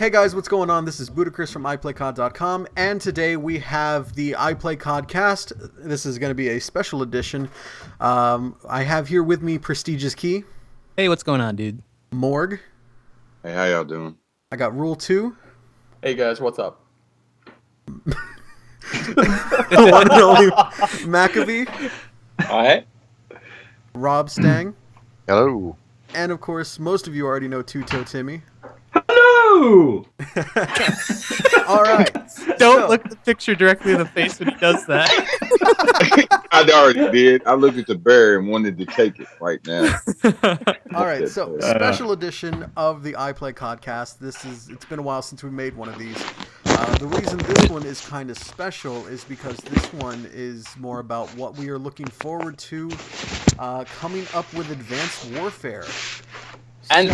Hey guys, what's going on? This is Budacris from IPlayCOD.com, and today we have the IPlayCODcast. This is going to be a special edition. I have here with me Prestigious Key. Hey, what's going on, dude? Morg. Hey, how y'all doing? I got Rule 2. Hey guys, what's up? The one and only Maccabee. Alright. Rob Stang. Hello. And of course, most of you already know Two-Toe Timmy. Hello! Alright. Don't look the picture directly in the face when he does that. I already did. I looked at the bear and wanted to take it right now. Alright, so special edition of the IPlayCODcast. It's been a while since we made one of these. The reason this one is kind of special is because this one is more about what we are looking forward to coming up with Advanced Warfare. And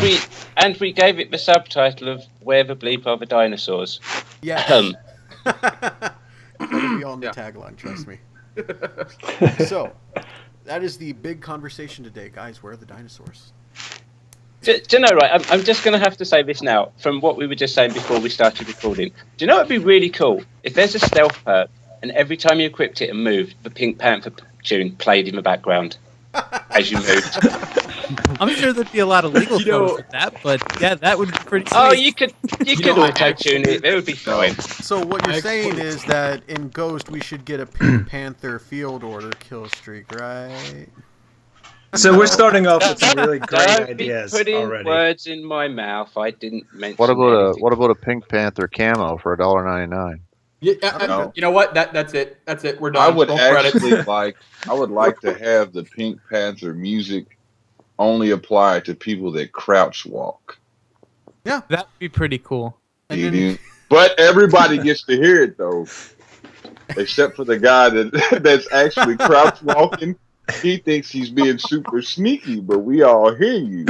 we gave it the subtitle of "Where the Bleep Are the Dinosaurs." Yeah. It'll be on the tagline, trust me. So, that is the big conversation today, guys. Where are the dinosaurs? Do you know, right, I'm just going to have to say this now, from what we were just saying before we started recording. Do you know what would be really cool? If there's a stealth perk, and every time you equipped it and moved, the Pink Panther tune played in the background as you moved. I'm sure there'd be a lot of legal troubles with that, but yeah, that would be pretty sweet. Oh, you could auto-tune it. It would be fine. So what you're saying is that in Ghost we should get a Pink Panther field order kill streak, right? So we're starting off with some really great ideas putting already. Words in my mouth. I didn't mention. What anything. about a Pink Panther camo for $1.99? Yeah, No. You know what? That's it. That's it. We're done. I would Roll actually credits. I would like to have the Pink Panther music only apply to people that crouch walk. Yeah, That'd be pretty cool. and then, But everybody gets to hear it though, except for the guy that's actually crouch walking. He thinks he's being super sneaky, but we all hear you.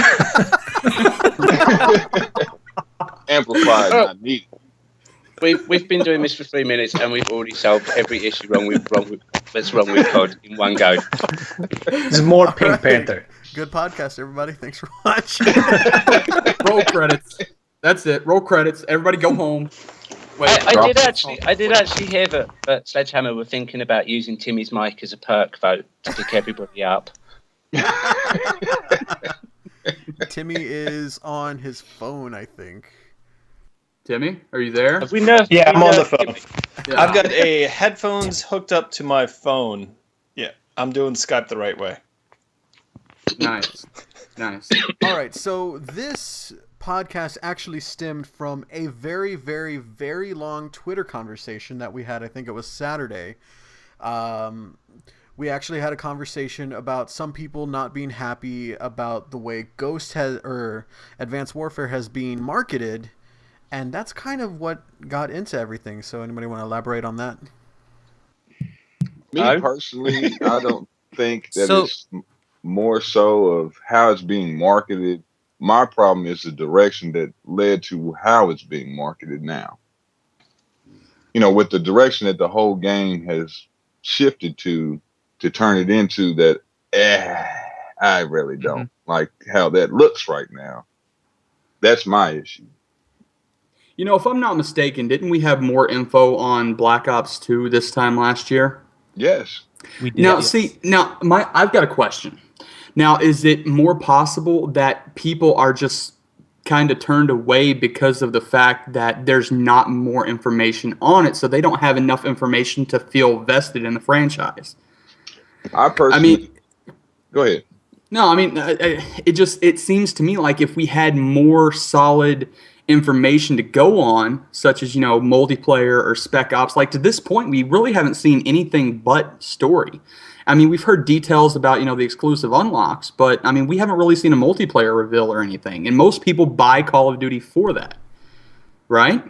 Amplified, not needed. We've been doing this for 3 minutes and we've already solved every issue that's wrong with COD in one go. There's more All Pink right. Panther. Good podcast, everybody. Thanks for watching. Roll credits. That's it. Roll credits. Everybody go home. Wait, I did actually hear that Sledgehammer were thinking about using Timmy's mic as a perk vote to pick everybody up. Timmy is on his phone, I think. Timmy, are you there? Have we nerfed? Yeah, I'm on the phone. Timmy? Yeah. I've got a headphones hooked up to my phone. Yeah, I'm doing Skype the right way. Nice. All right, so this podcast actually stemmed from a very, very, very long Twitter conversation that we had. I think it was Saturday. We actually had a conversation about some people not being happy about the way Advanced Warfare has been marketed, and that's kind of what got into everything. So anybody want to elaborate on that? Me personally, I don't think that it's more so of how it's being marketed. My problem is the direction that led to how it's being marketed now. You know, with the direction that the whole game has shifted to turn it into that, I really don't like how that looks right now. That's my issue. You know, if I'm not mistaken, didn't we have more info on Black Ops 2 this time last year? Yes. We did. Now, yes. I've got a question. Now, is it more possible that people are just kind of turned away because of the fact that there's not more information on it, so they don't have enough information to feel vested in the franchise? Go ahead. No, I mean, it seems to me like if we had more solid information to go on, such as, multiplayer or Spec Ops, like to this point, we really haven't seen anything but story. I mean, we've heard details about, the exclusive unlocks, but, I mean, we haven't really seen a multiplayer reveal or anything. And most people buy Call of Duty for that, right?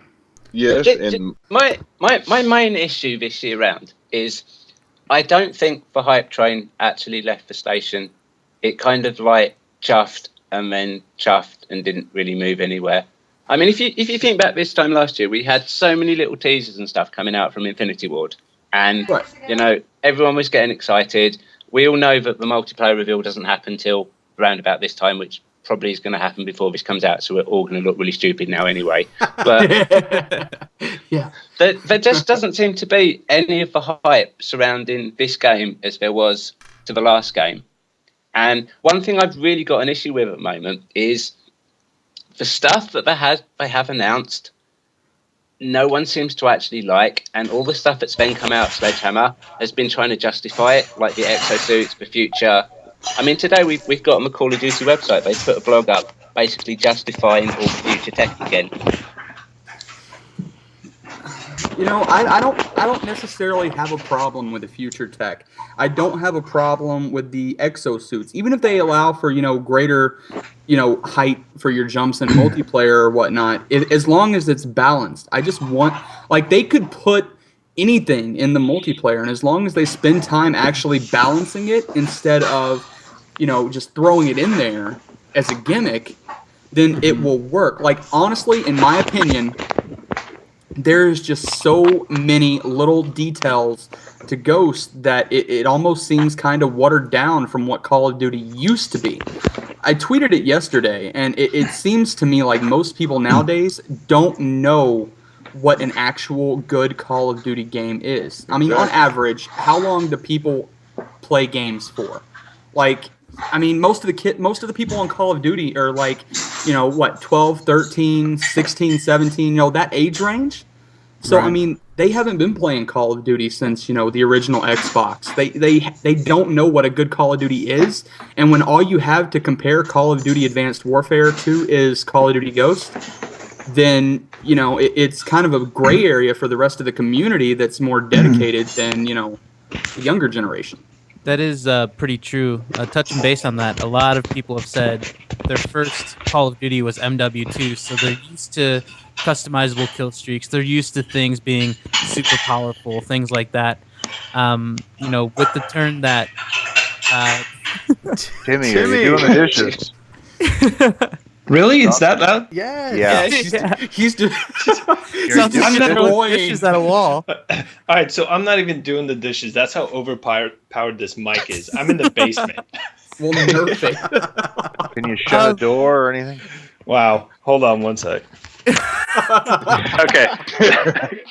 Yes. And My main issue this year round is I don't think the hype train actually left the station. It kind of chuffed and then chuffed and didn't really move anywhere. I mean, if you think back this time last year, we had so many little teasers and stuff coming out from Infinity Ward. And, everyone was getting excited. We all know that the multiplayer reveal doesn't happen till around about this time, which probably is going to happen before this comes out, so we're all going to look really stupid now anyway. But Yeah. there just doesn't seem to be any of the hype surrounding this game as there was to the last game. And one thing I've really got an issue with at the moment is the stuff that they have announced, no one seems to actually like, and all the stuff that's then come out, Sledgehammer has been trying to justify it, like the exosuits, the future. I mean, today we've got on the Call of Duty website, they put a blog up basically justifying all the future tech again. You know, I don't necessarily have a problem with the future tech. I don't have a problem with the exosuits, even if they allow for, you know, greater, you know, height for your jumps in multiplayer or whatnot. As long as it's balanced, I just want, like, they could put anything in the multiplayer, and as long as they spend time actually balancing it instead of, you know, just throwing it in there as a gimmick, then it will work. Like, honestly, in my opinion, there's just so many little details to Ghost that it almost seems kind of watered down from what Call of Duty used to be. I tweeted it yesterday, and it seems to me like most people nowadays don't know what an actual good Call of Duty game is. I mean, on average, how long do people play games for? Like, I mean, most of the people on Call of Duty are like, you know, what, 12, 13, 16, 17, you know, that age range. So, right. I mean, they haven't been playing Call of Duty since, you know, the original Xbox. They don't know what a good Call of Duty is. And when all you have to compare Call of Duty Advanced Warfare to is Call of Duty Ghost, then, you know, it's kind of a gray area for the rest of the community that's more dedicated than, you know, the younger generation. That is pretty true. Touching base on that, a lot of people have said their first Call of Duty was MW2, so they're used to customizable kill streaks. They're used to things being super powerful, things like that. You know, with the turn that... Timmy, are you doing the dishes? Really? It's that loud? Yeah. He's doing dishes at a wall. All right, so I'm not even doing the dishes. That's how overpowered this mic is. I'm in the basement. Well, perfect. Can you shut a door or anything? Wow. Hold on one sec. Okay.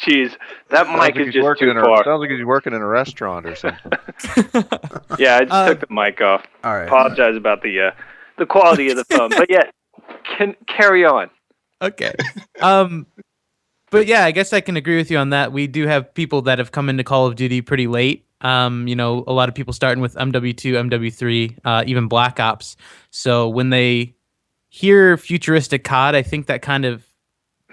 Jeez, that mic is just too far. Sounds like he's working in a restaurant or something. Yeah, I just took the mic off. All right. Apologize about the quality of the phone, but yeah, can carry on. Okay. But yeah, I guess I can agree with you on that. We do have people that have come into Call of Duty pretty late. You know, a lot of people starting with MW2, MW3, even Black Ops. So when they hear futuristic COD, I think that kind of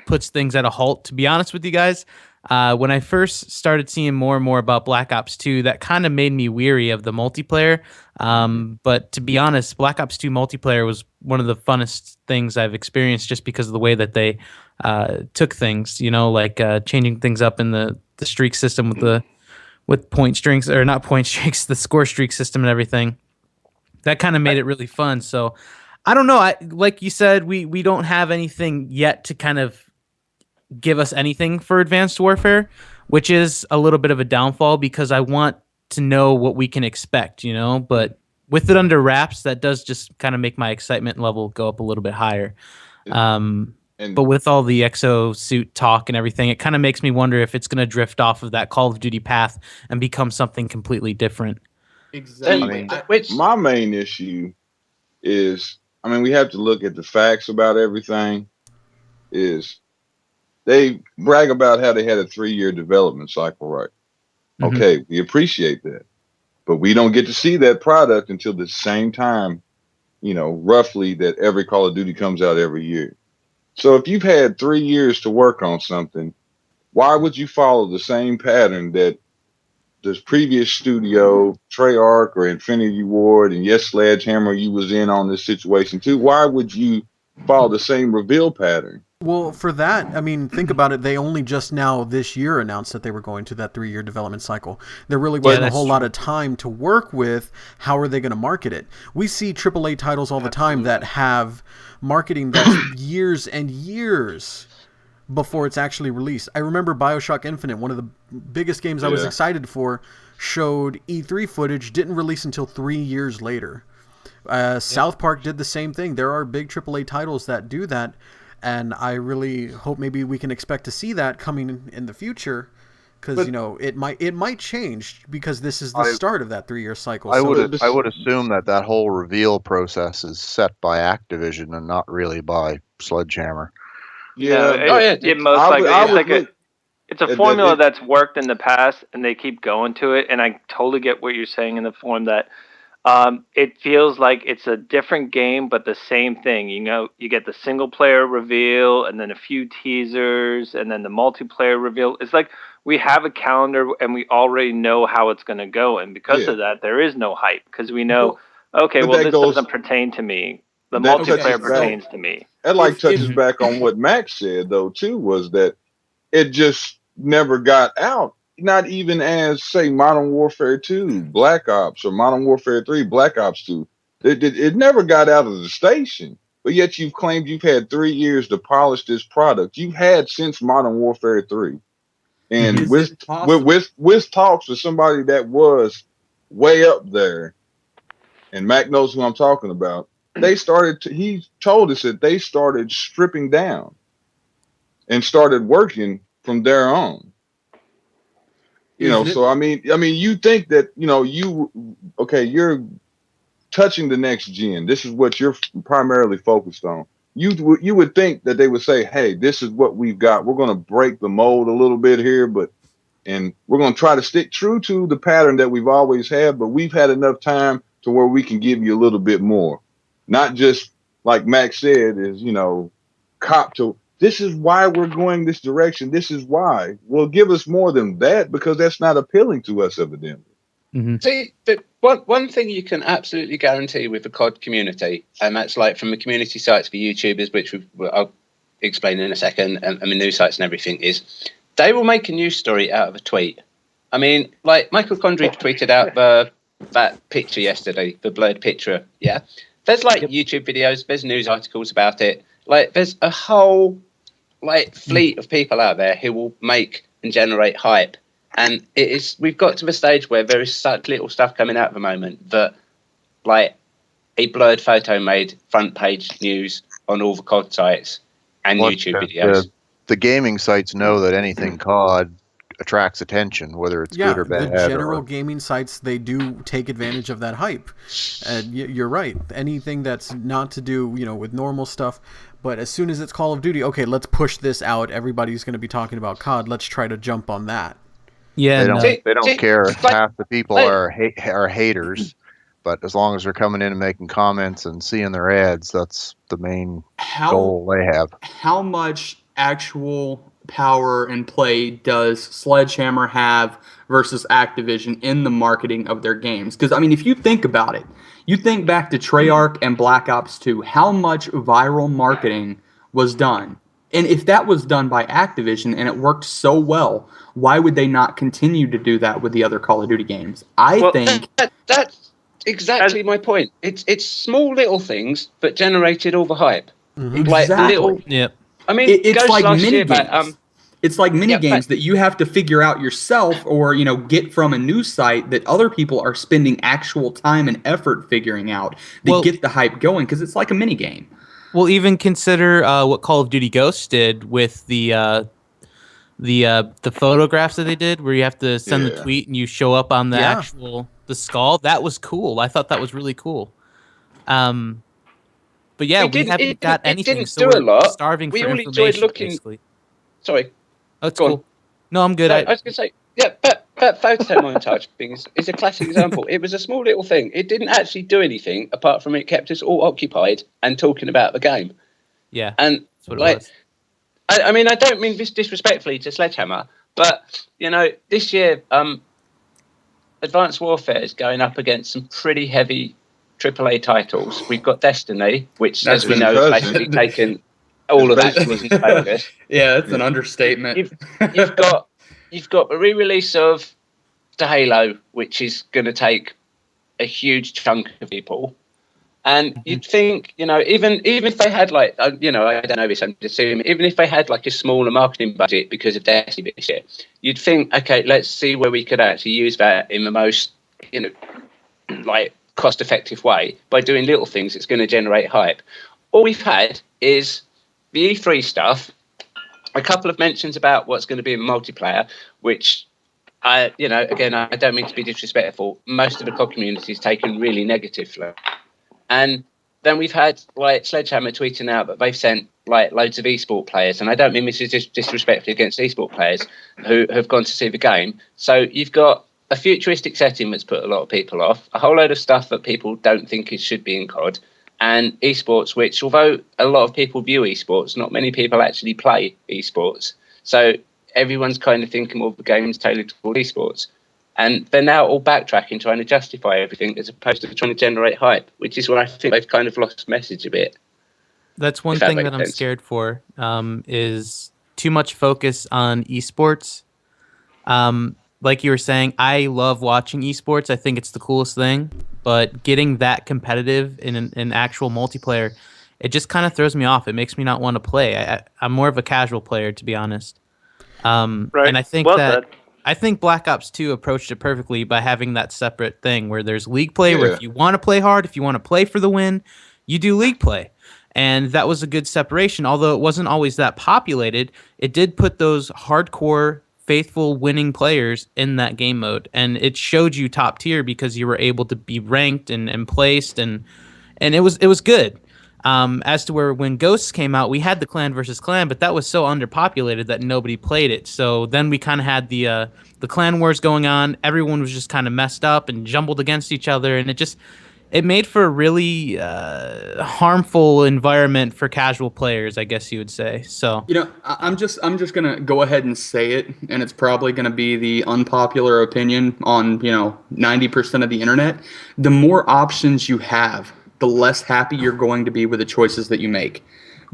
puts things at a halt, to be honest with you guys. When I first started seeing more and more about Black Ops 2, that kind of made me weary of the multiplayer. But to be honest, Black Ops 2 multiplayer was one of the funnest things I've experienced just because of the way that they took things, you know, like changing things up in the streak system with point streaks, or not point streaks, the score streak system and everything. That kind of made it really fun. So I don't know. Like you said, we don't have anything yet to kind of give us anything for Advanced Warfare, which is a little bit of a downfall because I want to know what we can expect, you know, but with it under wraps, that does just kind of make my excitement level go up a little bit higher. But with all the exosuit talk and everything, it kind of makes me wonder if it's going to drift off of that Call of Duty path and become something completely different. Exactly. My main issue is, I mean, we have to look at the facts about everything. Is they brag about how they had a 3-year development cycle, right? Mm-hmm. Okay, we appreciate that. But we don't get to see that product until the same time, you know, roughly that every Call of Duty comes out every year. So if you've had 3 years to work on something, why would you follow the same pattern that this previous studio, Treyarch or Infinity Ward, and yes, Sledgehammer, you was in on this situation too. Why would you follow the same reveal pattern? Well, for that, I mean, think about it. They only just now this year announced that they were going to that 3-year development cycle. There really wasn't a whole lot of time to work with. How are they going to market it? We see AAA titles all the time that have marketing that's years and years before it's actually released. I remember BioShock Infinite, one of the biggest games I was excited for, showed E3 footage, didn't release until 3 years later. South Park did the same thing. There are big AAA titles that do that, and I really hope maybe we can expect to see that coming in the future, because it might change because this is the start of that 3-year cycle. I would assume that whole reveal process is set by Activision and not really by Sledgehammer. It most likely it's a formula that's worked in the past, and they keep going to it. And I totally get what you're saying in the form that it feels like it's a different game, but the same thing. You get the single player reveal, and then a few teasers, and then the multiplayer reveal. It's like we have a calendar, and we already know how it's going to go. And because of that, there is no hype, because we know, this doesn't pertain to me. The multiplayer pertains to me. That touches back on what Max said, though, too, was that it just never got out. Not even as, say, Modern Warfare 2, Black Ops, or Modern Warfare 3, Black Ops 2. It never got out of the station. But yet you've claimed you've had 3 years to polish this product. You've had since Modern Warfare 3. And with talks with somebody that was way up there, and Mac knows who I'm talking about, he told us that they started stripping down and started working from there on. So I mean, you think that you're touching the next gen. This is what you're primarily focused on. You would think that they would say, "Hey, this is what we've got. We're going to break the mold a little bit here, and we're going to try to stick true to the pattern that we've always had. But we've had enough time to where we can give you a little bit more, not just like Max said, is cop to." This is why we're going this direction. This is why. Well, give us more than that, because that's not appealing to us, evidently. Mm-hmm. See, but one thing you can absolutely guarantee with the COD community, and that's like from the community sites for YouTubers, which I'll explain in a second, and the news sites and everything, is they will make a news story out of a tweet. I mean, like Michael Condrey tweeted out that picture yesterday, the blurred picture. Yeah, there's YouTube videos, there's news articles about it. Like, there's a whole fleet of people out there who will make and generate hype, and we've got to the stage where there is such little stuff coming out at the moment that a blurred photo made front page news on all the COD sites and YouTube videos. The gaming sites know that anything COD attracts attention, whether it's good or bad. The general gaming sites, they do take advantage of that hype. And you're right. Anything that's not to do, with normal stuff, but as soon as it's Call of Duty, okay, let's push this out. Everybody's going to be talking about COD. Let's try to jump on that. Yeah, they don't care. Half the people are haters, but as long as they're coming in and making comments and seeing their ads, that's the main goal they have. How much actual power and play does Sledgehammer have versus Activision in the marketing of their games? Because, I mean, if you think about it, you think back to Treyarch and Black Ops 2, how much viral marketing was done? And if that was done by Activision and it worked so well, why would they not continue to do that with the other Call of Duty games? I think that's exactly my point. It's small little things that generated all the hype. Mm-hmm. Exactly. I mean, it's like mini games. It's like mini games that you have to figure out yourself, or get from a news site that other people are spending actual time and effort figuring out to get the hype going, because it's like a mini game. Well, even consider what Call of Duty Ghosts did with the photographs that they did, where you have to send the tweet and you show up on the the skull. That was cool. I thought that was really cool. But yeah, we haven't got anything. It didn't do a lot. Starving we for all information, enjoyed looking. Basically. Sorry. Oh, it's cool. No, I'm good. I was going to say, that photo montage thing is a classic example. It was a small little thing. It didn't actually do anything apart from it kept us all occupied and talking about the game. Yeah. And that's what it was. I mean, I don't mean this disrespectfully to Sledgehammer, but this year, Advanced Warfare is going up against some pretty heavy AAA titles. We've got Destiny, which, as we know, has basically taken all of Activision's focus. Yeah, that's an understatement. You've got the re-release of the Halo, which is going to take a huge chunk of people. And you'd think, even if they had I don't know this, I'm just assuming, even if they had a smaller marketing budget because of Destiny this year, you'd think, okay, let's see where we could actually use that in the most, cost-effective way by doing little things that's going to generate hype. All we've had is the E3 stuff, a couple of mentions about what's going to be in multiplayer, which again, I don't mean to be disrespectful. Most of the COD community is taken really negatively. And then we've had Sledgehammer tweeting out that they've sent loads of esport players, and I don't mean this is disrespectfully against esport players who have gone to see the game. So you've got a futuristic setting that's put a lot of people off, a whole load of stuff that people don't think it should be in COD, and esports, which although a lot of people view esports, not many people actually play esports. So everyone's kind of thinking, well, the game's tailored toward esports. And they're now all backtracking, trying to justify everything as opposed to trying to generate hype, which is where I think they've kind of lost message a bit. That's one thing that I'm scared for, is too much focus on esports. Like you were saying, I love watching esports. I think it's the coolest thing. But getting that competitive in an actual multiplayer, it just kind of throws me off. It makes me not want to play. I'm more of a casual player, to be honest. Right. And I think I think Black Ops 2 approached it perfectly by having that separate thing where there's league play, where if you want to play hard, if you want to play for the win, you do league play. And that was a good separation. Although it wasn't always that populated, it did put those hardcore, faithful, winning players in that game mode. And it showed you top tier because you were able to be ranked and placed, and it was good. As to where when Ghosts came out, we had the clan versus clan, but that was so underpopulated that nobody played it. So then we kind of had the clan wars going on. Everyone was just kind of messed up and jumbled against each other, and it made for a really harmful environment for casual players, I guess you would say. So I'm just gonna go ahead and say it, and it's probably gonna be the unpopular opinion on 90% of the internet. The more options you have, the less happy you're going to be with the choices that you make.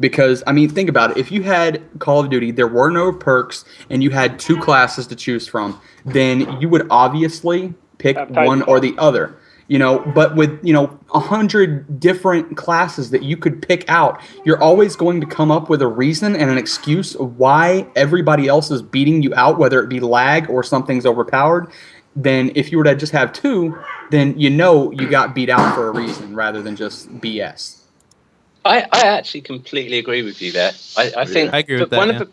Because, I mean, think about it. If you had Call of Duty, there were no perks, and you had 2 classes to choose from, then you would obviously pick one or the other. But with 100 different classes that you could pick out, you're always going to come up with a reason and an excuse of why everybody else is beating you out, whether it be lag or something's overpowered. Then if you were to just have 2, then you got beat out for a reason rather than just BS. I actually completely agree with you there. I think I agree with that.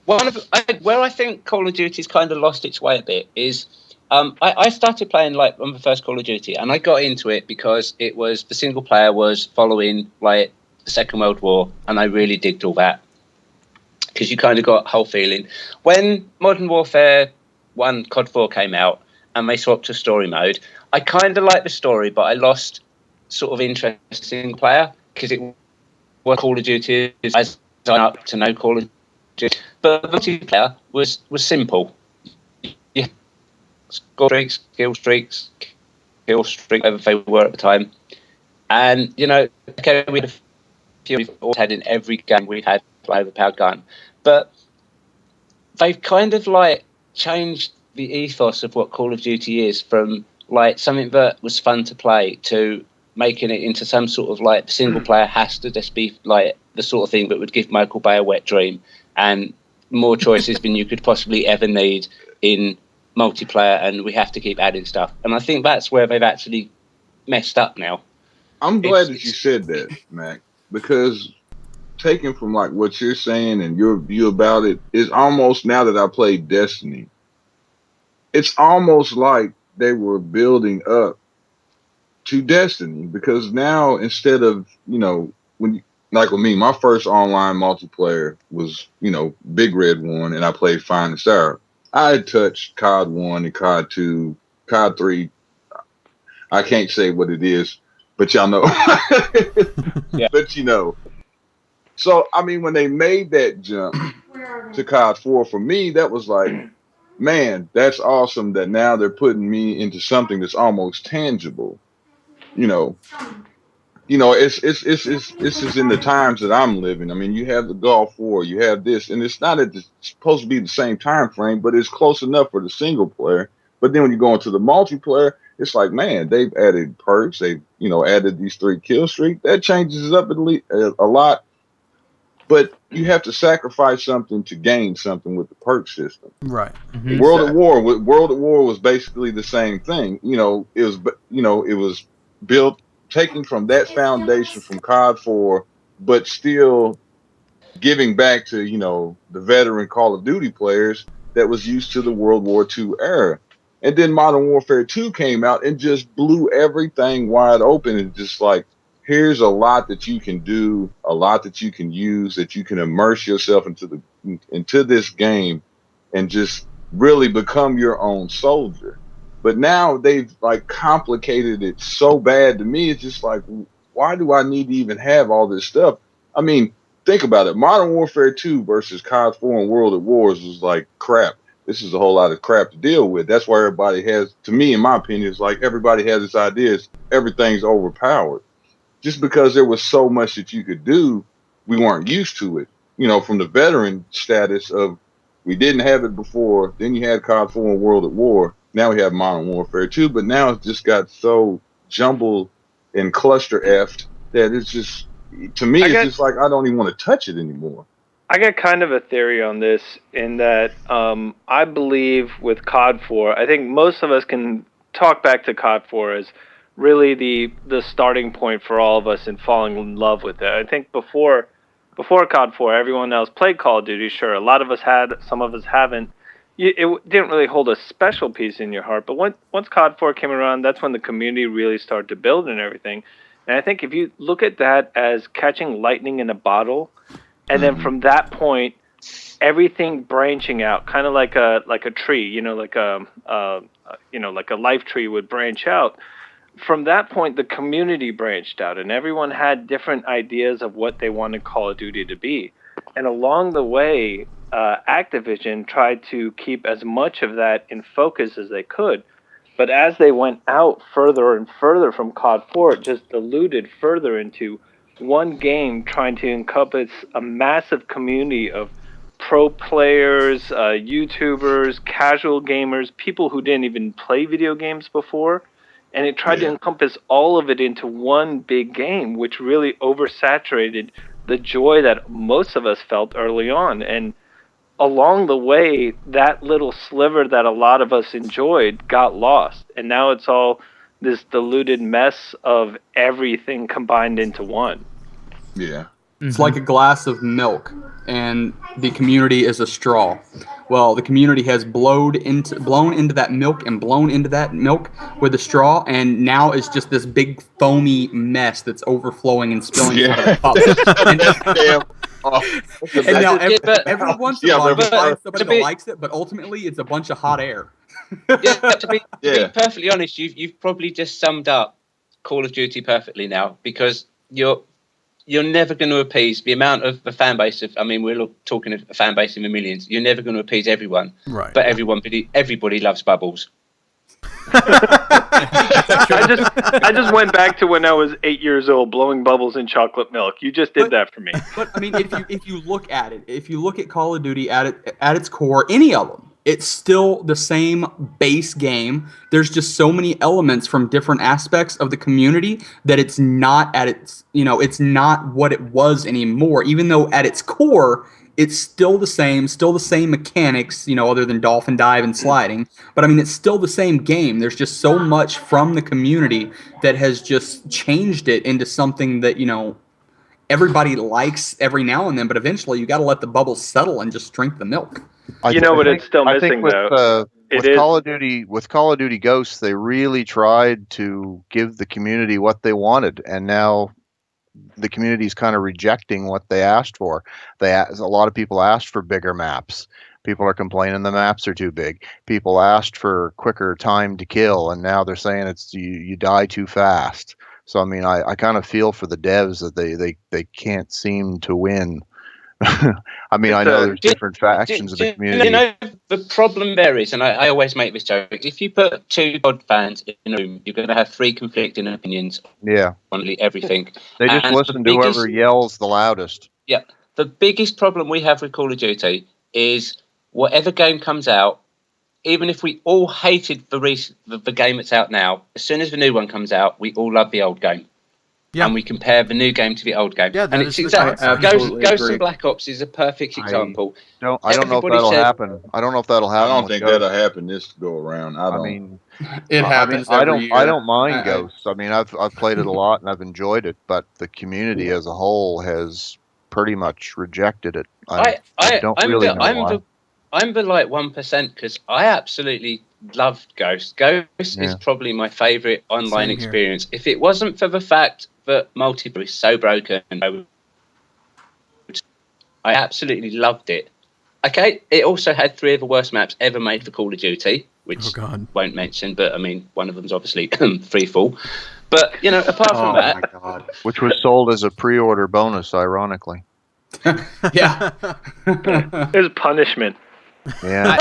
Where I think Call of Duty's kind of lost its way a bit is I started playing on the first Call of Duty, and I got into it because the single player was following the Second World War, and I really digged all that because you kind of got a whole feeling. When Modern Warfare 1 COD 4 came out and they swapped to story mode, I kind of liked the story, but I lost sort of interest in single player because it was Call of Duty as I up to no Call of Duty. But the multiplayer was simple. Score streaks, kill streaks, whatever they were at the time. And, okay, we've all had in every game we've had an overpowered gun. But they've kind of changed the ethos of what Call of Duty is from something that was fun to play to making it into some sort of single player has to just be the sort of thing that would give Michael Bay a wet dream and more choices than you could possibly ever need in multiplayer, and we have to keep adding stuff. And I think that's where they've actually messed up now. I'm glad that you said that, Mac, because taken from what you're saying and your view about it is almost, now that I played Destiny, it's almost like they were building up to Destiny, because now instead of, when with me, my first online multiplayer was, Big Red 1, and I played Fine and Sour. I had touched COD 1 and COD 2, COD 3. I can't say what it is, but y'all know. Yeah. But So, I mean, when they made that jump to COD 4, for me, that was man, that's awesome that now they're putting me into something that's almost tangible. It's just in the times that I'm living. I mean, you have the Gulf War, you have this, and it's not that it's supposed to be the same time frame, but it's close enough for the single player. But then when you go into the multiplayer, it's man, they've added perks, they've added these 3 kill streak. That changes it up a lot. But you have to sacrifice something to gain something with the perk system. Right. Mm-hmm. World at War was basically the same thing. It was built, taking from that foundation from COD 4, but still giving back to, the veteran Call of Duty players that was used to the World War II era. And then Modern Warfare 2 came out and just blew everything wide open, and just like, here's a lot that you can do, a lot that you can use, that you can immerse yourself into this game and just really become your own soldier. But now they've like complicated it so bad. To me, it's just like, why do I need to even have all this stuff? I mean, think about it. Modern Warfare 2 versus COD 4 and World at Wars was like crap. This is a whole lot of crap to deal with. That's why everybody has, to me, in my opinion, it's like everybody has this idea everything's overpowered. Just because there was so much that you could do, we weren't used to it. From the veteran status of, we didn't have it before. Then you had COD 4 and World at War. Now we have Modern Warfare 2, but now it's just got so jumbled and cluster effed that it's just, to me, it's just like I don't even want to touch it anymore. I got kind of a theory on this in that I believe with COD 4, I think most of us can talk back to COD 4 as really the starting point for all of us in falling in love with it. I think before COD 4, everyone else played Call of Duty. Sure, a lot of us had, some of us haven't. It didn't really hold a special piece in your heart. But once COD 4 came around, that's when the community really started to build and everything. And I think if you look at that as catching lightning in a bottle, and then from that point, everything branching out, kind of like a tree, like a life tree would branch out. From that point, the community branched out, and everyone had different ideas of what they wanted Call of Duty to be. And along the way, Activision tried to keep as much of that in focus as they could. But as they went out further and further from COD 4, it just diluted further into one game trying to encompass a massive community of pro players, YouTubers, casual gamers, people who didn't even play video games before. And it tried to encompass all of it into one big game, which really oversaturated the joy that most of us felt early on. And along the way, that little sliver that a lot of us enjoyed got lost. And now it's all this diluted mess of everything combined into one. Yeah. It's like a glass of milk, and the community is a straw. Well, the community has blown into that milk and blown into that milk with a straw, and now it's just this big foamy mess that's overflowing and spilling out of the cup. And now every once in a while you find somebody that likes it, but ultimately it's a bunch of hot air. To be perfectly honest, you've probably just summed up Call of Duty perfectly now, because you're never going to appease the amount of the fan base of, I mean, we're talking of a fan base in the millions. You're never going to appease everyone. Right. But everybody loves bubbles. I just went back to when I was 8 years old blowing bubbles in chocolate milk. You just did that for me. But I mean, if you look at it, if you look at Call of Duty at its core, any of them, it's still the same base game. There's just so many elements from different aspects of the community that it's not at its, it's not what it was anymore. Even though at its core, it's still the same mechanics, other than dolphin dive and sliding. But I mean, it's still the same game. There's just so much from the community that has just changed it into something that, everybody likes every now and then. But eventually, you got to let the bubbles settle and just drink the milk. But it's still missing though. With Call of Duty Ghosts, they really tried to give the community what they wanted, and now the community's kind of rejecting what they asked for. A lot of people asked for bigger maps. People are complaining the maps are too big. People asked for quicker time to kill, and now they're saying it's you die too fast. So I mean, I kind of feel for the devs that they can't seem to win. I mean, I know there's different factions of the community. The problem there is, and I always make this joke, if you put two COD fans in a room, you're going to have three conflicting opinions on everything. They just listen to whoever yells the loudest. Yeah. The biggest problem we have with Call of Duty is whatever game comes out, even if we all hated the game that's out now, as soon as the new one comes out, we all love the old game. and we compare the new game to the old game. Yeah, and it's exactly Ghost and Black Ops is a perfect example. I don't know if that'll happen. I don't know if that'll happen. I don't think that'll happen this go around. I mean, it happens. I every year. I don't mind Ghosts. I mean, I've played it a lot and I've enjoyed it, but the community as a whole has pretty much rejected it. I don't really know why. I'm the like 1% because I absolutely loved Ghost. Ghost is probably my favorite online experience. If it wasn't for the fact that multiplayer is so broken, I absolutely loved it. Okay, it also had 3 of the worst maps ever made for Call of Duty, which won't mention, but I mean, one of them's obviously Freefall. But, you know, apart from that... my God. Which was sold as a pre-order bonus, ironically. Yeah. It was punishment. Yeah.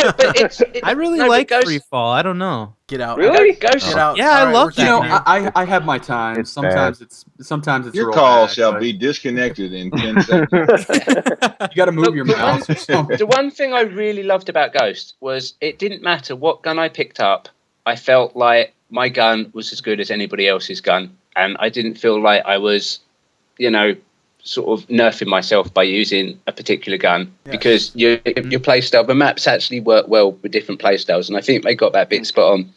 I really like Freefall. I don't know. Get out. Really? Get out. Yeah, I love that. You know, I have my time. Sometimes it's your real call bad, shall but be disconnected in 10 seconds. you got to move your mouse or something. The one thing I really loved about Ghost was it didn't matter what gun I picked up. I felt like my gun was as good as anybody else's gun, and I didn't feel like I was, you know, sort of nerfing myself by using a particular gun because your playstyle, the maps actually work well with different playstyles, and I think they got that bit spot on.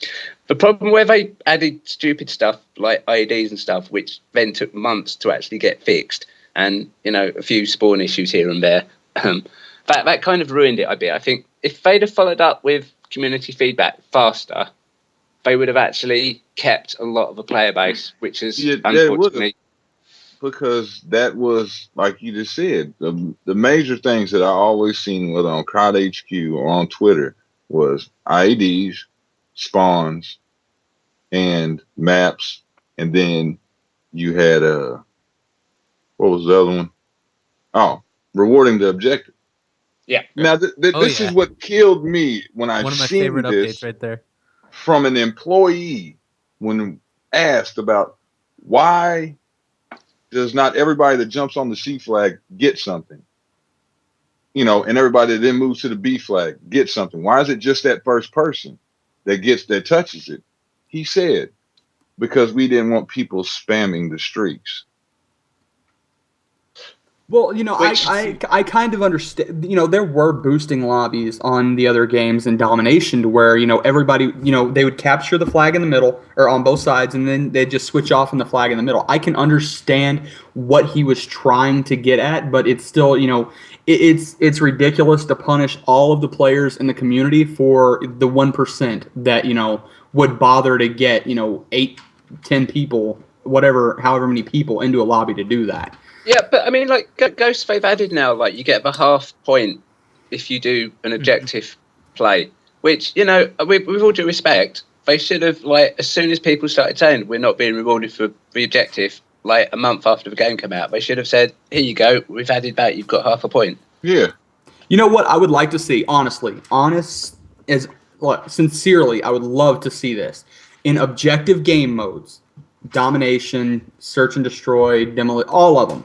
The problem where they added stupid stuff like IEDs and stuff, which then took months to actually get fixed, and you know, a few spawn issues here and there, that kind of ruined it a bit. I think if they'd have followed up with community feedback faster, they would have actually kept a lot of the player base, which is unfortunately. Because that was, like you just said, the major things that I always seen, whether on COD HQ or on Twitter, was IEDs, spawns, and maps. And then you had, what was the other one? Oh, rewarding the objective. Yeah. Now, this is what killed me when I one of my seen favorite this updates right there from an employee when asked about why does not everybody that jumps on the C flag get something? You know, and everybody that then moves to the B flag gets something. Why is it just that first person that touches it? He said, because we didn't want people spamming the streaks. Well, you know, I kind of understand. You know, there were boosting lobbies on the other games in Domination to where, you know, everybody, you know, they would capture the flag in the middle or on both sides, and then they'd just switch off on the flag in the middle. I can understand what he was trying to get at, but it's still, you know, it's ridiculous to punish all of the players in the community for the 1% that, you know, would bother to get, you know, 8, 10 people, however many people into a lobby to do that. Yeah, but I mean, like Ghost, they've added now, like you get the half point if you do an objective play, which, you know, with all due respect, they should have, like, as soon as people started saying we're not being rewarded for the objective, like a month after the game came out, they should have said, here you go, we've added that, you've got half a point. Yeah. You know what I would like to see, sincerely, I would love to see this in objective game modes, domination, search and destroy, demolition, all of them.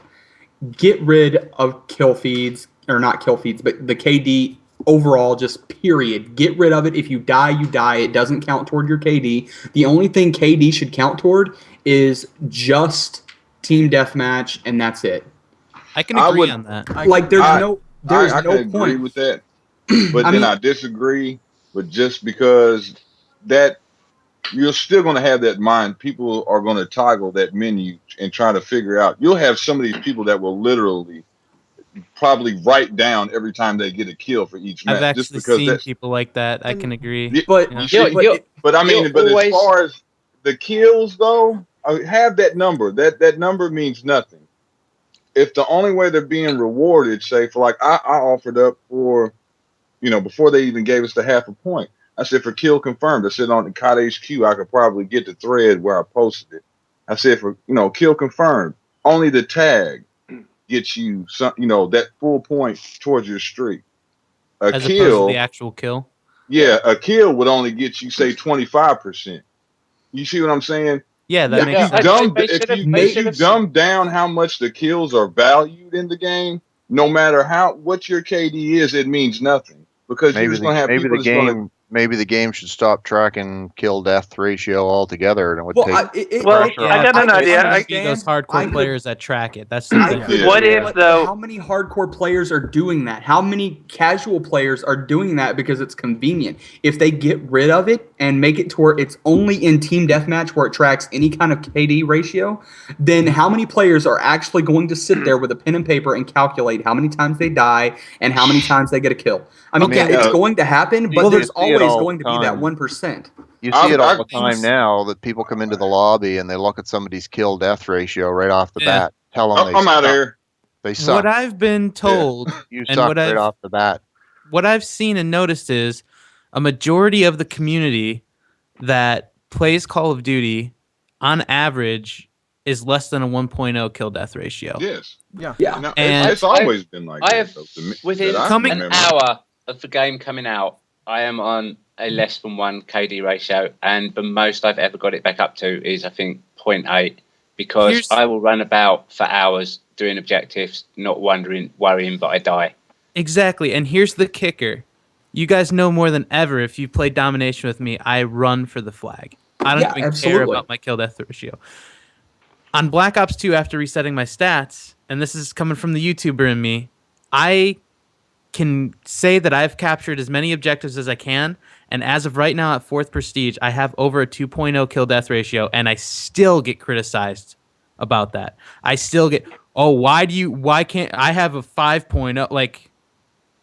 Get rid of kill feeds, or not kill feeds, but the KD overall, just period. Get rid of it. If you die, you die. It doesn't count toward your KD. The only thing KD should count toward is just team deathmatch, and that's it. I can agree on that. There's no agree point with that, but I disagree. But just because that, you're still going to have that mind. People are going to toggle that menu and try to figure out. You'll have some of these people that will literally probably write down every time they get a kill for each match. I've actually seen people like that. I can agree. But I mean, as far as the kills, though, have that number. That number means nothing. If the only way they're being rewarded, say, for like I offered up for, you know, before they even gave us the half a point, I said for kill confirmed. I said on the COD HQ, I could probably get the thread where I posted it. I said for, you know, kill confirmed, only the tag gets you some, you know, that full point towards your streak. As opposed to the actual kill. Yeah, a kill would only get you, say, 25%. You see what I'm saying? Yeah, that makes sense. If you dumb down how much the kills are valued in the game, no matter what your KD is, it means nothing, because you're just going to have people maybe the game should stop tracking kill-death ratio altogether, and it would take I got an idea. Be those hardcore players that track it. That's I the could, What if, though? How many hardcore players are doing that? How many casual players are doing that because it's convenient? If they get rid of it and make it to where it's only in team deathmatch where it tracks any kind of KD ratio, then how many players are actually going to sit there with a pen and paper and calculate how many times they die and how many times they get a kill? I mean, it's going to happen, but there's always going to be that 1%. You see it all the time now that people come into the lobby and they look at somebody's kill-death ratio right off the bat. Tell them I'm out of here. They suck. What I've been told, you suck right off the bat. What I've seen and noticed is a majority of the community that plays Call of Duty, on average, is less than a 1.0 kill-death ratio. Yes. Yeah. No, it's always been like that. Within an hour of the game coming out, I am on a less than 1 KD ratio, and the most I've ever got it back up to is, I think, 0.8, because I will run about for hours doing objectives, not worrying that I die. Exactly, and here's the kicker. You guys know more than ever, if you play Domination with me, I run for the flag. I don't even care about my kill-death ratio. On Black Ops 2, after resetting my stats, and this is coming from the YouTuber in me, I can say that I've captured as many objectives as I can, and as of right now at 4th Prestige, I have over a 2.0 kill-death ratio, and I still get criticized about that. I still get, why can't I have a 5.0? Like,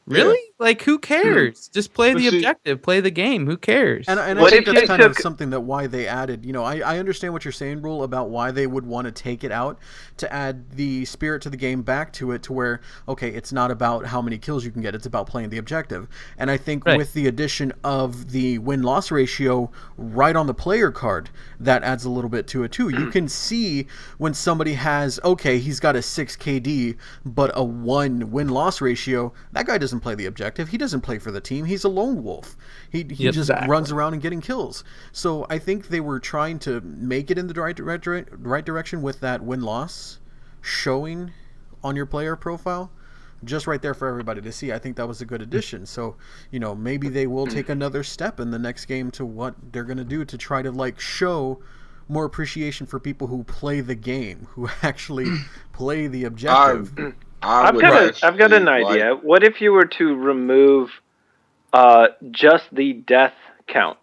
really? Like, who cares? Just play the objective, play the game. Who cares? And I think that's kind of something that why they added. I understand what you're saying, Rule, about why they would want to take it out to add the spirit to the game back to it, to where, okay, it's not about how many kills you can get, it's about playing the objective. And I think with the addition of the win-loss ratio right on the player card, that adds a little bit to it too. You can see when somebody has, okay, he's got a 6 KD, but a 1 win-loss ratio, that guy doesn't play the objective. He doesn't play for the team. He's a lone wolf. He just runs around and getting kills. So I think they were trying to make it in the right direction with that win-loss showing on your player profile, just right there for everybody to see. I think that was a good addition. So, maybe they will take another step in the next game to what they're going to do to try to show more appreciation for people who play the game, who actually play the objective. I've got an idea. What if you were to remove just the death count?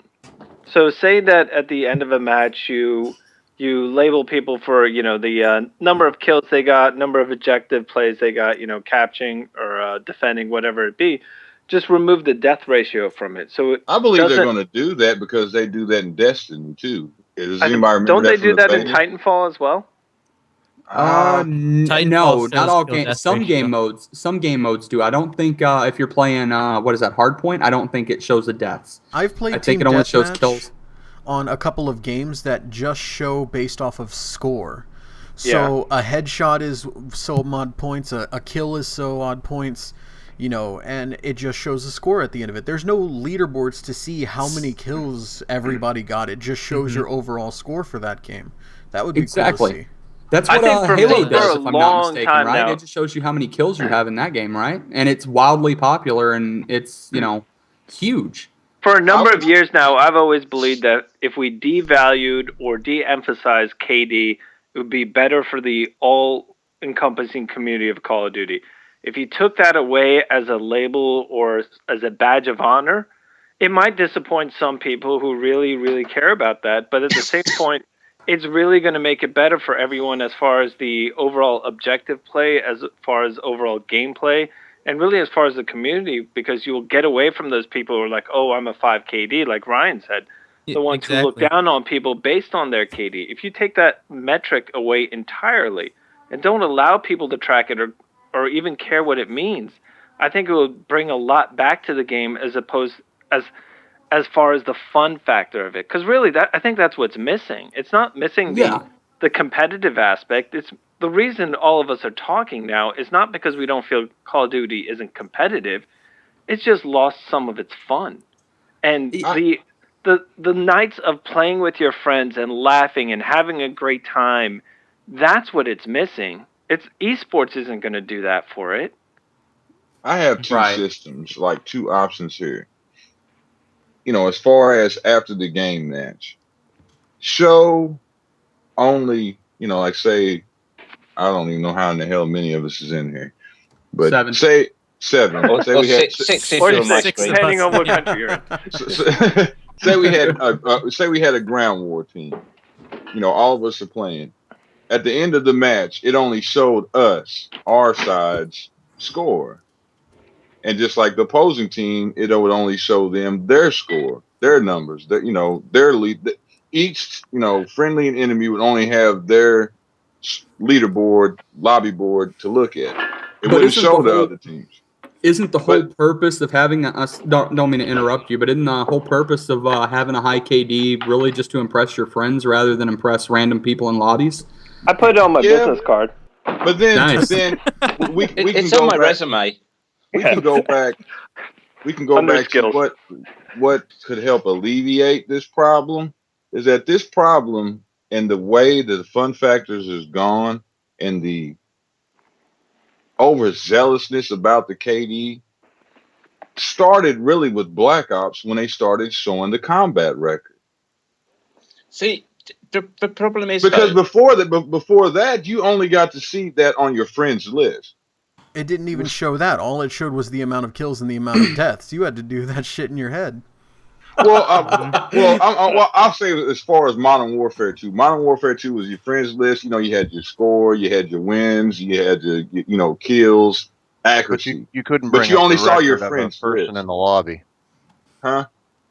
So say that at the end of a match you label people for the number of kills they got, number of objective plays they got, capturing or defending, whatever it be. Just remove the death ratio from it. So I believe they're going to do that because they do that in Destiny too. Does anybody remember don't they do that in beta? Titanfall as well? No, not all games. Some game modes do. I don't think if you're playing what is that, Hardpoint? I don't think it shows the deaths. I've played. I think it only shows kills on a couple of games that just show based off of score. So a headshot is so odd points, a kill is so odd points, and it just shows the score at the end of it. There's no leaderboards to see how many kills everybody got. It just shows your overall score for that game. That would be cool to see. That's what Halo does, if I'm not mistaken, right? It just shows you how many kills you have in that game, right? And it's wildly popular, and it's, huge. For a number of years now, I've always believed that if we devalued or de-emphasized KD, it would be better for the all-encompassing community of Call of Duty. If you took that away as a label or as a badge of honor, it might disappoint some people who really, really care about that. But at the same point, it's really going to make it better for everyone as far as the overall objective play, as far as overall gameplay, and really as far as the community, because you will get away from those people who are like, oh, I'm a 5 KD, like Ryan said. The ones who look down on people based on their KD. If you take that metric away entirely and don't allow people to track it or even care what it means, I think it will bring a lot back to the game as as far as the fun factor of it. Because really, I think that's what's missing. It's not missing the competitive aspect. It's the reason all of us are talking now is not because we don't feel Call of Duty isn't competitive. It's just lost some of its fun. And the nights of playing with your friends and laughing and having a great time, that's what it's missing. Esports isn't going to do that for it. I have two systems, like two options here. as far as after the game match, show only, like say, I don't even know how in the hell many of us is in here, but 7. say 7. Or, Say or we had six if Or you're on my 6, screen. depending on what country you're in. say we had a ground war team. All of us are playing. At the end of the match, it only showed us our side's score. And just like the opposing team, it would only show them their score, their numbers, their lead. Each, friendly and enemy would only have their leaderboard, lobby board to look at. It wouldn't show the other teams. Isn't the whole purpose of having us? Don't mean to interrupt you, but isn't the whole purpose of having a high KD really just to impress your friends rather than impress random people in lobbies? I put it on my business card. But then, Nice. we can It's go on my back, resume. We can go back. We can go Under back skills. to what could help alleviate this problem. Is that this problem and the way that the fun factors is gone and the overzealousness about the KD started really with Black Ops when they started showing the combat record. See, the problem is because before that, you only got to see that on your friends list. It didn't even show that. All it showed was the amount of kills and the amount of deaths. You had to do that shit in your head. Well, I'll say as far as Modern Warfare 2. Modern Warfare 2 was your friends list. You had your score, you had your wins, you had your kills, accuracy. But you couldn't but bring you up only the saw your record of friends a person in the lobby. Huh?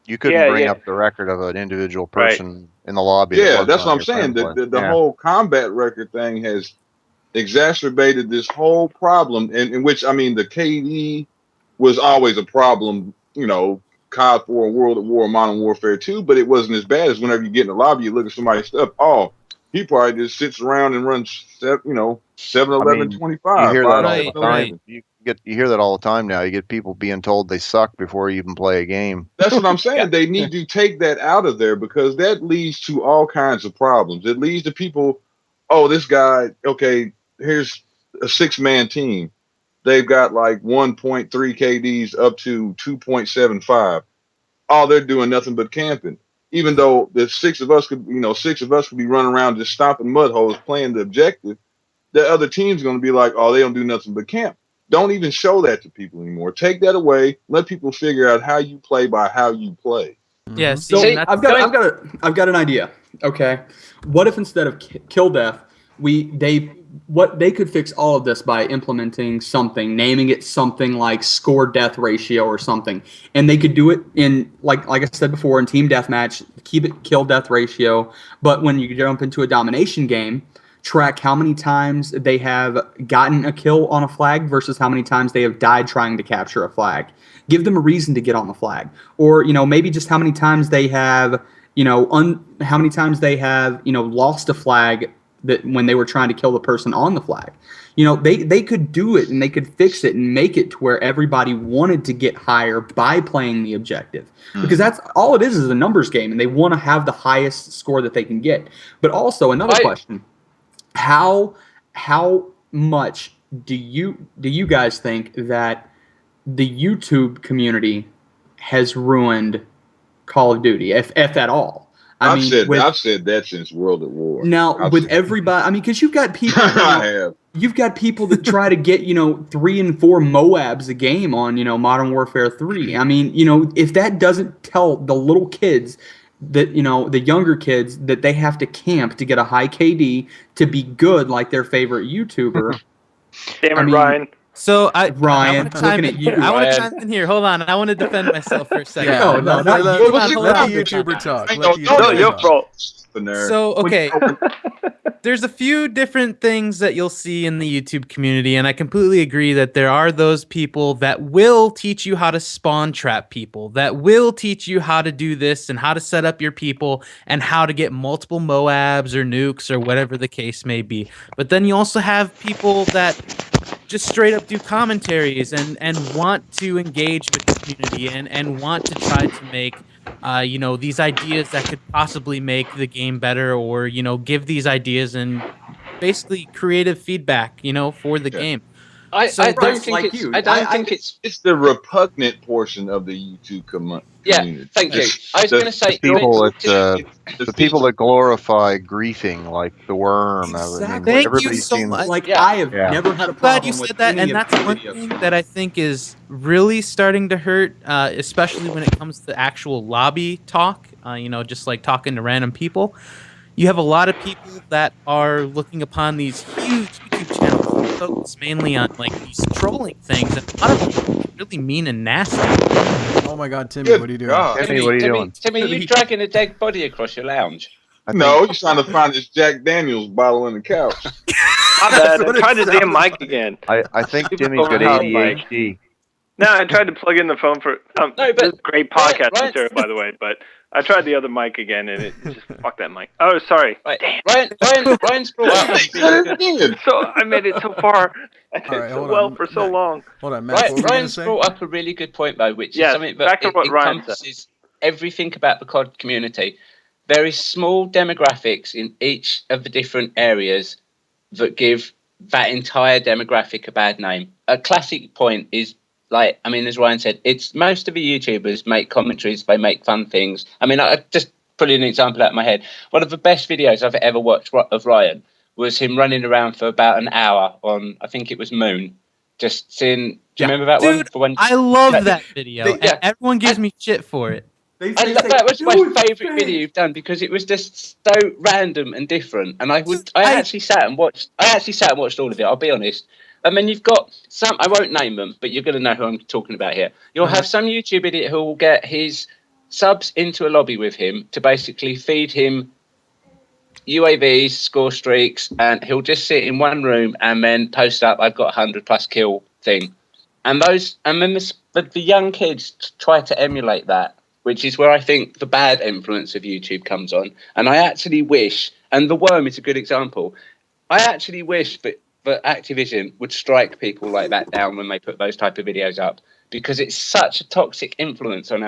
You couldn't bring up the record of an individual person in the lobby. Yeah, that's what I'm saying. The whole combat record thing has exacerbated this whole problem, in which, I mean, the KD was always a problem, COD 4, World at War, Modern Warfare 2, but it wasn't as bad as whenever you get in the lobby, you look at somebody's stuff, he probably just sits around and runs, 7, 11, 25. You hear that all the time. Right. You hear that all the time now. You get people being told they suck before you even play a game. That's what I'm saying. They need to take that out of there because that leads to all kinds of problems. It leads to people, this guy, okay, here's a 6-man team. They've got like 1.3 KDs up to 2.75. They're doing nothing but camping. Even though the 6 of us could be running around just stomping mud holes playing the objective, the other team's going to be like, they don't do nothing but camp. Don't even show that to people anymore. Take that away. Let people figure out how you play by how you play. Yeah. So I've got an idea. Okay, what if instead of kill death, they could fix all of this by implementing something, naming it something like score death ratio or something, and they could do it in like I said before in team deathmatch, keep it kill death ratio. But when you jump into a domination game, track how many times they have gotten a kill on a flag versus how many times they have died trying to capture a flag. Give them a reason to get on the flag, or maybe just how many times they have how many times they have lost a flag that when they were trying to kill the person on the flag. They could do it and they could fix it and make it to where everybody wanted to get higher by playing the objective. Because that's all it is a numbers game, and they want to have the highest score that they can get. But also another question. How much do you guys think that the YouTube community has ruined Call of Duty, if at all? I've said that since World at War. Now, with everybody, because you've got people. You've got people that try to get 3 and 4 Moabs a game on Modern Warfare 3. I mean, if that doesn't tell the little kids that the younger kids that they have to camp to get a high KD to be good like their favorite YouTuber. Damn it, Ryan. So Ryan, looking at you. I want to chime in here. Hold on, I want to defend myself for a second. Let the YouTuber talk. Your fault. So okay, there's a few different things that you'll see in the YouTube community, and I completely agree that there are those people that will teach you how to spawn trap people, that will teach you how to do this and how to set up your people and how to get multiple Moabs or nukes or whatever the case may be. But then you also have people that just straight up do commentaries and want to engage with the community and want to try to make these ideas that could possibly make the game better, or give these ideas and basically creative feedback for the game. I don't think like it's. you. I don't think it's. It's the repugnant portion of the YouTube community. Yeah, thank you. I was going to say the people that glorify griefing, like the worm. Exactly. I mean, Thank you everybody's so seen. much. Like Yeah. I have Yeah. never had a Glad you problem with said that, any and of that's the one videos. thing that I think is really starting to hurt, especially when it comes to actual lobby talk. Just like talking to random people. You have a lot of people that are looking upon these huge YouTube channels focused mainly on like these trolling things, and a lot of them are really mean and nasty. Oh my God, Timmy, what are you doing? Timmy, what are you doing? Timmy, you dragging a dead body across your lounge? No, he's trying to find his Jack Daniels bottle in the couch. My bad. I what it tried the damn sounded mic like. again. I think Super Timmy's got overpowered mic. ADHD. No, I tried to plug in the phone for. No, but this is great podcast Ryan- material, by the way. But I tried the other mic again, and it just fuck that mic. Oh, sorry. Right. Damn. Ryan's brought up. So I made it so far. I did All right, so hold well on. for so Matt. long. Hold on, Matt. What were you gonna Ryan's say? brought up a really good point though, which Yes, is something that back to what Ryan said. encompasses everything about the COD community. Very small demographics in each of the different areas that give that entire demographic a bad name. A classic point is as Ryan said, it's most of the YouTubers make commentaries, they make fun things. I just put an example out of my head. One of the best videos I've ever watched of Ryan was him running around for about an hour on, I think it was Moon. Just seeing, do you remember that one? Dude, For when, I love that video, yeah. and everyone gives me shit for it. That was my favourite video you've done because it was just so random and different. And I actually sat and watched all of it. I'll be honest. And then you've got some. I won't name them, but you're going to know who I'm talking about here. You'll have some YouTube idiot who will get his subs into a lobby with him to basically feed him UAVs, score streaks, and he'll just sit in one room and then post up, "I've got 100+ kill" thing. And then the young kids try to emulate that, which is where I think the bad influence of YouTube comes on. And I actually wish, and the worm is a good example, I actually wish that Activision would strike people like that down when they put those type of videos up, because it's such a toxic influence on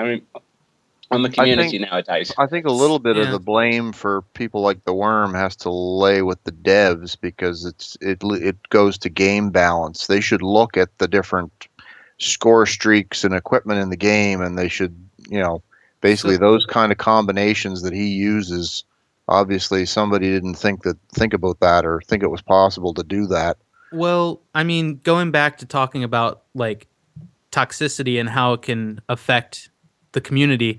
the community nowadays. I think a little bit of the blame for people like the Worm has to lay with the devs, because it goes to game balance. They should look at the different score streaks and equipment in the game, and they should, basically those kind of combinations that he uses. Obviously, somebody didn't think about that or think it was possible to do that. Well, going back to talking about like toxicity and how it can affect the community,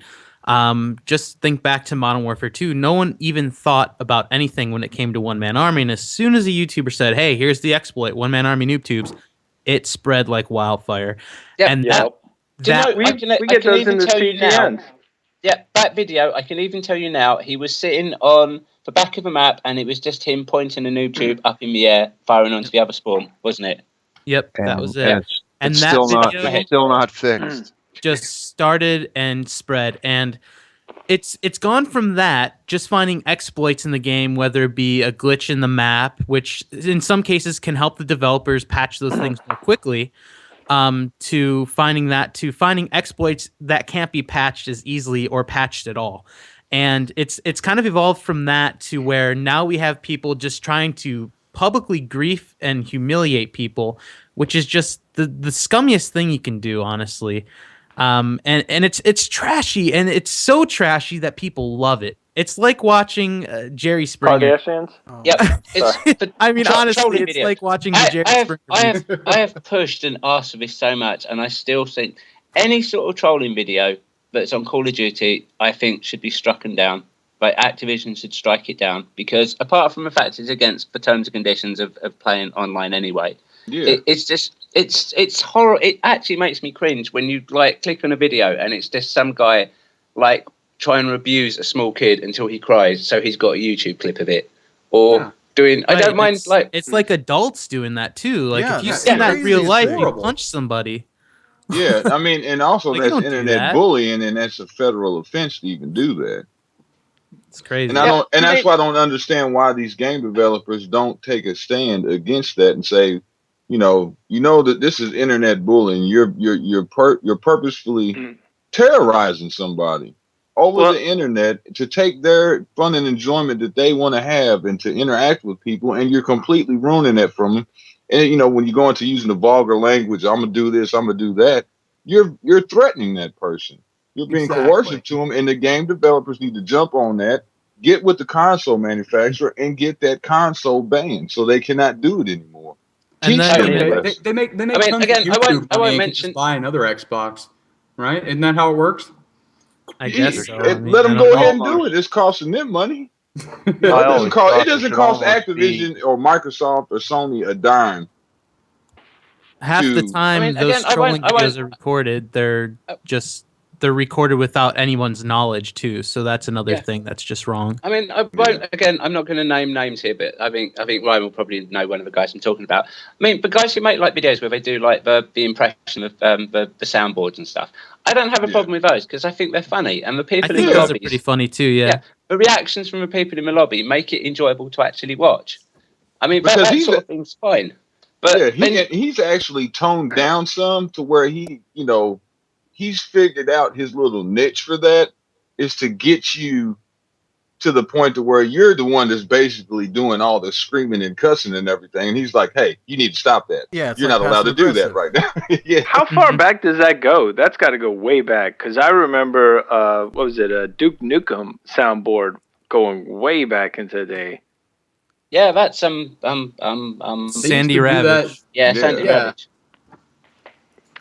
just think back to Modern Warfare 2. No one even thought about anything when it came to one-man army, and as soon as a YouTuber said, "Hey, here's the exploit, one-man army noob tubes," it spread like wildfire. Yep. And we I get can those even in the tell you now. CGNs. Yeah, that video, I can even tell you now, he was sitting on the back of a map and it was just him pointing a noob tube up in the air, firing onto the other spawn, wasn't it? Yep, that was it. And that still not fixed. Just started and spread, and it's gone from that, just finding exploits in the game, whether it be a glitch in the map, which in some cases can help the developers patch those things more quickly, to finding exploits that can't be patched as easily or patched at all. And it's kind of evolved from that to where now we have people just trying to publicly grief and humiliate people, which is just the scummiest thing you can do, honestly. And it's trashy, and it's so trashy that people love it. It's like watching Jerry Springer. Kardashians? Yep. Honestly, it's like watching the Jerry Springer. I have pushed and asked for this so much, and I still think any sort of trolling video that's on Call of Duty, I think, should be strucken down. Like, Activision should strike it down, because apart from the fact it's against the terms and conditions of playing online anyway, it's horror. It actually makes me cringe when you click on a video and it's just some guy trying to abuse a small kid until he cries, so he's got a YouTube clip of it, or doing. I don't mind. It's like adults doing that too. Like, if you that's see that in real life, you horrible. punch somebody. Yeah, and also Like, that's don't do internet that. bullying, and that's a federal offense to even do that. It's crazy. And that's why I don't understand why these game developers don't take a stand against that and say, that this is internet bullying. You're purposefully terrorizing somebody over the internet to take their fun and enjoyment that they want to have and to interact with people, and you're completely ruining that from them. And you know, when you go into using the vulgar language, I'm gonna do this, I'm gonna do that. You're threatening that person. You're being coercive to them, and the game developers need to jump on that, get with the console manufacturer, and get that console banned so they cannot do it anymore. And Teach then them they make I mean, tons again, of YouTube I won't money and mention. just buy another Xbox, right? Isn't that how it works? I guess so. I mean, Let them I go don't ahead know. and do it. It's costing them money. It It doesn't cost almost Activision or Microsoft or Sony a dime. Half the to- time, I mean, those again, I trolling won't- videos are recorded. They're recorded without anyone's knowledge too. So that's another thing that's just wrong. I mean, I won't. Again, I'm not going to name names here, but I think Ryan will probably know one of the guys I'm talking about. I mean, but guys who make like videos where they do like the impression of the soundboards and stuff. I don't have a problem with those because I think they're funny, and the I people in think the those lobbies, are pretty funny too. Yeah. the reactions from the people in the lobby make it enjoyable to actually watch. I mean, Because that sort of thing's fine. But he's actually toned down some to where he's figured out his little niche for that is to get you to the point to where you're the one that's basically doing all the screaming and cussing and everything. And he's like, hey, you need to stop that. Yeah, it's you're like not allowed to do that right now. Yeah. How far back does that go? That's got to go way back because I remember, what was it, a Duke Nukem soundboard going way back into the day. yeah, that's Sandy Ravage. Sandy Ravage.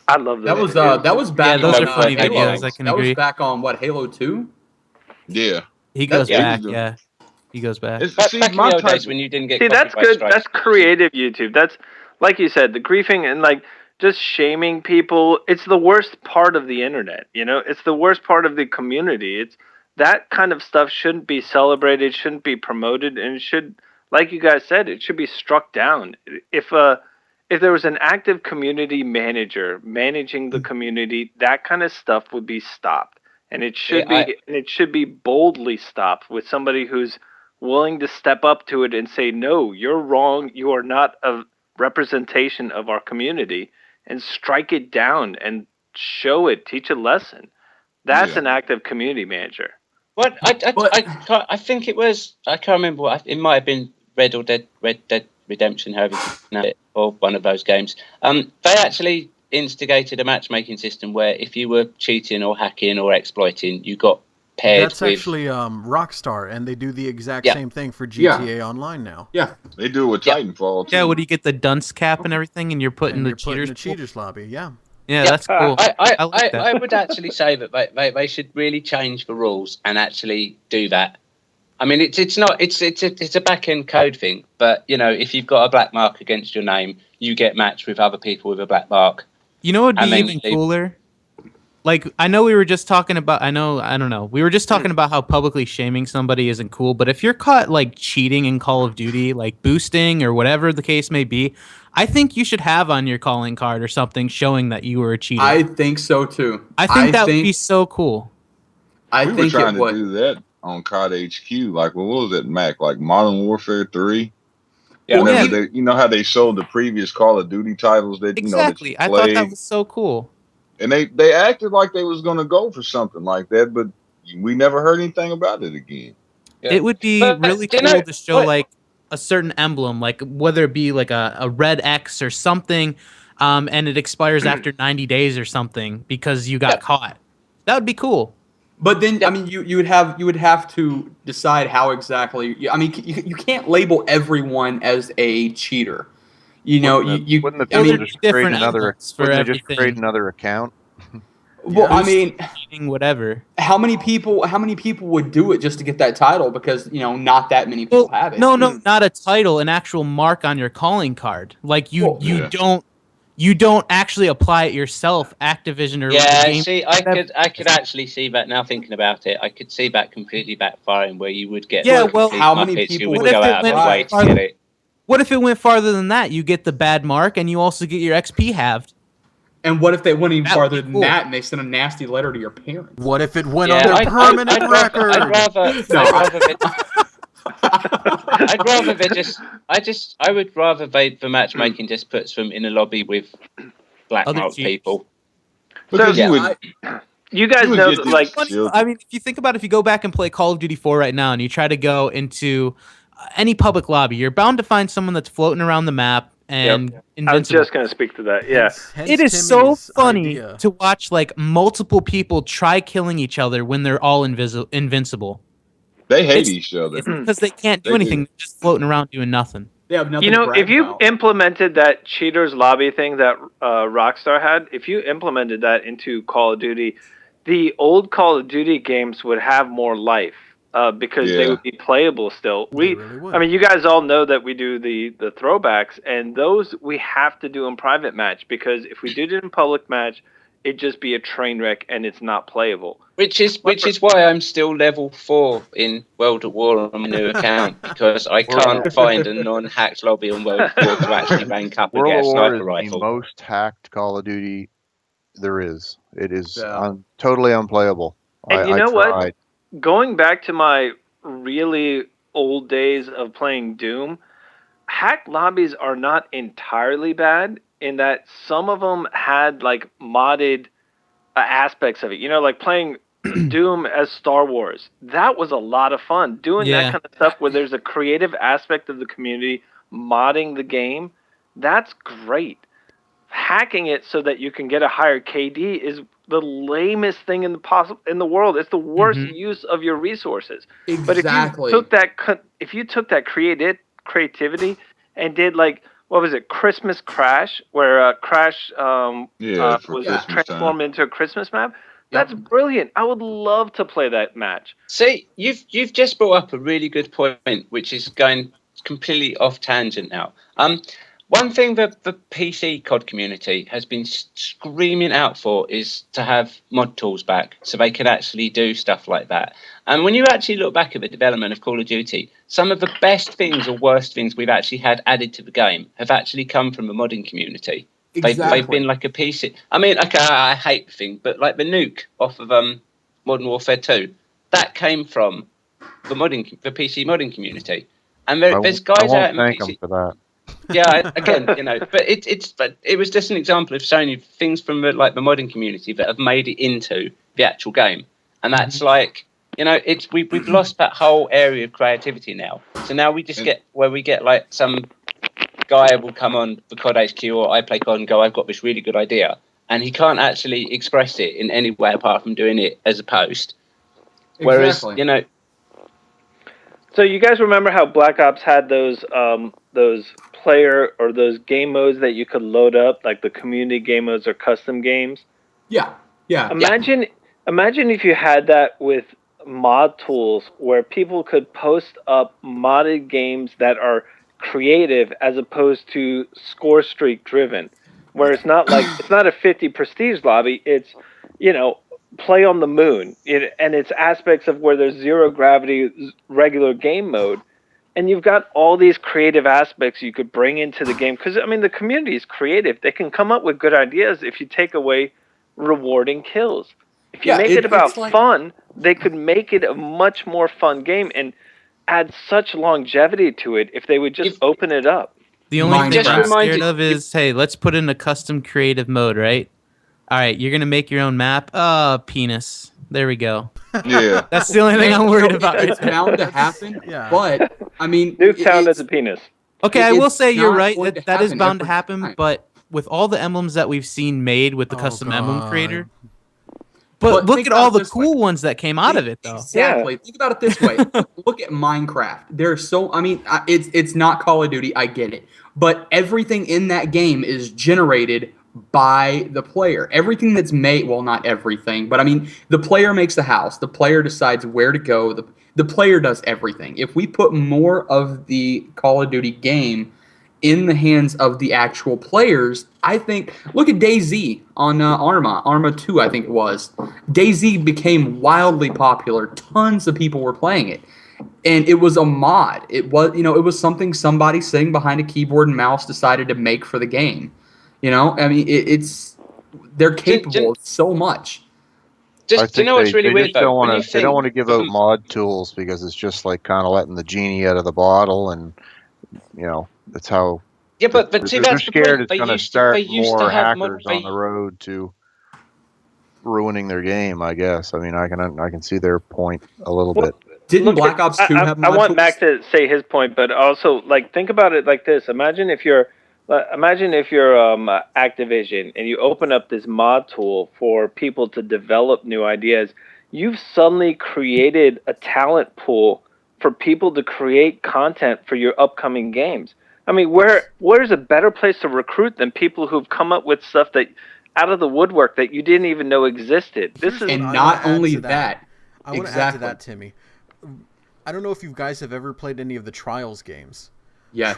I love That was back. those on, are funny Halo. videos. I can that agree. was back on what, Halo 2? Yeah. He goes That's- back. Yeah, he goes back. Back in the old days when you didn't get. See, that's copyright good. strikes. That's creative YouTube. That's like you said, the griefing and like just shaming people. It's the worst part of the internet. You know, it's the worst part of the community. It's that kind of stuff shouldn't be celebrated, shouldn't be promoted, and it should, like you guys said, it should be struck down. If there was an active community manager managing the community, that kind of stuff would be stopped, and it should be boldly stopped with somebody who's willing to step up to it and say, no, you're wrong. You are not a representation of our community, and strike it down and show it, teach a lesson. That's an active community manager. What I think it was. I can't remember. It might have been Red Dead Redemption, however you know it, or one of those games. They actually instigated a matchmaking system where if you were cheating or hacking or exploiting, you got paired That's with. actually Rockstar, and they do the exact same thing for GTA Online now. Yeah. They do it with Titanfall, too. Yeah, what do you get the dunce cap and everything, and you're putting And the you're putting cheaters? the cheaters lobby, yeah. Yeah, that's cool. I like that. I would actually say that they should really change the rules and actually do that. I mean, it's a back end code thing, but you know, if you've got a black mark against your name, you get matched with other people with a black mark. You know what would be even cooler? Like, I know we were just talking about, I don't know. We were just talking about how publicly shaming somebody isn't cool, but if you're caught, like, cheating in Call of Duty, like boosting or whatever the case may be, I think you should have on your calling card or something showing that you were a cheater. I think so, too. I think that would be so cool. We were trying to do that on COD HQ. Like, what was it, Mac? Like Modern Warfare 3? Yeah. You know how they showed the previous Call of Duty titles that, Exactly. that you I thought that was so cool. And they acted like they was going to go for something like that, but we never heard anything about it again. Yeah. It would be really cool to show like a certain emblem, like whether it be like a red X or something, and it expires after 90 days or something because you got caught. That would be cool. But then, I mean, you would have to decide how exactly. I mean, you can't label everyone as a cheater. You know, wouldn't the people just create another account? Well, I mean, whatever. How many people would do it just to get that title? Because not that many people have it. No, not a title, an actual mark on your calling card. Like you don't actually apply it yourself. Activision or game. See, I could actually see that now thinking about it. I could see that completely backfiring where you would get how many people would go out of their way to get it. What if it went farther than that? You get the bad mark, and you also get your XP halved. And what if they went even farther than that, and they sent a nasty letter to your parents? What if it went on their permanent record? I'd rather the matchmaking just puts them in a lobby with black marked people. So you guys know, like, I mean, if you think about it, if you go back and play Call of Duty 4 right now, and you try to go into any public lobby, you're bound to find someone that's floating around the map and I was just going to speak to that. Yeah. Hence it is so Timmy's funny idea. to watch like multiple people try killing each other when they're all invincible. They hate each other. It's because they can't do anything. They're just floating around doing nothing. They have nothing You to know, brag if you about. implemented that cheaters lobby thing that Rockstar had, if you implemented that into Call of Duty, the old Call of Duty games would have more life because they would be playable still. I mean, you guys all know that we do the throwbacks, and those we have to do in private match, because if we did it in public match, it'd just be a train wreck and it's not playable. Which is why I'm still level 4 in World at War on my new account, because I can't find a non-hacked lobby on World at War to actually rank up and get a sniper rifle. The most hacked Call of Duty there is. It is totally unplayable. And you know what? Going back to my really old days of playing Doom, hacked lobbies are not entirely bad in that some of them had like modded aspects of it. You know, like playing Doom as Star Wars. That was a lot of fun. Doing that kind of stuff where there's a creative aspect of the community modding the game, that's great. Hacking it so that you can get a higher KD is the lamest thing in the world. It's the worst use of your resources. Exactly. But if you took that creativity and did like, what was it, Christmas Crash, where Crash was transformed into a Christmas map? That's brilliant. I would love to play that match. See, you've just brought up a really good point, which is going completely off tangent now. One thing that the PC COD community has been screaming out for is to have mod tools back, so they can actually do stuff like that. And when you actually look back at the development of Call of Duty, some of the best things or worst things we've actually had added to the game have actually come from the modding community. Exactly. They've been like a PC. I mean, okay, I hate the thing, but like the nuke off of Modern Warfare 2, that came from the PC modding community. And there's guys out in the PC for that. Yeah, again, you know, but it was just an example of showing you things from the modding community that have made it into the actual game, and that's like, you know, we've lost that whole area of creativity now. So now we just get like some guy will come on the COD HQ or IPlayCOD and go, I've got this really good idea, and he can't actually express it in any way apart from doing it as a post. Whereas, you know. So you guys remember how Black Ops had those player or those game modes that you could load up, like the community game modes or custom games? Yeah. Imagine if you had that with mod tools where people could post up modded games that are creative as opposed to score streak driven, where it's not a 50 prestige lobby, it's, you know, play on the moon, and it's aspects of where there's zero gravity regular game mode, and you've got all these creative aspects you could bring into the game, because I mean the community is creative. They can come up with good ideas if you take away rewarding kills. If you make it about fun, they could make it a much more fun game and add such longevity to it if they would just open it up. The only thing I'm scared of is, hey, let's put in a custom creative mode, right? All right, you're going to make your own map. Penis. There we go. Yeah. That's the only thing I'm worried about. It's bound to happen, but, I mean... Nuketown as a penis. Okay, I will say you're right. That is bound to happen, but with all the emblems that we've seen made with the custom emblem creator... But look at all the cool ones that came out of it, though. Exactly. Yeah. Think about it this way. Look at Minecraft. There's it's not Call of Duty, I get it. But everything in that game is generated by the player. Everything that's made, well, not everything, but I mean, the player makes the house. The player decides where to go. The player does everything. If we put more of the Call of Duty game in the hands of the actual players, I think, look at DayZ on Arma 2, I think it was. DayZ became wildly popular. Tons of people were playing it. And it was a mod. It was something somebody sitting behind a keyboard and mouse decided to make for the game. You know, I mean, they're capable of so much. Do you know what's really weird, though? They don't want to give out mod tools because it's just like kind of letting the genie out of the bottle, and, you know, that's how... Yeah, but see, that's the scared point. It's going to start more hackers on the road to ruining their game, I guess. I mean, I can see their point a little bit. Didn't Black Ops 2 have mod I want tools? Mac to say his point, but also, like, think about it like this. Imagine if you're Imagine if you're Activision and you open up this mod tool for people to develop new ideas. You've suddenly created a talent pool for people to create content for your upcoming games. I mean, where's a better place to recruit than people who've come up with stuff that out of the woodwork that you didn't even know existed? This is and not only that. I want to add to that, Timmy. I don't know if you guys have ever played any of the Trials games. Yes.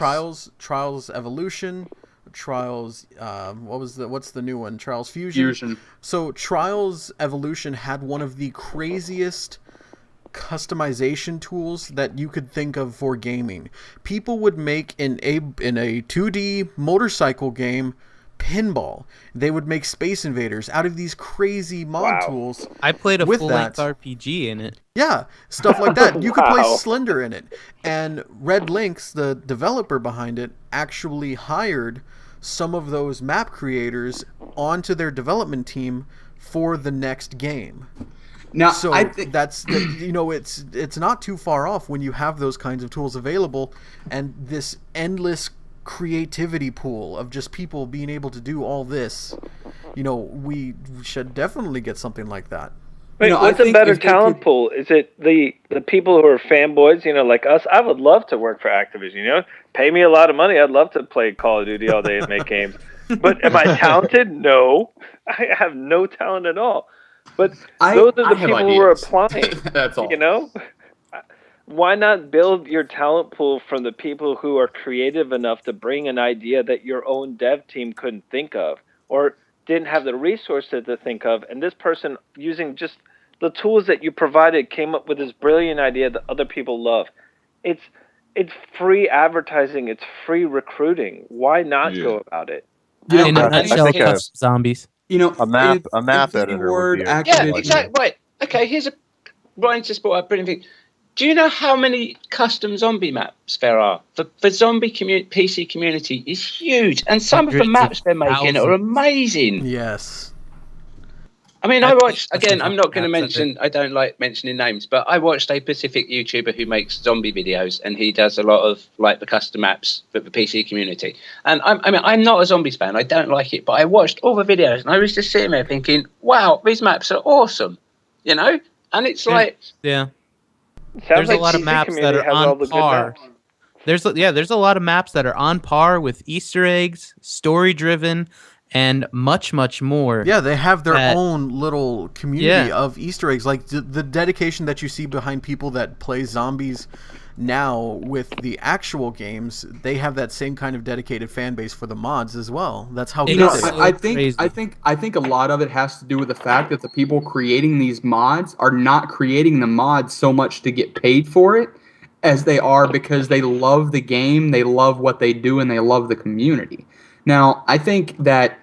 Trials Evolution, Trials. What's the new one? Trials Fusion. So Trials Evolution had one of the craziest customization tools that you could think of for gaming. People would make in a 2D motorcycle game pinball. They would make Space Invaders out of these crazy mod tools. I played a full-length RPG in it. Yeah, stuff like that. You could play Slender in it. And Red Lynx, the developer behind it, actually hired some of those map creators onto their development team for the next game. Now, so I think that's it's not too far off when you have those kinds of tools available and this endless creativity pool of just people being able to do all this. We should definitely get something like that. Wait, what's a better talent pool? Is it the people who are fanboys, like us? I would love to work for Activision, pay me a lot of money. I'd love to play Call of Duty all day and make games. But am I talented? No. I have no talent at all. But those are the people who are applying. That's all. Why not build your talent pool from the people who are creative enough to bring an idea that your own dev team couldn't think of or didn't have the resources to think of, and this person, using just the tools that you provided, came up with this brilliant idea that other people love. It's free advertising. It's free recruiting. Why not go about it? In a nutshell, custom zombies. A map editor would be exactly. Right. Okay, here's a Ryan just brought up a brilliant thing. Do you know how many custom zombie maps there are? The zombie PC community is huge, and some of the maps they're making are amazing. Yes. I mean, I watched, again, I'm not going to mention, I don't like mentioning names, but I watched a Pacific YouTuber who makes zombie videos, and he does a lot of, the custom maps for the PC community. And I'm not a zombies fan, I don't like it, but I watched all the videos, and I was just sitting there thinking, wow, these maps are awesome, And it's Yeah. There's a lot of maps that are on par. There's a lot of maps that are on par with Easter eggs, story-driven, and much, much more. Yeah, they have their own little community of Easter eggs. Like the dedication that you see behind people that play zombies now with the actual games, they have that same kind of dedicated fan base for the mods as well. That's how good it is. I think a lot of it has to do with the fact that the people creating these mods are not creating the mods so much to get paid for it as they are because they love the game, they love what they do, and they love the community. Now, I think that,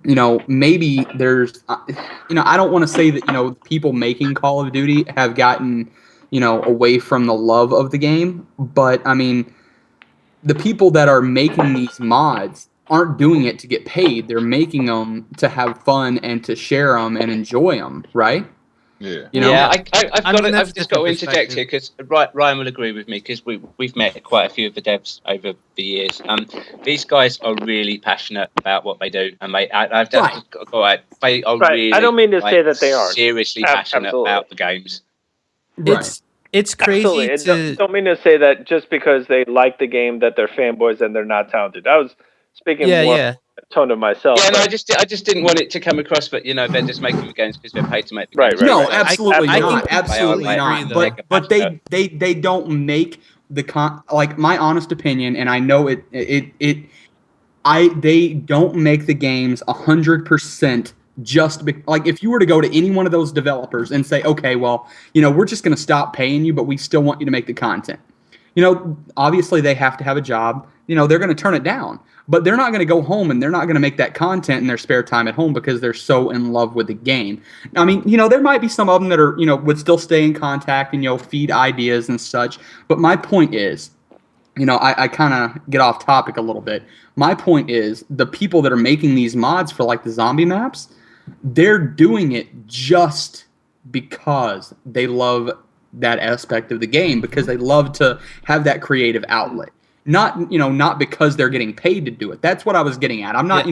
maybe there's, I don't want to say that, people making Call of Duty have gotten, away from the love of the game. But, the people that are making these mods aren't doing it to get paid. They're making them to have fun and to share them and enjoy them, right? Yeah. I've just got to interject here because Ryan will agree with me because we've met quite a few of the devs over the years. These guys are really passionate about what they do, and they are really. I don't mean to say that they aren't seriously passionate about the games. Right. It's crazy. Don't mean to say that just because they like the game that they're fanboys and they're not talented. I was speaking more tone of myself. Yeah, no, I just didn't want it to come across, but they're just making the games because they're paid to make the games. No, absolutely not. Absolutely not. But they don't make the my honest opinion, and I know they don't make the games 100% if you were to go to any one of those developers and say, okay, well, we're just going to stop paying you, but we still want you to make the content. Obviously they have to have a job. They're going to turn it down, but they're not going to go home and they're not going to make that content in their spare time at home because they're so in love with the game. There might be some of them that are, would still stay in contact and, feed ideas and such. But my point is, I kind of get off topic a little bit. My point is the people that are making these mods for the zombie maps, they're doing it just because they love that aspect of the game, because they love to have that creative outlet. not because they're getting paid to do it. That's what I was getting at. I'm not,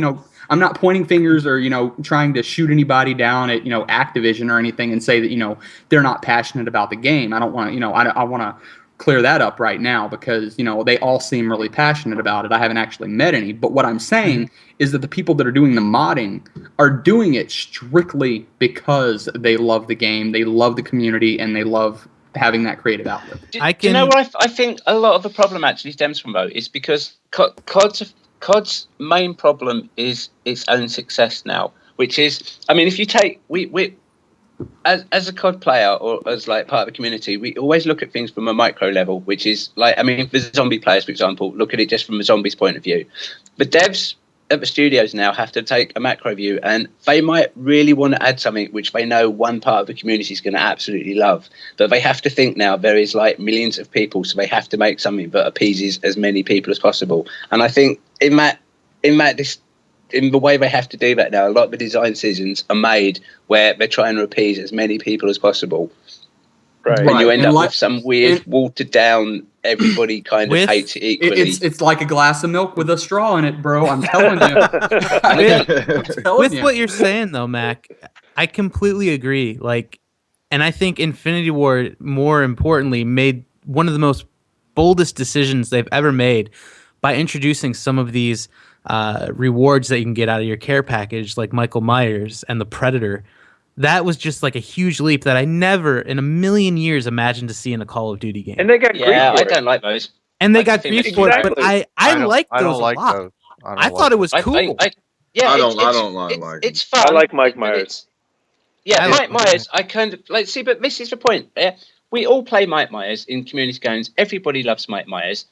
I'm not pointing fingers or, trying to shoot anybody down at, Activision or anything and say that, they're not passionate about the game. I don't want to, I want to clear that up right now because, they all seem really passionate about it. I haven't actually met any. But what I'm saying is that the people that are doing the modding are doing it strictly because they love the game, they love the community, and they love having that creative outlet. Do you know what I think a lot of the problem actually stems from, though, is because COD's main problem is its own success now, which is, I mean, if you take we as a COD player or as like part of the community, we always look at things from a micro level, which is like, I mean, for zombie players, for example, look at it just from a zombie's point of view. The devs at the studios now have to take a macro view, and they might really want to add something which they know one part of the community is going to absolutely love, but they have to think now there is like millions of people, so they have to make something that appeases as many people as possible. And I think in the way they have to do that now, a lot of the design decisions are made where they're trying to appease as many people as possible. Right. And you end up with some weird, watered down, everybody kind of hates it equally. It's like a glass of milk with a straw in it, bro. I'm telling you. With what you're saying, though, Mac, I completely agree. And I think Infinity Ward, more importantly, made one of the most boldest decisions they've ever made by introducing some of these rewards that you can get out of your care package, like Michael Myers and the Predator. That was just like a huge leap that I never in a million years imagined to see in a Call of Duty game. And they got grief for it. I don't like those. And they got grief for it, but I like those a lot. I thought it was cool. I don't like it's fun. I like Mike Myers. Mike Myers, I kind of like see, but this is the point. We all play Mike Myers in community games. Everybody loves Mike Myers.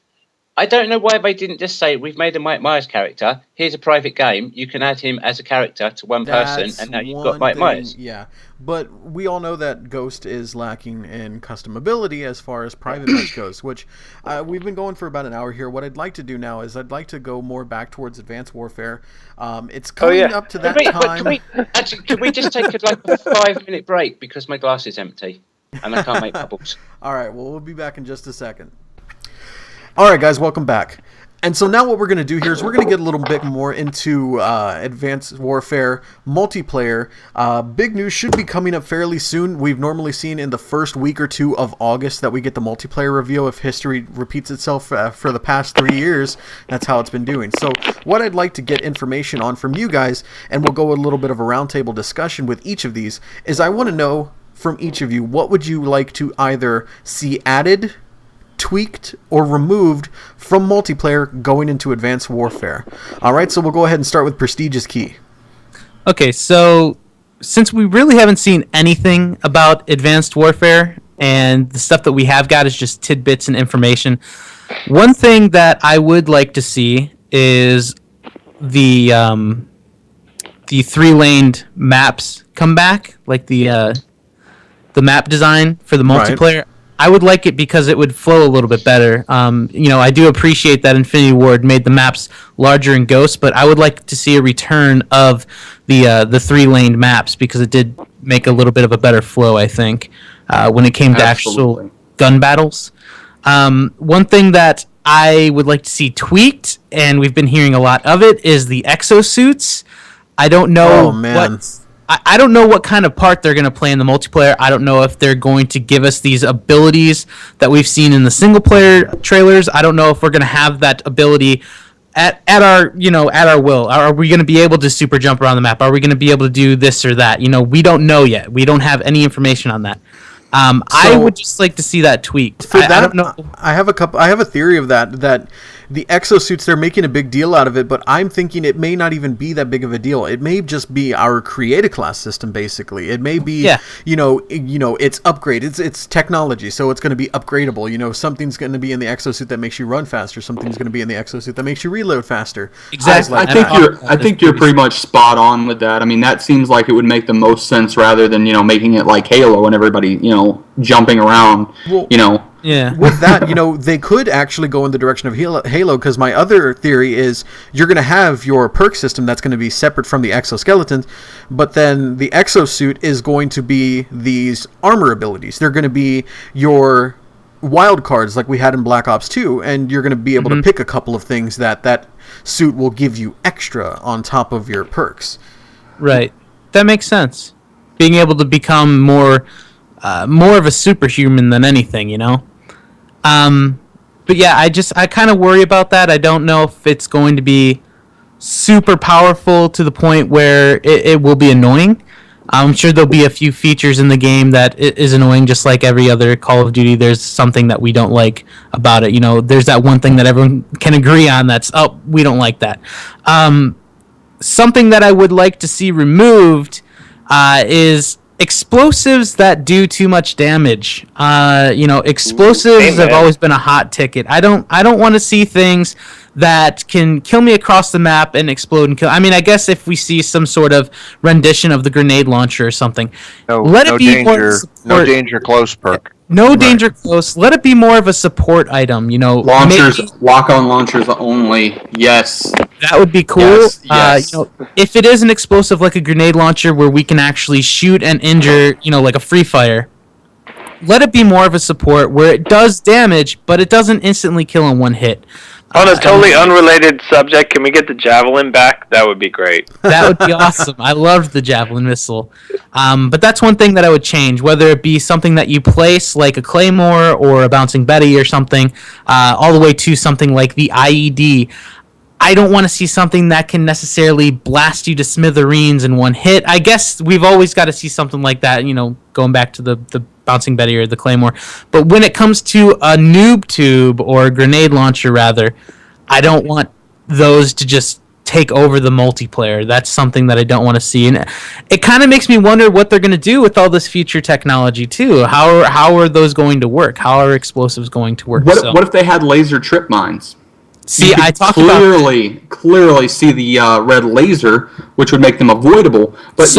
I don't know why they didn't just say, we've made a Mike Myers character, here's a private game, you can add him as a character to one person, and now you've got Mike Myers. Yeah, but we all know that Ghost is lacking in customability as far as private match goes, which we've been going for about an hour here. What I'd like to do now is I'd like to go more back towards Advanced Warfare. It's coming up to that time. Can we just take a 5-minute break because my glass is empty and I can't make bubbles? All right, well, we'll be back in just a second. All right, guys, welcome back. And so now what we're going to do here is we're going to get a little bit more into Advanced Warfare multiplayer. Big news should be coming up fairly soon. We've normally seen in the first week or two of August that we get the multiplayer reveal. If history repeats itself for the past 3 years, that's how it's been doing. So what I'd like to get information on from you guys, and we'll go a little bit of a roundtable discussion with each of these, is I want to know from each of you, what would you like to either see added, tweaked, or removed from multiplayer going into Advanced Warfare? All right, so we'll go ahead and start with Prestigious Key. Okay, so since we really haven't seen anything about Advanced Warfare, and the stuff that we have got is just tidbits and information, one thing that I would like to see is the 3-laned maps come back, like the map design for the multiplayer. Right. I would like it because it would flow a little bit better. I do appreciate that Infinity Ward made the maps larger in Ghost, but I would like to see a return of the 3-laned maps because it did make a little bit of a better flow, I think, when it came to actual gun battles. One thing that I would like to see tweaked, and we've been hearing a lot of it, is the exosuits. I don't know I don't know what kind of part they're going to play in the multiplayer. I don't know if they're going to give us these abilities that we've seen in the single player trailers. I don't know if we're going to have that ability at our will. Are we going to be able to super jump around the map? Are we going to be able to do this or that? We don't know yet. We don't have any information on that. I would just like to see that tweaked. I don't know. I have a theory of that the exosuits, they're making a big deal out of it, but I'm thinking it may not even be that big of a deal. It may just be our create a class system, basically. It may be, it's upgrade. It's technology, so it's going to be upgradable. Something's going to be in the exosuit that makes you run faster. Something's going to be in the exosuit that makes you reload faster. Exactly. I think you're pretty much spot on with that. I mean, that seems like it would make the most sense rather than making it like Halo and everybody jumping around. Well, Yeah. With that, they could actually go in the direction of Halo, because my other theory is you're going to have your perk system that's going to be separate from the exoskeletons, but then the exosuit is going to be these armor abilities. They're going to be your wild cards like we had in Black Ops 2, and you're going to be able to pick a couple of things that suit will give you extra on top of your perks. Right. That makes sense. Being able to become more of a superhuman than anything, you know? But yeah, I kind of worry about that. I don't know if it's going to be super powerful to the point where it will be annoying. I'm sure there'll be a few features in the game that is annoying, just like every other Call of Duty. There's something that we don't like about it. You know, there's that one thing that everyone can agree on that's, oh, we don't like that. Something that I would like to see removed is explosives that do too much damage. Explosives have always been a hot ticket. I don't want to see things that can kill me across the map and explode and kill. I mean, I guess if we see some sort of rendition of the grenade launcher or something, no danger close perk. No danger close. Let it be more of a support item. You know, launchers, lock-on launchers only. Yes, that would be cool. Yes. If it is an explosive like a grenade launcher where we can actually shoot and injure, like a free fire, let it be more of a support where it does damage, but it doesn't instantly kill in one hit. On a totally unrelated subject, can we get the javelin back? That would be great. That would be awesome. I loved the javelin missile. But that's one thing that I would change, whether it be something that you place like a claymore or a bouncing Betty or something, all the way to something like the IED. I don't want to see something that can necessarily blast you to smithereens in one hit. I guess we've always got to see something like that, going back to the bouncing Betty or the claymore. But when it comes to a noob tube or a grenade launcher, rather, I don't want those to just take over the multiplayer. That's something that I don't want to see. And it kind of makes me wonder what they're going to do with all this future technology, too. How are those going to work? How are explosives going to work? What if they had laser trip mines? See, I talked clearly see the red laser, which would make them avoidable. But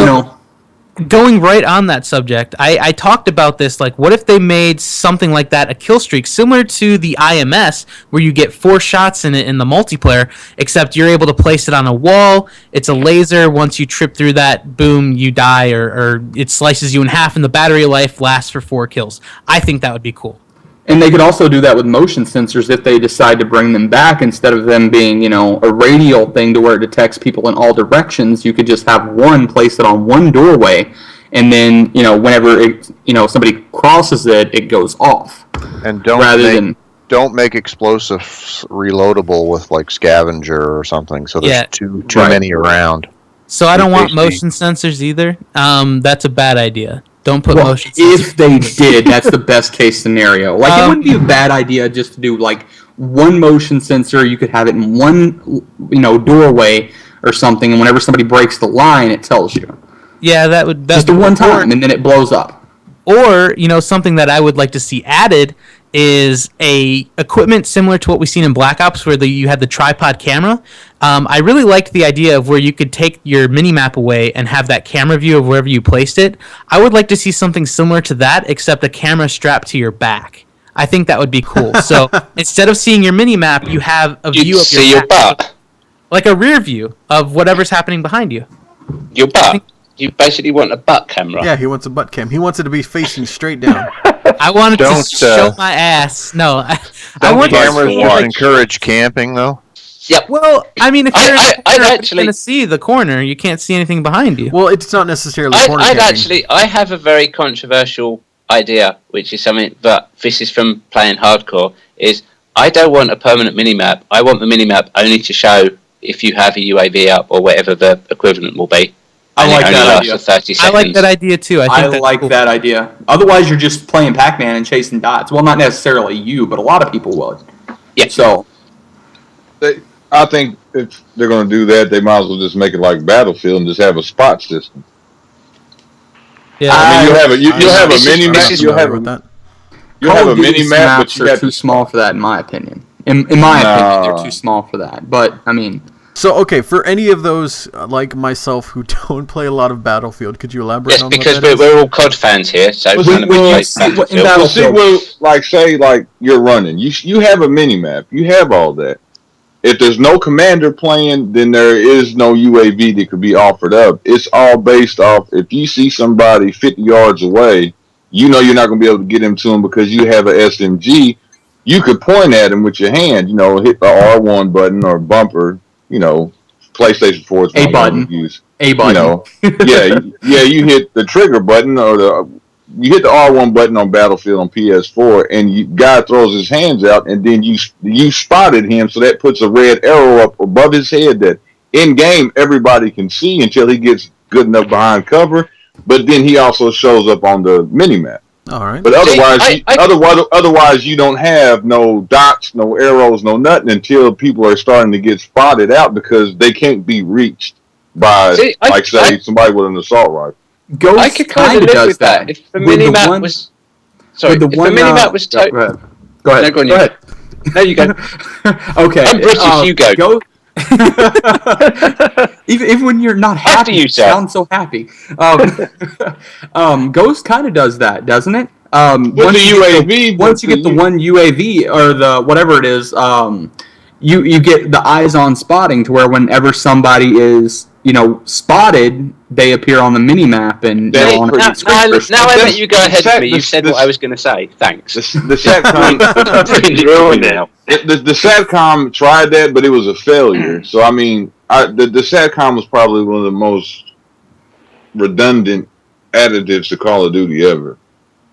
going right on that subject, I talked about this. Like, what if they made something like that a kill streak, similar to the IMS, where you get 4 shots in it in the multiplayer, except you're able to place it on a wall. It's a laser. Once you trip through that, boom, you die, or it slices you in half, and the battery life lasts for 4 kills. I think that would be cool. And they could also do that with motion sensors if they decide to bring them back. Instead of them being, a radial thing to where it detects people in all directions, you could just have one, place it on one doorway, and then, whenever somebody crosses it, it goes off. And don't make explosives reloadable with like scavenger or something, so there's too many around. So I don't want motion sensors either. That's a bad idea. Don't put motion sensors. If they did, that's the best case scenario. Like, it wouldn't be a bad idea just to do, like, one motion sensor. You could have it in one, doorway or something, and whenever somebody breaks the line, it tells you. Yeah, that would... Just the one time, and then it blows up. Or, something that I would like to see added is a equipment similar to what we've seen in Black Ops, where you had the tripod camera. I really liked the idea of where you could take your mini-map away and have that camera view of wherever you placed it. I would like to see something similar to that, except a camera strapped to your back. I think that would be cool. So instead of seeing your mini-map, you have a view of your butt. Like a rear view of whatever's happening behind you. Your butt? You basically want a butt camera. Yeah, he wants a butt cam. He wants it to be facing straight down. I wanted to show my ass. No, I want cameras encourage camping though. Yep. Well, I mean, if you're going to see the corner, you can't see anything behind you. Well, it's not necessarily corner camping. I have a very controversial idea, which is something that this is from playing hardcore. Is I don't want a permanent minimap. I want the minimap only to show if you have a UAV up or whatever the equivalent will be. I like that idea. 30 seconds. I like that idea too. I like that idea. Otherwise, you're just playing Pac-Man and chasing dots. Well, not necessarily you, but a lot of people would. Yeah. So, I think if they're going to do that, they might as well just make it like Battlefield and just have a spot system. Yeah. I mean, you'll have a mini map. You'll have a mini map, but you're too small for that, in my opinion. In my opinion, they're too small for that. But I mean. So, okay, for any of those like myself who don't play a lot of Battlefield, could you elaborate on that? Yes, because we're all COD fans here, so say you're running. You have a mini-map. You have all that. If there's no commander playing, then there is no UAV that could be offered up. It's all based off, if you see somebody 50 yards away, you know you're not going to be able to get him to him because you have an SMG. You could point at him with your hand, you know, hit the R1 button or bumper, you know, PlayStation 4 is A button. use. A button. You know, you hit the trigger button or you hit the R1 button on Battlefield on PS4, and guy throws his hands out, and then you spotted him, so that puts a red arrow up above his head that in game everybody can see until he gets good enough behind cover. But then he also shows up on the minimap. All right. But otherwise you don't have no dots, no arrows, no nothing until people are starting to get spotted out because they can't be reached by, somebody with an assault rifle. Ghost I could kind of live with that. If the minimap was... Sorry, if the minimap was... Go ahead. Go ahead. No, go ahead. No, you go. Okay. I'm British, you go. even when you're not happy, you sound so happy. Ghost kind of does that, doesn't it? Once you get the one UAV or the whatever it is, you get the eyes on spotting to where whenever somebody is spotted, they appear on the mini-map and now I let you go ahead of me. You said what I was going to say. Thanks. The SATCOM ruined now. The SATCOM tried that, but it was a failure. So I mean, the SATCOM was probably one of the most redundant additives to Call of Duty ever.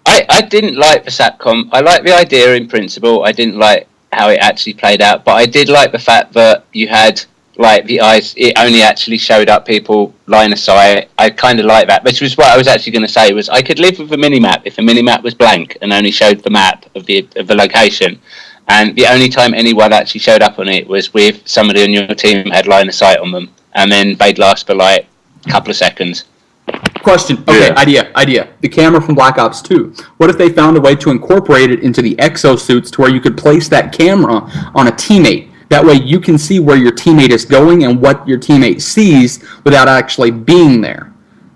I didn't like the SATCOM. I like the idea in principle. I didn't like how it actually played out, but I did like the fact that you had like the eyes. It only actually showed up people line of sight. I kind of like that, which was what I was actually going to say. Was I could live with the minimap if the minimap was blank and only showed the map of the location, and the only time anyone actually showed up on it was with somebody on your team had line of sight on them, and then they'd last for like a couple of seconds. Question. Okay, idea. The camera from Black Ops 2. What if they found a way to incorporate it into the exosuits to where you could place that camera on a teammate? That way you can see where your teammate is going and what your teammate sees without actually being there.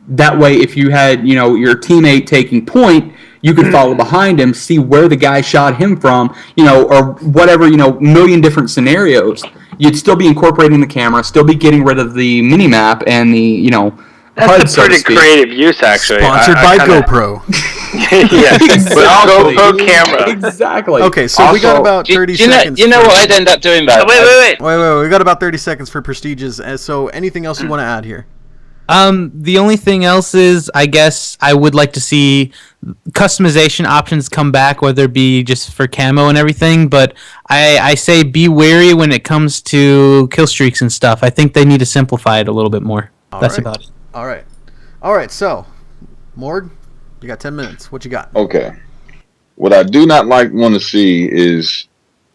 That way, if you had, your teammate taking point, you could follow behind him, see where the guy shot him from, or whatever, million different scenarios. You'd still be incorporating the camera, still be getting rid of the minimap and the, That's a pretty creative use, actually. Sponsored by GoPro. Yeah, GoPro camera. Exactly. Okay, so we got about 30 seconds. You know what I'd end up doing, though? Wait. We got about 30 seconds for prestiges. So anything else you want to add here? The only thing else is, I guess I would like to see customization options come back, whether it be just for camo and everything. But I say be wary when it comes to kill streaks and stuff. I think they need to simplify it a little bit more. That's about it. All right. So, Morg, you got 10 minutes. What you got? Okay. What I do not want to see is,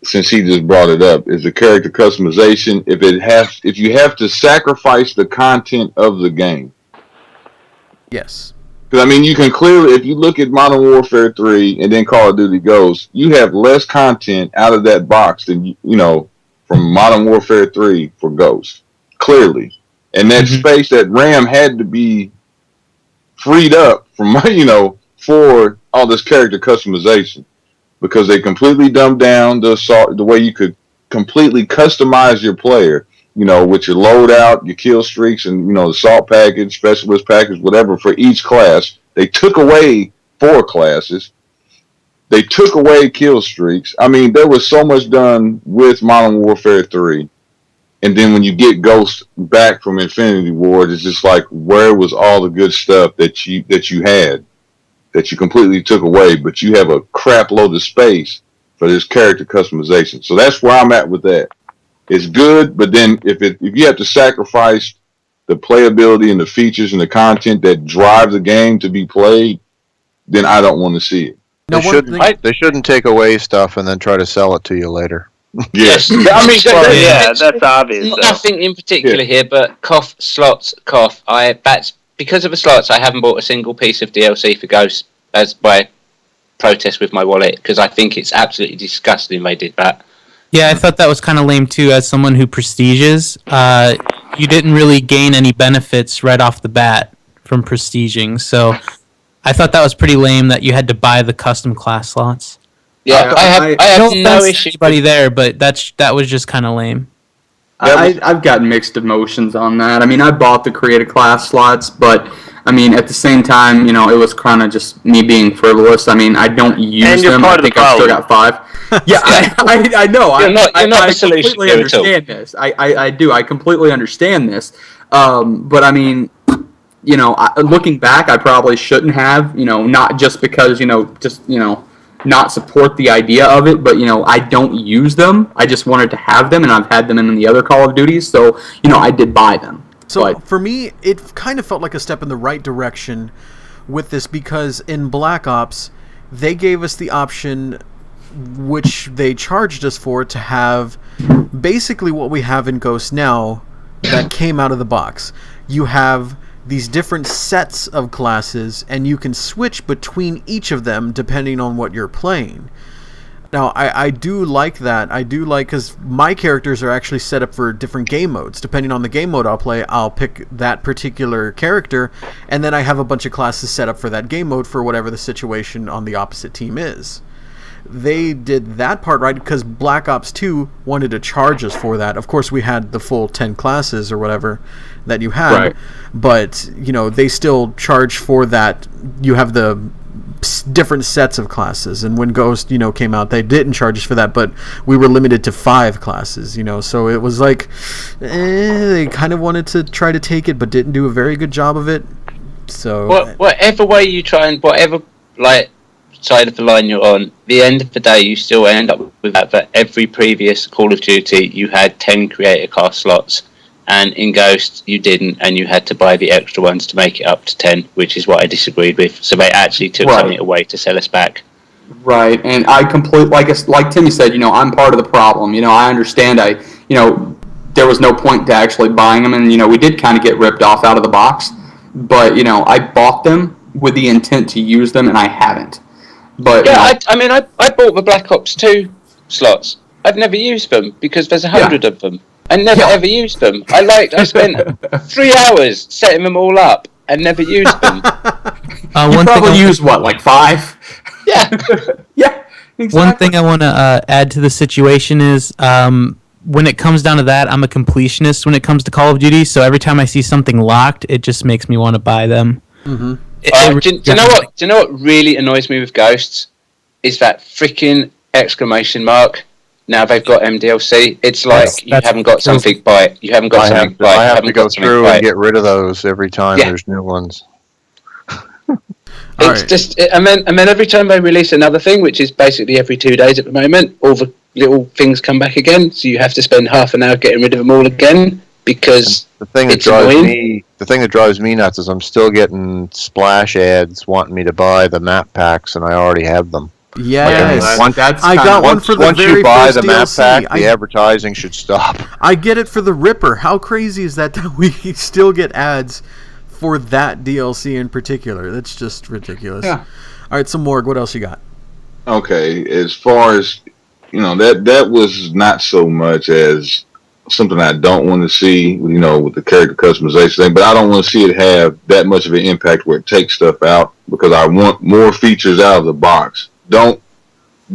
since he just brought it up, is the character customization. If you have to sacrifice the content of the game. Yes. Because I mean, you can clearly, if you look at Modern Warfare 3 and then Call of Duty Ghosts, you have less content out of that box than from Modern Warfare 3 for Ghosts. Clearly. And that space, that RAM had to be freed up from, for all this character customization, because they completely dumbed down the way you could completely customize your player, with your loadout, your kill streaks, and, the assault package, specialist package, whatever, for each class. They took away 4 classes. They took away kill streaks. I mean, there was so much done with Modern Warfare 3. And then when you get Ghost back from Infinity Ward, it's just like, where was all the good stuff that you had, that you completely took away? But you have a crap load of space for this character customization. So that's where I'm at with that. It's good, but then if you have to sacrifice the playability and the features and the content that drive the game to be played, then I don't want to see it. They shouldn't take away stuff and then try to sell it to you later. Yes. I mean, that's obvious. Nothing in particular here, but slots. That's because of the slots. I haven't bought a single piece of DLC for Ghost as by protest with my wallet, because I think it's absolutely disgusting they did that. Yeah, I thought that was kind of lame too. As someone who prestiges, you didn't really gain any benefits right off the bat from prestiging. So I thought that was pretty lame that you had to buy the custom class slots. Yeah, I have no issue. Anybody there, but that was just kind of lame. I've got mixed emotions on that. I mean, I bought the creative class slots, but I mean, at the same time, you know, it was kind of just me being frivolous. I mean, I don't use them. I think I still got 5. Yeah, I know. You're not I the solution completely here at all. understand this. I do. I completely understand this. But I mean, you know, looking back, I probably shouldn't have. You know, not just because not support the idea of it, but you know, I don't use them. I just wanted to have them, and I've had them in the other Call of Duties, so you know, I did buy them. So for me, it kind of felt like a step in the right direction with this, because in Black Ops, they gave us the option, which they charged us for, to have basically what we have in Ghost now that came out of the box. You have these different sets of classes, and you can switch between each of them depending on what you're playing. Now, I do like that. I do like, because my characters are actually set up for different game modes. Depending on the game mode I'll play, I'll pick that particular character, and then I have a bunch of classes set up for that game mode for whatever the situation on the opposite team is. They did that part right, because Black Ops 2 wanted to charge us for that. Of course, we had the full 10 classes or whatever that you had, right. But you know, they still charge for that. You have the different sets of classes, and when Ghost, you know, came out, they didn't charge us for that, but we were limited to 5 classes, you know, so it was like they kind of wanted to try to take it, but didn't do a very good job of it. So whatever way you try, and whatever like side of the line you're on, at the end of the day, you still end up with that. For every previous Call of Duty, you had 10 creator cast slots, and in Ghost you didn't, and you had to buy the extra ones to make it up to 10, which is what I disagreed with. So they actually took something away to sell us back. Right, and I completely, like Timmy said, you know, I'm part of the problem. You know, I understand. You know, there was no point to actually buying them, and you know, we did kind of get ripped off out of the box. But you know, I bought them with the intent to use them, and I haven't. But yeah, you know, I mean, I bought the Black Ops 2 slots. I've never used them because there's 100 of them. I never ever used them. I spent 3 hours setting them all up and never used them. You probably used what, like 5? Yeah. Yeah. Exactly. One thing I want to add to the situation is when it comes down to that, I'm a completionist when it comes to Call of Duty. So every time I see something locked, it just makes me want to buy them. Mm-hmm. Do you know what really annoys me with Ghosts? Is that freaking exclamation mark. Now they've got MDLC. It's like you haven't got something by it. You haven't got something by it. I have to go through and get rid of those every time there's new ones. It's just, and then every time they release another thing, which is basically every 2 days at the moment, all the little things come back again. So you have to spend half an hour getting rid of them all again because the thing that drives me nuts is I'm still getting splash ads wanting me to buy the map packs, and I already have them. Yes, I got one for the once very you buy first the map DLC. pack, the advertising should stop. I get it for the Ripper. How crazy is that we still get ads for that DLC in particular? That's just ridiculous. Yeah. All right, so Morg, what else you got? Okay, as far as, you know, that was not so much as something I don't want to see, you know, with the character customization thing, but I don't want to see it have that much of an impact where it takes stuff out, because I want more features out of the box. Don't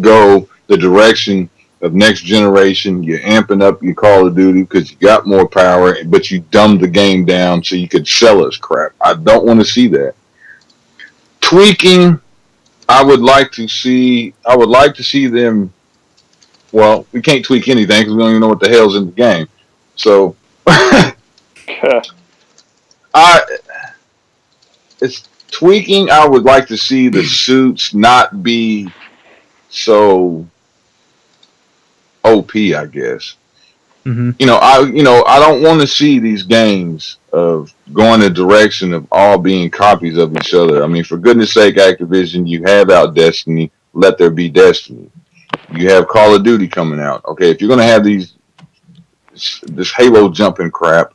go the direction of next generation. You're amping up your Call of Duty because you got more power, but you dumbed the game down so you could sell us crap. I don't want to see that. Tweaking, I would like to see them. Well, we can't tweak anything because we don't even know what the hell's in the game. So, it's tweaking. I would like to see the suits not be so OP, I guess. Mm-hmm. I don't want to see these games of going the direction of all being copies of each other. I mean, for goodness sake, Activision, you have out Destiny. Let there be Destiny. You have Call of Duty coming out. Okay, if you're going to have this Halo jumping crap,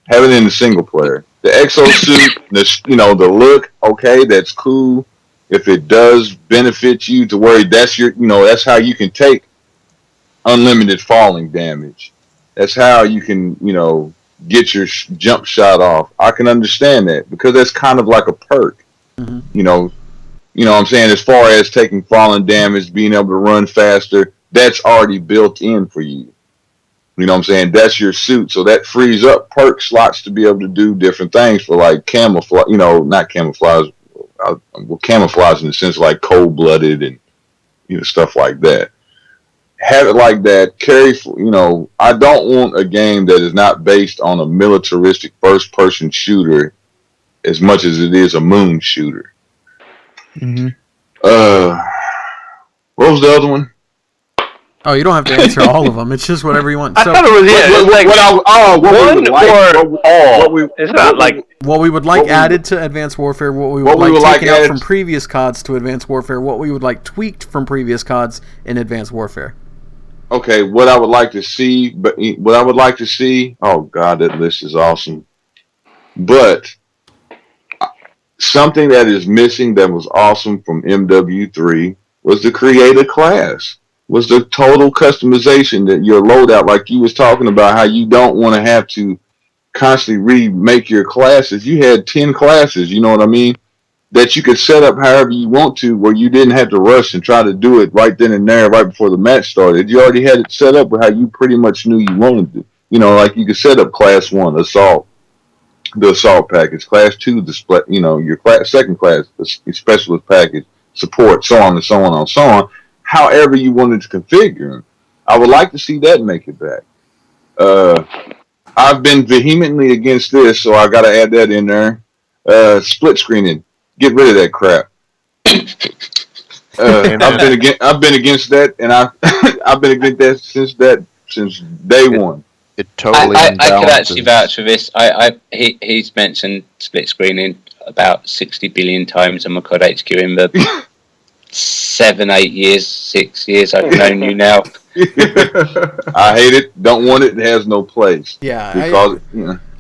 have it in the single player. The exosuit, the look, okay, that's cool. If it does benefit you to where that's how you can take unlimited falling damage. That's how you can, get your jump shot off. I can understand that because that's kind of like a perk. Mm-hmm. You know what I'm saying? As far as taking falling damage, being able to run faster, that's already built in for you. You know what I'm saying? That's your suit. So that frees up perk slots to be able to do different things for like camouflage, not camouflage, camouflage in the sense of like cold-blooded and, stuff like that. Have it like that. I don't want a game that is not based on a militaristic first-person shooter as much as it is a moon shooter. Mm-hmm. What was the other one? Oh, you don't have to answer all of them. It's just whatever you want. I thought it was It's not like what we would like added to Advanced Warfare, what we would like taken out from previous CODs to Advanced Warfare, what we would like tweaked from previous CODs in Advanced Warfare. Okay, what I would like to see, oh God, that list is awesome. But something that is missing that was awesome from MW3 was the creator class. Was the total customization that your loadout, like you was talking about, how you don't want to have to constantly remake your classes. You had 10 classes, you know what I mean? That you could set up however you want to, where you didn't have to rush and try to do it right then and there, right before the match started. You already had it set up with how you pretty much knew you wanted to. Like you could set up class 1, assault, the assault package, class 2, your second class, the specialist package, support, so on and so on and so on. However you wanted to configure them. I would like to see that make it back. I've been vehemently against this, so I got to add that in there. Split screening. Get rid of that crap. I've been against that, and I've been against that since day one. It totally. I could actually vouch for this. He's mentioned split screening about 60 billion times on my COD HQ in the 6 years I've known you now. I hate it. Don't want it. It has no place. Yeah, because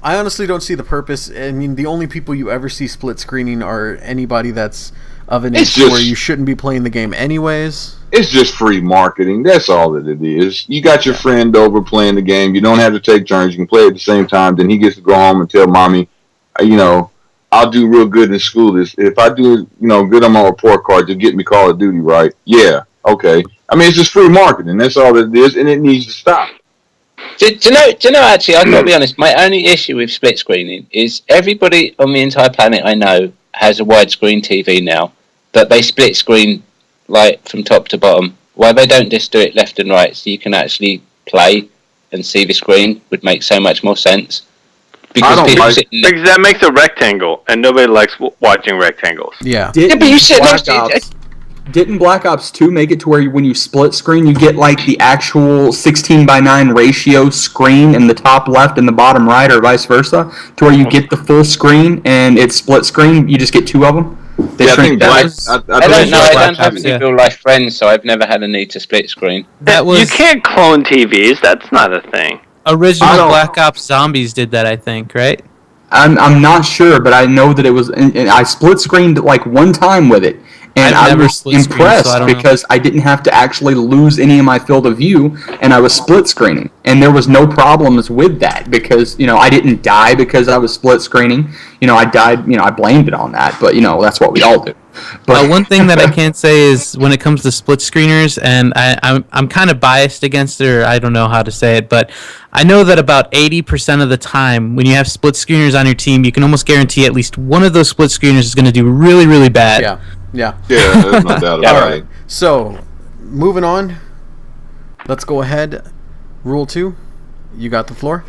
I honestly don't see the purpose. I mean, the only people you ever see split screening are anybody that's of an age where you shouldn't be playing the game anyways. It's just free marketing. That's all that it is. You got your friend over playing the game. You don't have to take turns. You can play at the same time. Then he gets to go home and tell mommy, I'll do real good in school. If I do, good on my report card to get me Call of Duty, right? Yeah, okay. I mean, it's just free marketing. That's all that it is, and it needs to stop. Do you know, actually, I've got to be honest, my only issue with split screening is everybody on the entire planet I know has a widescreen TV now, that they split screen, like, from top to bottom. Why they don't just do it left and right so you can actually play and see the screen would make so much more sense. Because that makes a rectangle, and nobody likes watching rectangles. Yeah. But you sit next to it. Didn't Black Ops 2 make it to where when you split screen, you get like the actual 16:9 ratio screen in the top left and the bottom right, or vice versa, to where you get the full screen and it's split screen? You just get two of them? I don't know. I don't have any real life friends, so I've never had a need to split screen. You can't clone TVs. That's not a thing. Original Black Ops Zombies did that, I think, right? I'm not sure, but I know that it was. And I split screened like one time with it, and I was impressed because I didn't have to actually lose any of my field of view, and I was split screening, and there was no problems with that because I didn't die because I was split screening. I died. I blamed it on that, but that's what we all do. But one thing that I can't say is when it comes to split screeners, and I'm kind of biased against it, or I don't know how to say it, but I know that about 80% of the time when you have split screeners on your team, you can almost guarantee at least one of those split screeners is going to do really, really bad. Yeah, there's no doubt about it. So, moving on, let's go ahead. Rule 2, you got the floor.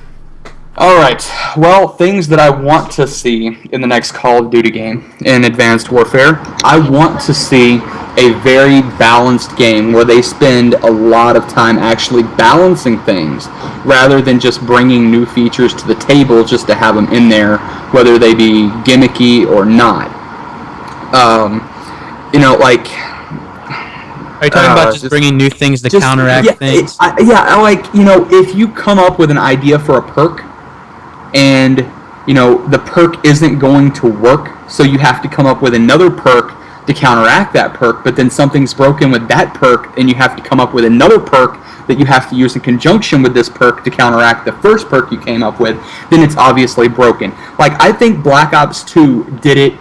All right. Well, things that I want to see in the next Call of Duty game in Advanced Warfare, I want to see a very balanced game where they spend a lot of time actually balancing things rather than just bringing new features to the table just to have them in there, whether they be gimmicky or not. Are you talking about just bringing new things to counteract things? If you come up with an idea for a perk, and the perk isn't going to work, so you have to come up with another perk to counteract that perk, but then something's broken with that perk, and you have to come up with another perk that you have to use in conjunction with this perk to counteract the first perk you came up with, then it's obviously broken. Like, I think Black Ops 2 did it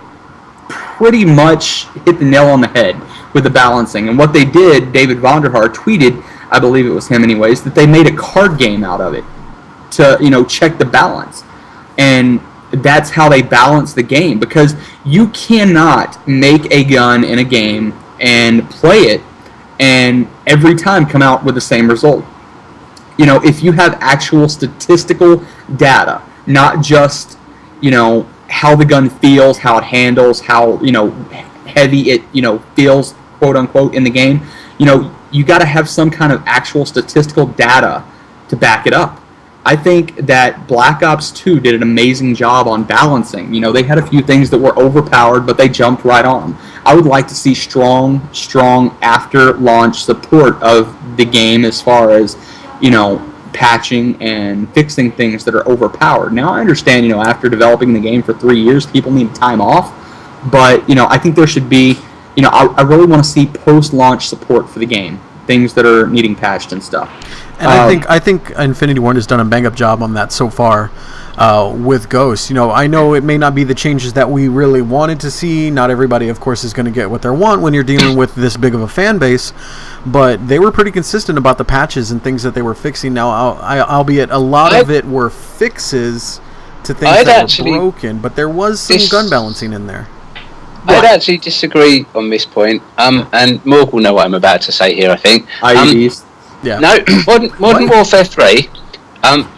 pretty much, hit the nail on the head with the balancing. And what they did, David Vonderhaar tweeted I believe it was him anyways, that they made a card game out of it to, check the balance. And that's how they balance the game, because you cannot make a gun in a game and play it and every time come out with the same result. If you have actual statistical data, not just, how the gun feels, how it handles, how, heavy it, feels, quote unquote, in the game, you got to have some kind of actual statistical data to back it up. I think that Black Ops 2 did an amazing job on balancing. They had a few things that were overpowered, but they jumped right on. I would like to see strong after-launch support of the game as far as, patching and fixing things that are overpowered. Now, I understand, after developing the game for 3 years, people need time off. But, I think there should be, I really want to see post-launch support for the game. Things that are needing patched and stuff. And I think Infinity Ward has done a bang-up job on that so far with Ghost. I know it may not be the changes that we really wanted to see. Not everybody, of course, is going to get what they want when you're dealing with this big of a fan base. But they were pretty consistent about the patches and things that they were fixing. Now, albeit a lot of it were fixes to things that were broken, but there was some gun balancing in there. I'd actually disagree on this point. And Morg will know what I'm about to say here, I think. IEDs. Yeah. No, Modern Warfare 3,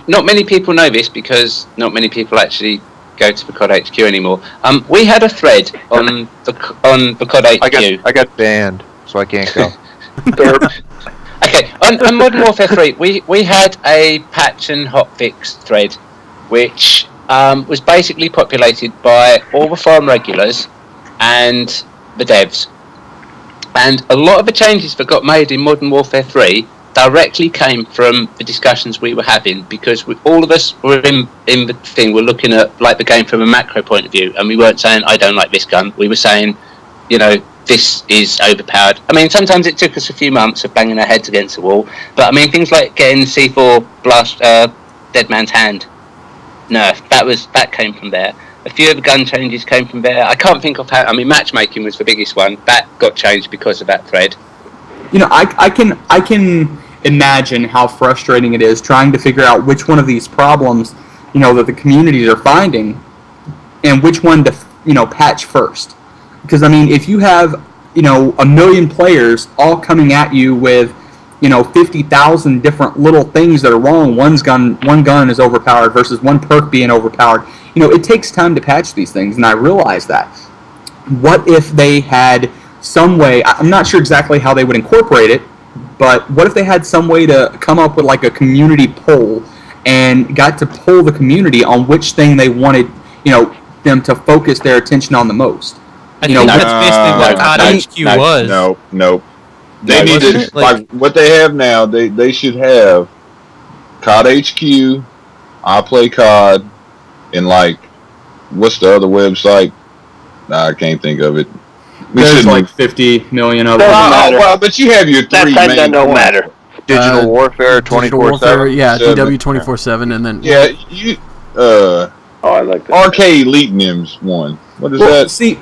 not many people know this because not many people actually go to the COD HQ anymore. We had a thread on the COD HQ. I got banned, so I can't go. Okay, on Modern Warfare 3, we had a patch and hotfix thread, which was basically populated by all the forum regulars and the devs. And a lot of the changes that got made in Modern Warfare 3 directly came from the discussions we were having, because all of us were in the thing, we're looking at like the game from a macro point of view, and we weren't saying I don't like this gun, we were saying, this is overpowered. I mean, sometimes it took us a few months of banging our heads against the wall, but I mean, things like getting C4 blast Dead Man's Hand nerfed, that came from there. A few of the gun changes came from there. I can't think of how. I mean, matchmaking was the biggest one. That got changed because of that thread. I can imagine how frustrating it is trying to figure out which one of these problems, that the communities are finding, and which one to, patch first. Because I mean, if you have, 1 million players all coming at you with, 50,000 different little things that are wrong. One gun is overpowered versus one perk being overpowered. It takes time to patch these things, and I realize that. What if they had some way, I'm not sure exactly how they would incorporate it, but what if they had some way to come up with like a community poll and got to poll the community on which thing they wanted, them to focus their attention on the most? I think that's basically what COD HQ was. No. They need to, like what they have now, they should have COD HQ, IPlayCOD, and like, what's the other website? Nah, I can't think of it. There's like 50 million of them. Well, but you have your three main. That don't matter. Digital Warfare 24/7. Yeah, DW 24/7, and then I like that. Arcade Elite Nims one. What is that? See,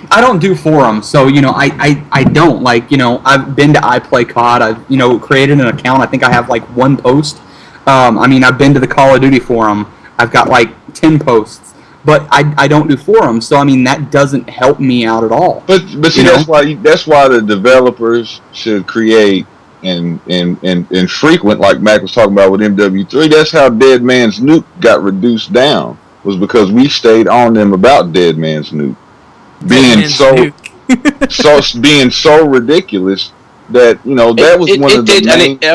I don't do forums, so I don't I've been to iPlayCOD. I've created an account. I think I have like 1 post. I've been to the Call of Duty forum. I've got like 10 posts, but I don't do forums. So that doesn't help me out at all. But see, that's why the developers should create and frequent, like Mac was talking about with MW3. That's how Dead Man's Nuke got reduced down, was because we stayed on them about Dead Man's Nuke being so ridiculous that that was one of the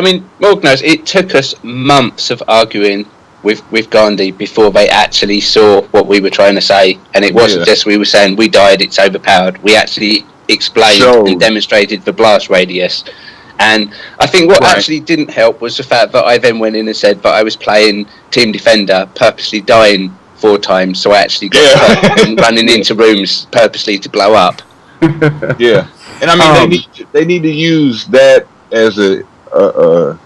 main. Morg knows it took us months of arguing with Gandhi before they actually saw what we were trying to say, and it wasn't just we were saying we died, it's overpowered. We actually explained and demonstrated the blast radius. And I think what actually didn't help was the fact that I then went in and said that I was playing Team Defender, purposely dying 4 times, so I actually got hurt and running into rooms purposely to blow up. Yeah, and they need to use that as a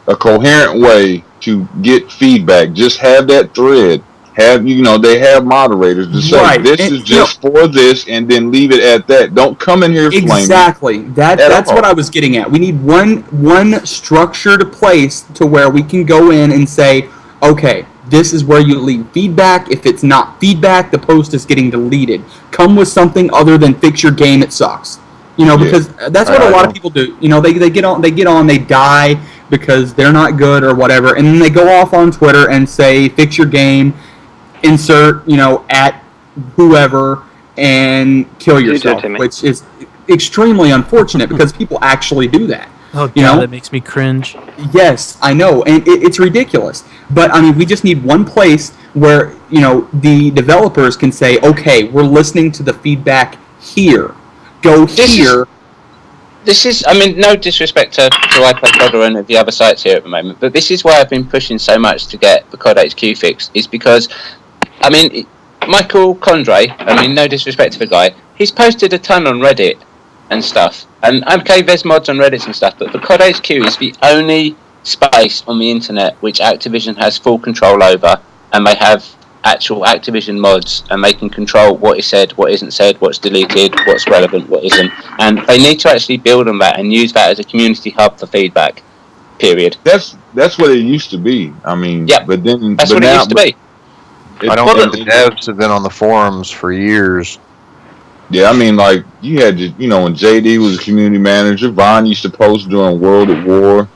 coherent way to get feedback. Just have that thread they have moderators to say this is just for this, and then leave it at that. Don't come in here flaming. Exactly. That's what I was getting at. We need one structured place to where we can go in and say, okay, this is where you leave feedback. If it's not feedback, the post is getting deleted. Come with something other than fix your game, it sucks. Because that's what a lot of people do. They get on, they die because they're not good or whatever, and then they go off on Twitter and say, fix your game, insert, at whoever, and kill yourself, which is extremely unfortunate because people actually do that. Oh, God, that makes me cringe. Yes, I know, and it's ridiculous. But, we just need one place where, the developers can say, okay, we're listening to the feedback here. Go here. This is, no disrespect to IPlayCOD or any of the other sites here at the moment, but this is why I've been pushing so much to get the COD HQ fixed, is because, Michael Condrey, no disrespect to the guy, he's posted a ton on Reddit and stuff, and okay, there's mods on Reddit and stuff, but the COD HQ is the only space on the internet which Activision has full control over, and they have actual Activision mods, and they can control what is said, what isn't said, what's deleted, what's relevant, what isn't, and they need to actually build on that and use that as a community hub for feedback. Period. That's what it used to be. But then that's what it used to be. I don't think the devs have been on the forums for years. Yeah, you had to, when JD was a community manager, Vaughn used to post during World at War.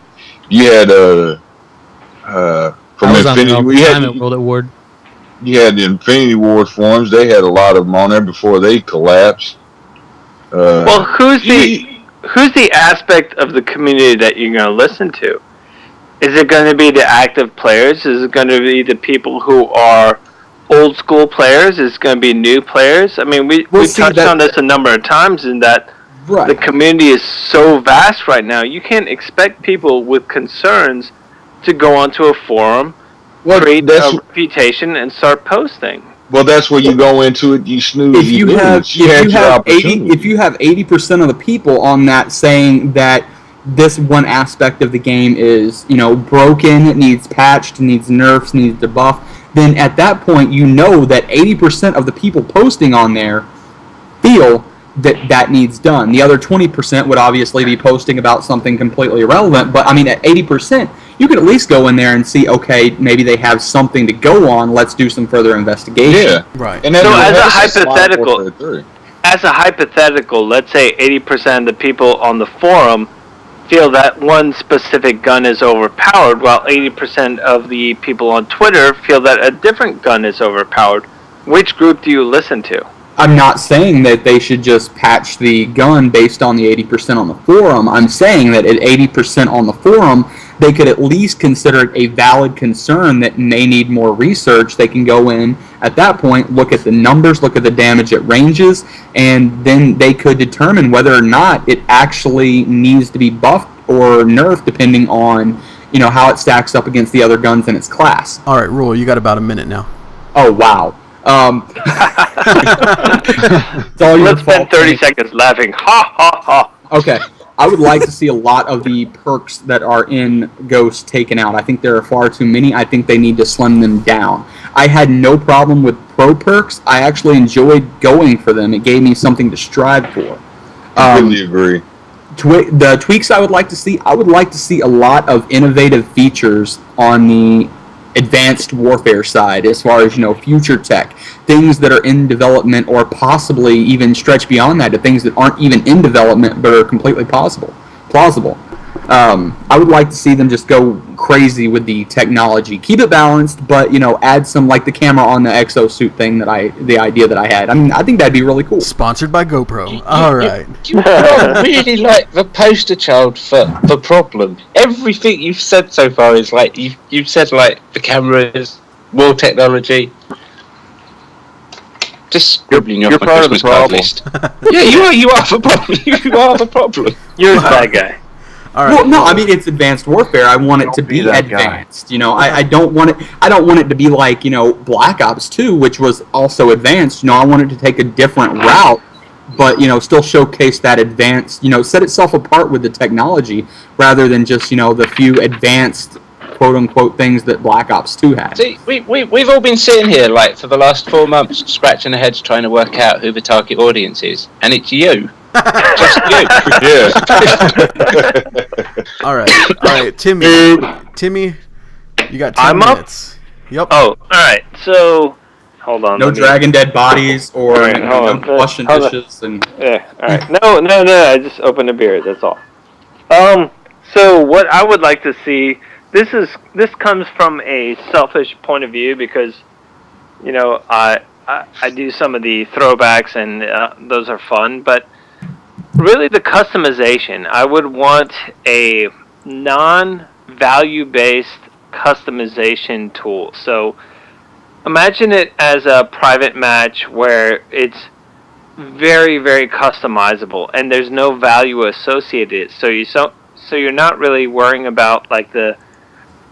You had from Infinity, we had World at War. You had the Infinity Ward forums. They had a lot of them on there before they collapsed. Well, who's the aspect of the community that you're going to listen to? Is it going to be the active players? Is it going to be the people who are old school players? Is it going to be new players? We touched on this a number of times in that the community is so vast right now. You can't expect people with concerns to go onto a forum, create a reputation, and start posting. Well, that's where you go into it. You snooze. If you have 80% of the people on that saying that this one aspect of the game is, broken, it needs patched, needs nerfs, needs debuff, then at that point that 80% of the people posting on there feel that needs done. The other 20% would obviously be posting about something completely irrelevant, but at 80%, you could at least go in there and see, okay, maybe they have something to go on, let's do some further investigation. Yeah, right. And so as a hypothetical, let's say 80% of the people on the forum feel that one specific gun is overpowered, while 80% of the people on Twitter feel that a different gun is overpowered. Which group do you listen to? I'm not saying that they should just patch the gun based on the 80% on the forum. I'm saying that at 80% on the forum, they could at least consider it a valid concern that may need more research. They can go in at that point, look at the numbers, look at the damage at ranges, and then they could determine whether or not it actually needs to be buffed or nerfed depending on, how it stacks up against the other guns in its class. All right, Rule, you got about a minute now. Oh, wow. Let's spend 30 seconds laughing. Ha, ha, ha. Okay. I would like to see a lot of the perks that are in Ghost taken out. I think there are far too many. I think they need to slim them down. I had no problem with pro perks. I actually enjoyed going for them. It gave me something to strive for. I completely agree. The tweaks I would like to see a lot of innovative features on the advanced warfare side, as far as future tech, things that are in development or possibly even stretch beyond that to things that aren't even in development but are completely plausible. I would like to see them just go crazy with the technology, keep it balanced, but add some, like the camera on the exosuit thing the idea that I had. I think that'd be really cool. Sponsored by GoPro. All right. You're really like the poster child for the problem. Everything you've said so far is like you've said like the cameras, more technology. Just scribbling off my Christmas card list. Yeah, you are the problem. You are the problem. You're the bad guy. All right. Well, no, it's advanced warfare. I want it to be advanced. I don't want it to be like Black Ops 2, which was also advanced. I want it to take a different route, but still showcase that advanced. Set itself apart with the technology rather than just the few advanced quote-unquote things that Black Ops 2 had. See, we've all been sitting here, like, for the last 4 months, scratching our heads trying to work out who the target audience is, and it's you. Just you. Yeah. All right, Timmy, you got 10 minutes. Yep. Oh, all right. So, hold on. No Dragon Dead bodies or washing dishes and. Yeah. All right. No. I just opened a beer. That's all. So what I would like to see. This comes from a selfish point of view because, you know, I do some of the throwbacks and those are fun, but really the customization. I would want a non-value based customization tool. So imagine it as a private match where it's very, very customizable and there's no value associated. So you're not really worrying about like the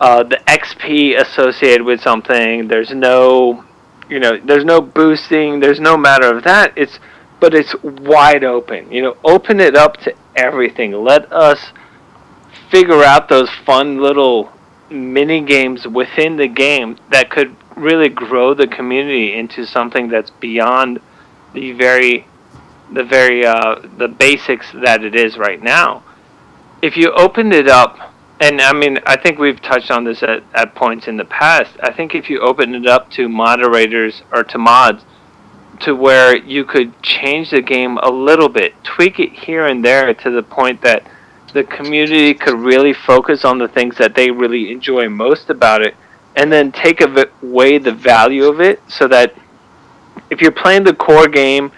XP associated with something. There's no boosting. There's no matter of that. But it's wide open. You know, open it up to everything. Let us figure out those fun little mini games within the game that could really grow the community into something that's beyond the basics that it is right now. If you opened it up, and I mean, I think we've touched on this at points in the past. I think if you open it up to moderators or to mods, to where you could change the game a little bit, tweak it here and there to the point that the community could really focus on the things that they really enjoy most about it, and then take away the value of it, so that if you're playing the core game,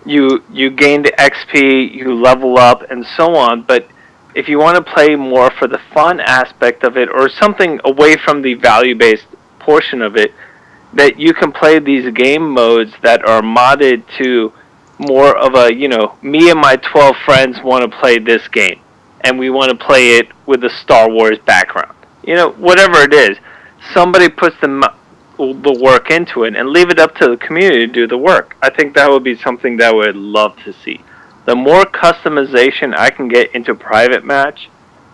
you gain the XP, you level up, and so on. But if you want to play more for the fun aspect of it, or something away from the value-based portion of it, that you can play these game modes that are modded to more of a, you know, me and my 12 friends want to play this game, and we want to play it with a Star Wars background. You know, whatever it is, somebody puts the work into it and leave it up to the community to do the work. I think that would be something that I would love to see. The more customization I can get into private match,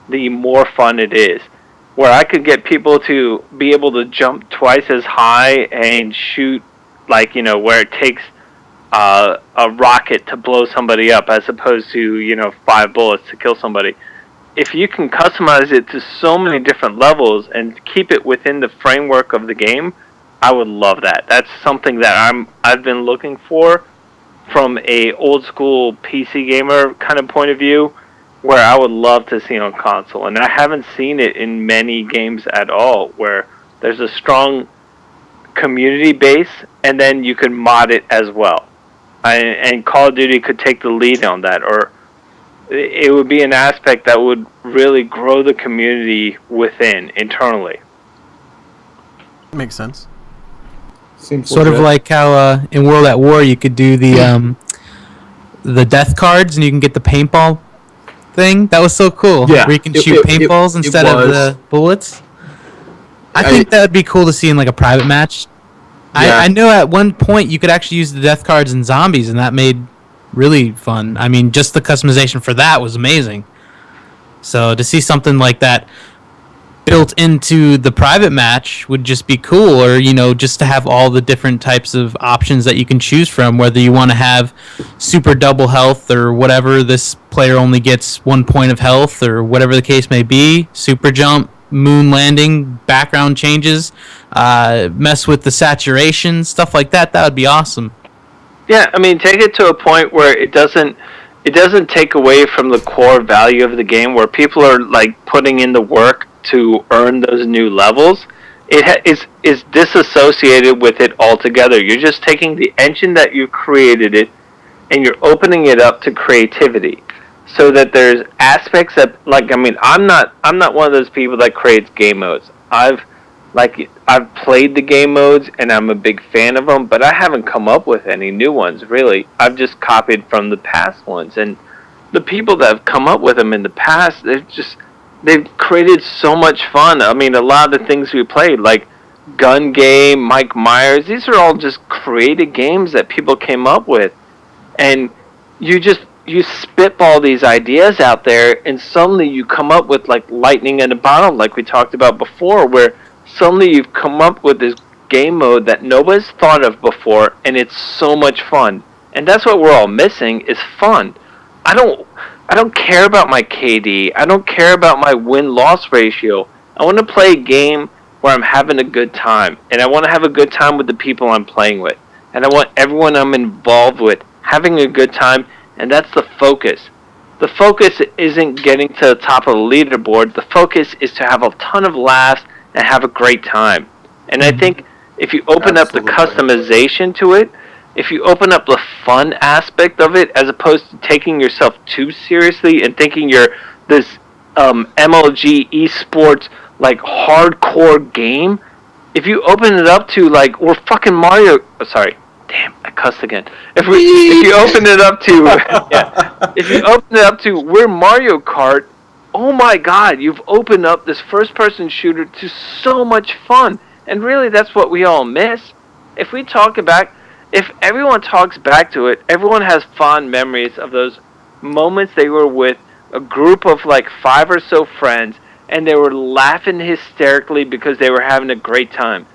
the more fun it is. Where I could get people to be able to jump twice as high and shoot, like, you know, where it takes a rocket to blow somebody up as opposed to, you know, 5 bullets to kill somebody. If you can customize it to so many different levels and keep it within the framework of the game, I would love that. That's something that I've been looking for from a old school PC gamer kind of point of view, where I would love to see on console. And I haven't seen it in many games at all, where there's a strong community base and then you can mod it as well. And Call of Duty could take the lead on that, or it would be an aspect that would really grow the community within, internally. Makes sense. Seems sort of like how in World at War you could do the death cards and you can get the paintball thing. That was so cool. Yeah, where you can shoot paintballs instead of the bullets. I think that would be cool to see in like a private match. Yeah. I know at one point you could actually use the death cards in zombies, and that made really fun. I mean, just the customization for that was amazing. So to see something like that built into the private match would just be cool, or, you know, just to have all the different types of options that you can choose from, whether you want to have super double health or whatever, this player only gets 1 point of health, or whatever the case may be, super jump, moon landing, background changes, mess with the saturation, stuff like that. That would be awesome. Yeah, I mean, take it to a point where it doesn't take away from the core value of the game, where people are like putting in the work to earn those new levels. It is disassociated with it altogether. You're just taking the engine that you created it, and you're opening it up to creativity, so that there's aspects that, like, I mean, I'm not one of those people that creates game modes. I've played the game modes and I'm a big fan of them, but I haven't come up with any new ones, really. I've just copied from the past ones, and the people that have come up with them in the past, they've created so much fun. I mean, a lot of the things we played, like Gun Game, Mike Myers, these are all just created games that people came up with, and you just you spitball these ideas out there, and suddenly you come up with like lightning in a bottle, like we talked about before, where suddenly you've come up with this game mode that nobody's thought of before, and it's so much fun. And that's what we're all missing, is fun. I don't care about my KD. I don't care about my win-loss ratio. I want to play a game where I'm having a good time, and I want to have a good time with the people I'm playing with, and I want everyone I'm involved with having a good time, and that's the focus. The focus isn't getting to the top of the leaderboard. The focus is to have a ton of laughs and have a great time. And I think if you open up the customization to it, if you open up the fun aspect of it, as opposed to taking yourself too seriously and thinking you're this MLG esports like hardcore game, if you open it up to like we're fucking Mario, sorry, damn, I cussed again. If you open it up to if you open it up to we're Mario Kart, oh my God, you've opened up this first-person shooter to so much fun, and really that's what we all miss. If everyone talks back to it, everyone has fond memories of those moments they were with a group of like 5 or so friends, and they were laughing hysterically because they were having a great time.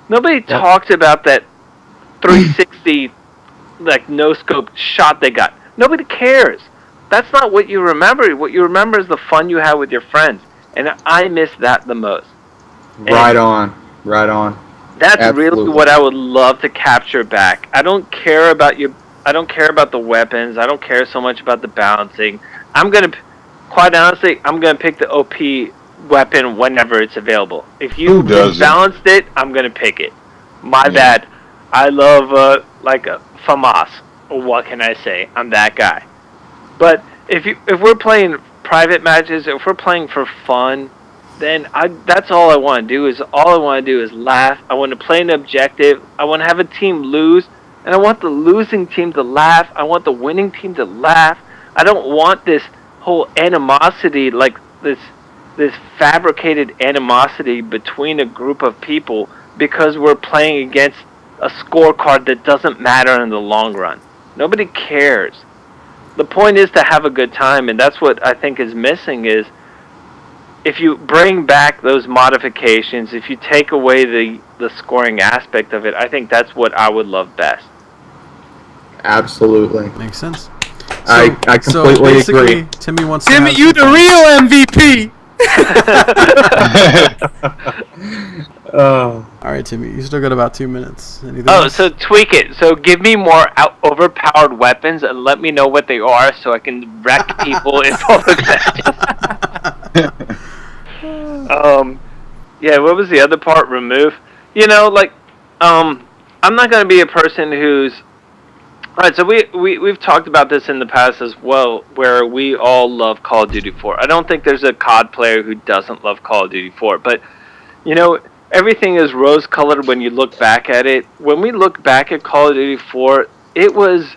Nobody talked about that 360 like no scope shot they got. Nobody cares. That's not what you remember. What you remember is the fun you had with your friends, and I miss that the most. Right on. That's Absolutely. really what I would love to capture back. I don't care about the weapons. I don't care so much about the balancing. Quite honestly, I'm gonna pick the OP weapon whenever it's available. If you balanced it, I'm gonna pick it. My bad. I love like a FAMAS. What can I say? I'm that guy. But if we're playing private matches, if we're playing for fun, then that's all I want to do. All I want to do is laugh. I want to play an objective. I want to have a team lose, and I want the losing team to laugh. I want the winning team to laugh. I don't want this whole animosity, like this fabricated animosity between a group of people because we're playing against a scorecard that doesn't matter in the long run. Nobody cares. The point is to have a good time, and that's what I think is missing is if you bring back those modifications, if you take away the scoring aspect of it, I think that's what I would love best. Absolutely. Makes sense. I completely agree. Timmy wants Timmy, to you the real MVP. All right, Timmy, you still got about 2 minutes. Anything Oh, else? so tweak it. So give me more overpowered weapons and let me know what they are so I can wreck people in public matches. Yeah, what was the other part? Remove. You know, like, I'm not going to be a person who's... Alright, so we've talked about this in the past as well, where we all love Call of Duty 4. I don't think there's a COD player who doesn't love Call of Duty 4, but, you know, everything is rose-colored when you look back at it. When we look back at Call of Duty 4, it was...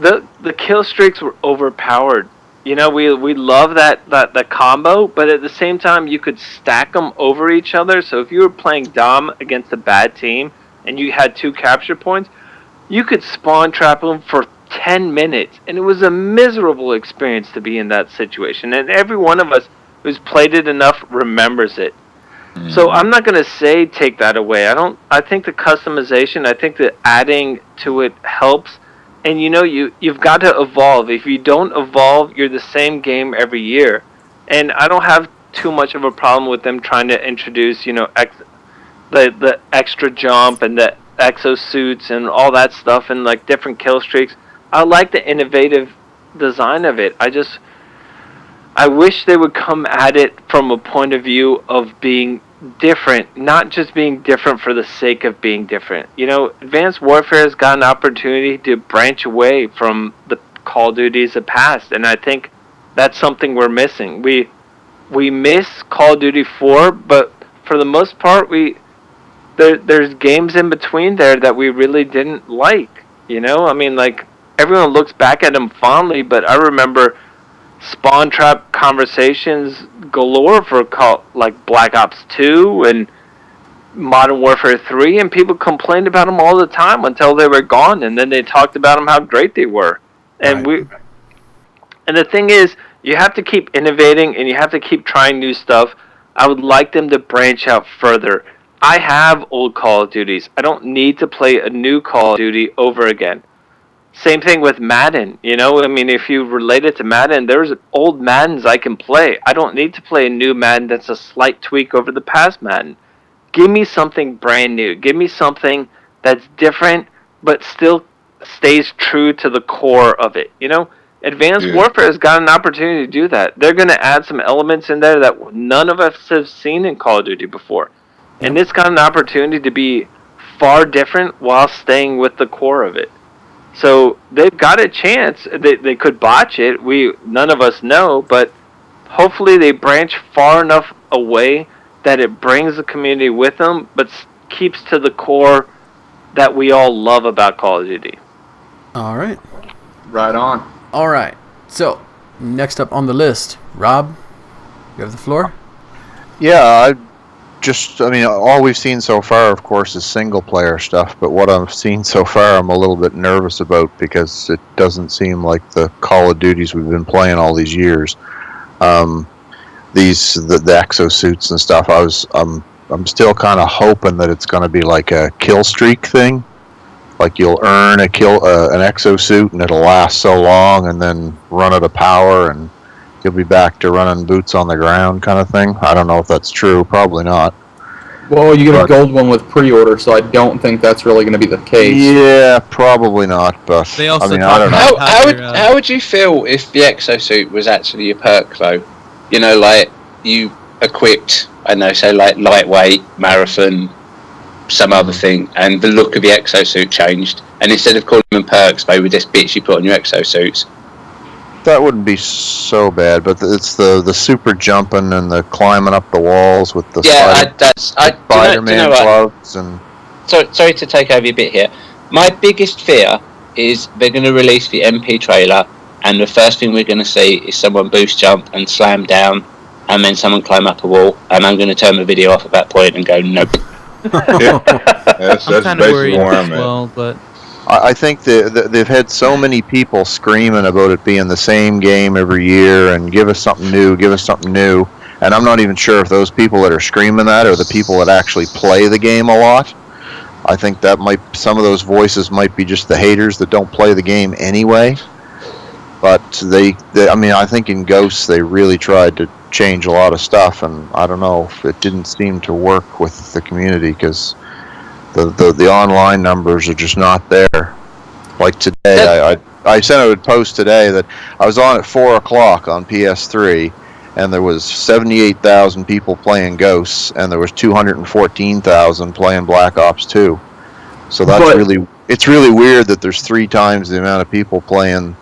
The kill streaks were overpowered. You know, we love that combo, but at the same time, you could stack them over each other. So if you were playing Dom against a bad team and you had 2 capture points, you could spawn trap them for 10 minutes. And it was a miserable experience to be in that situation. And every one of us who's played it enough remembers it. Mm-hmm. So I'm not going to say take that away. I think the customization, I think that adding to it helps. And you know, you've got to evolve. If you don't evolve, you're the same game every year. And I don't have too much of a problem with them trying to introduce, you know, the extra jump and the exosuits and all that stuff and like different kill streaks. I like the innovative design of it. I wish they would come at it from a point of view of being different, not just being different for the sake of being different. You know, Advanced Warfare has got an opportunity to branch away from the Call of Duties of past, and I think that's something we're missing. We miss Call of Duty 4, but for the most part, there's games in between there that we really didn't like. You know, I mean, like everyone looks back at them fondly, but I remember spawn trap conversations galore for like Black Ops 2 and Modern Warfare 3, and people complained about them all the time until they were gone, and then they talked about them how great they were. And And the thing is, you have to keep innovating and you have to keep trying new stuff. I would like them to branch out further. I have old Call of Duties. I don't need to play a new Call of Duty over again. Same thing with Madden. I mean, if you relate it to Madden, there's old Maddens I can play. I don't need to play a new Madden that's a slight tweak over the past Madden. Give me something brand new. Give me something that's different, but still stays true to the core of it. Advanced Warfare has got an opportunity to do that. They're going to add some elements in there that none of us have seen in Call of Duty before. And it's got an opportunity to be far different while staying with the core of it. So they've got a chance. They could botch it. None of us know, but hopefully they branch far enough away that it brings the community with them, but keeps to the core that we all love about Call of Duty. All right. Right on. All right. So next up on the list, Rob, you have the floor. Yeah, all we've seen so far, of course, is single-player stuff, but what I've seen so far I'm a little bit nervous about because it doesn't seem like the Call of Duties we've been playing all these years. The exosuits and stuff, I'm still kind of hoping that it's going to be like a kill streak thing. Like you'll earn an exosuit and it'll last so long and then run out of power and you'll be back to running boots on the ground kind of thing. I don't know if that's true. Probably not. Well, you get a gold one with pre-order, so I don't think that's really going to be the case. Yeah, probably not. But They also I don't know. How would you feel if the exosuit was actually a perk though? Like you equipped, say like lightweight, marathon, some other thing, and the look of the exosuit changed, and instead of calling them perks, they were just bits you put on your exosuits. That wouldn't be so bad, but it's the super jumping and the climbing up the walls with the Spider-Man gloves and. Sorry to take over a bit here. My biggest fear is they're going to release the MP trailer, and the first thing we're going to see is someone boost jump and slam down, and then someone climb up a wall, and I'm going to turn the video off at that point and go nope. That's basically where I'm at. Well, but I think they've had so many people screaming about it being the same game every year and give us something new, and I'm not even sure if those people that are screaming that are the people that actually play the game a lot. I think that some of those voices might be just the haters that don't play the game anyway. But I think in Ghosts they really tried to change a lot of stuff, and I don't know if it didn't seem to work with the community because the online numbers are just not there. Like today, I sent out a post today that I was on at 4 o'clock on PS3, and there was 78,000 people playing Ghosts, and there was 214,000 playing Black Ops 2. So it's really weird that there's 3 times the amount of people playing.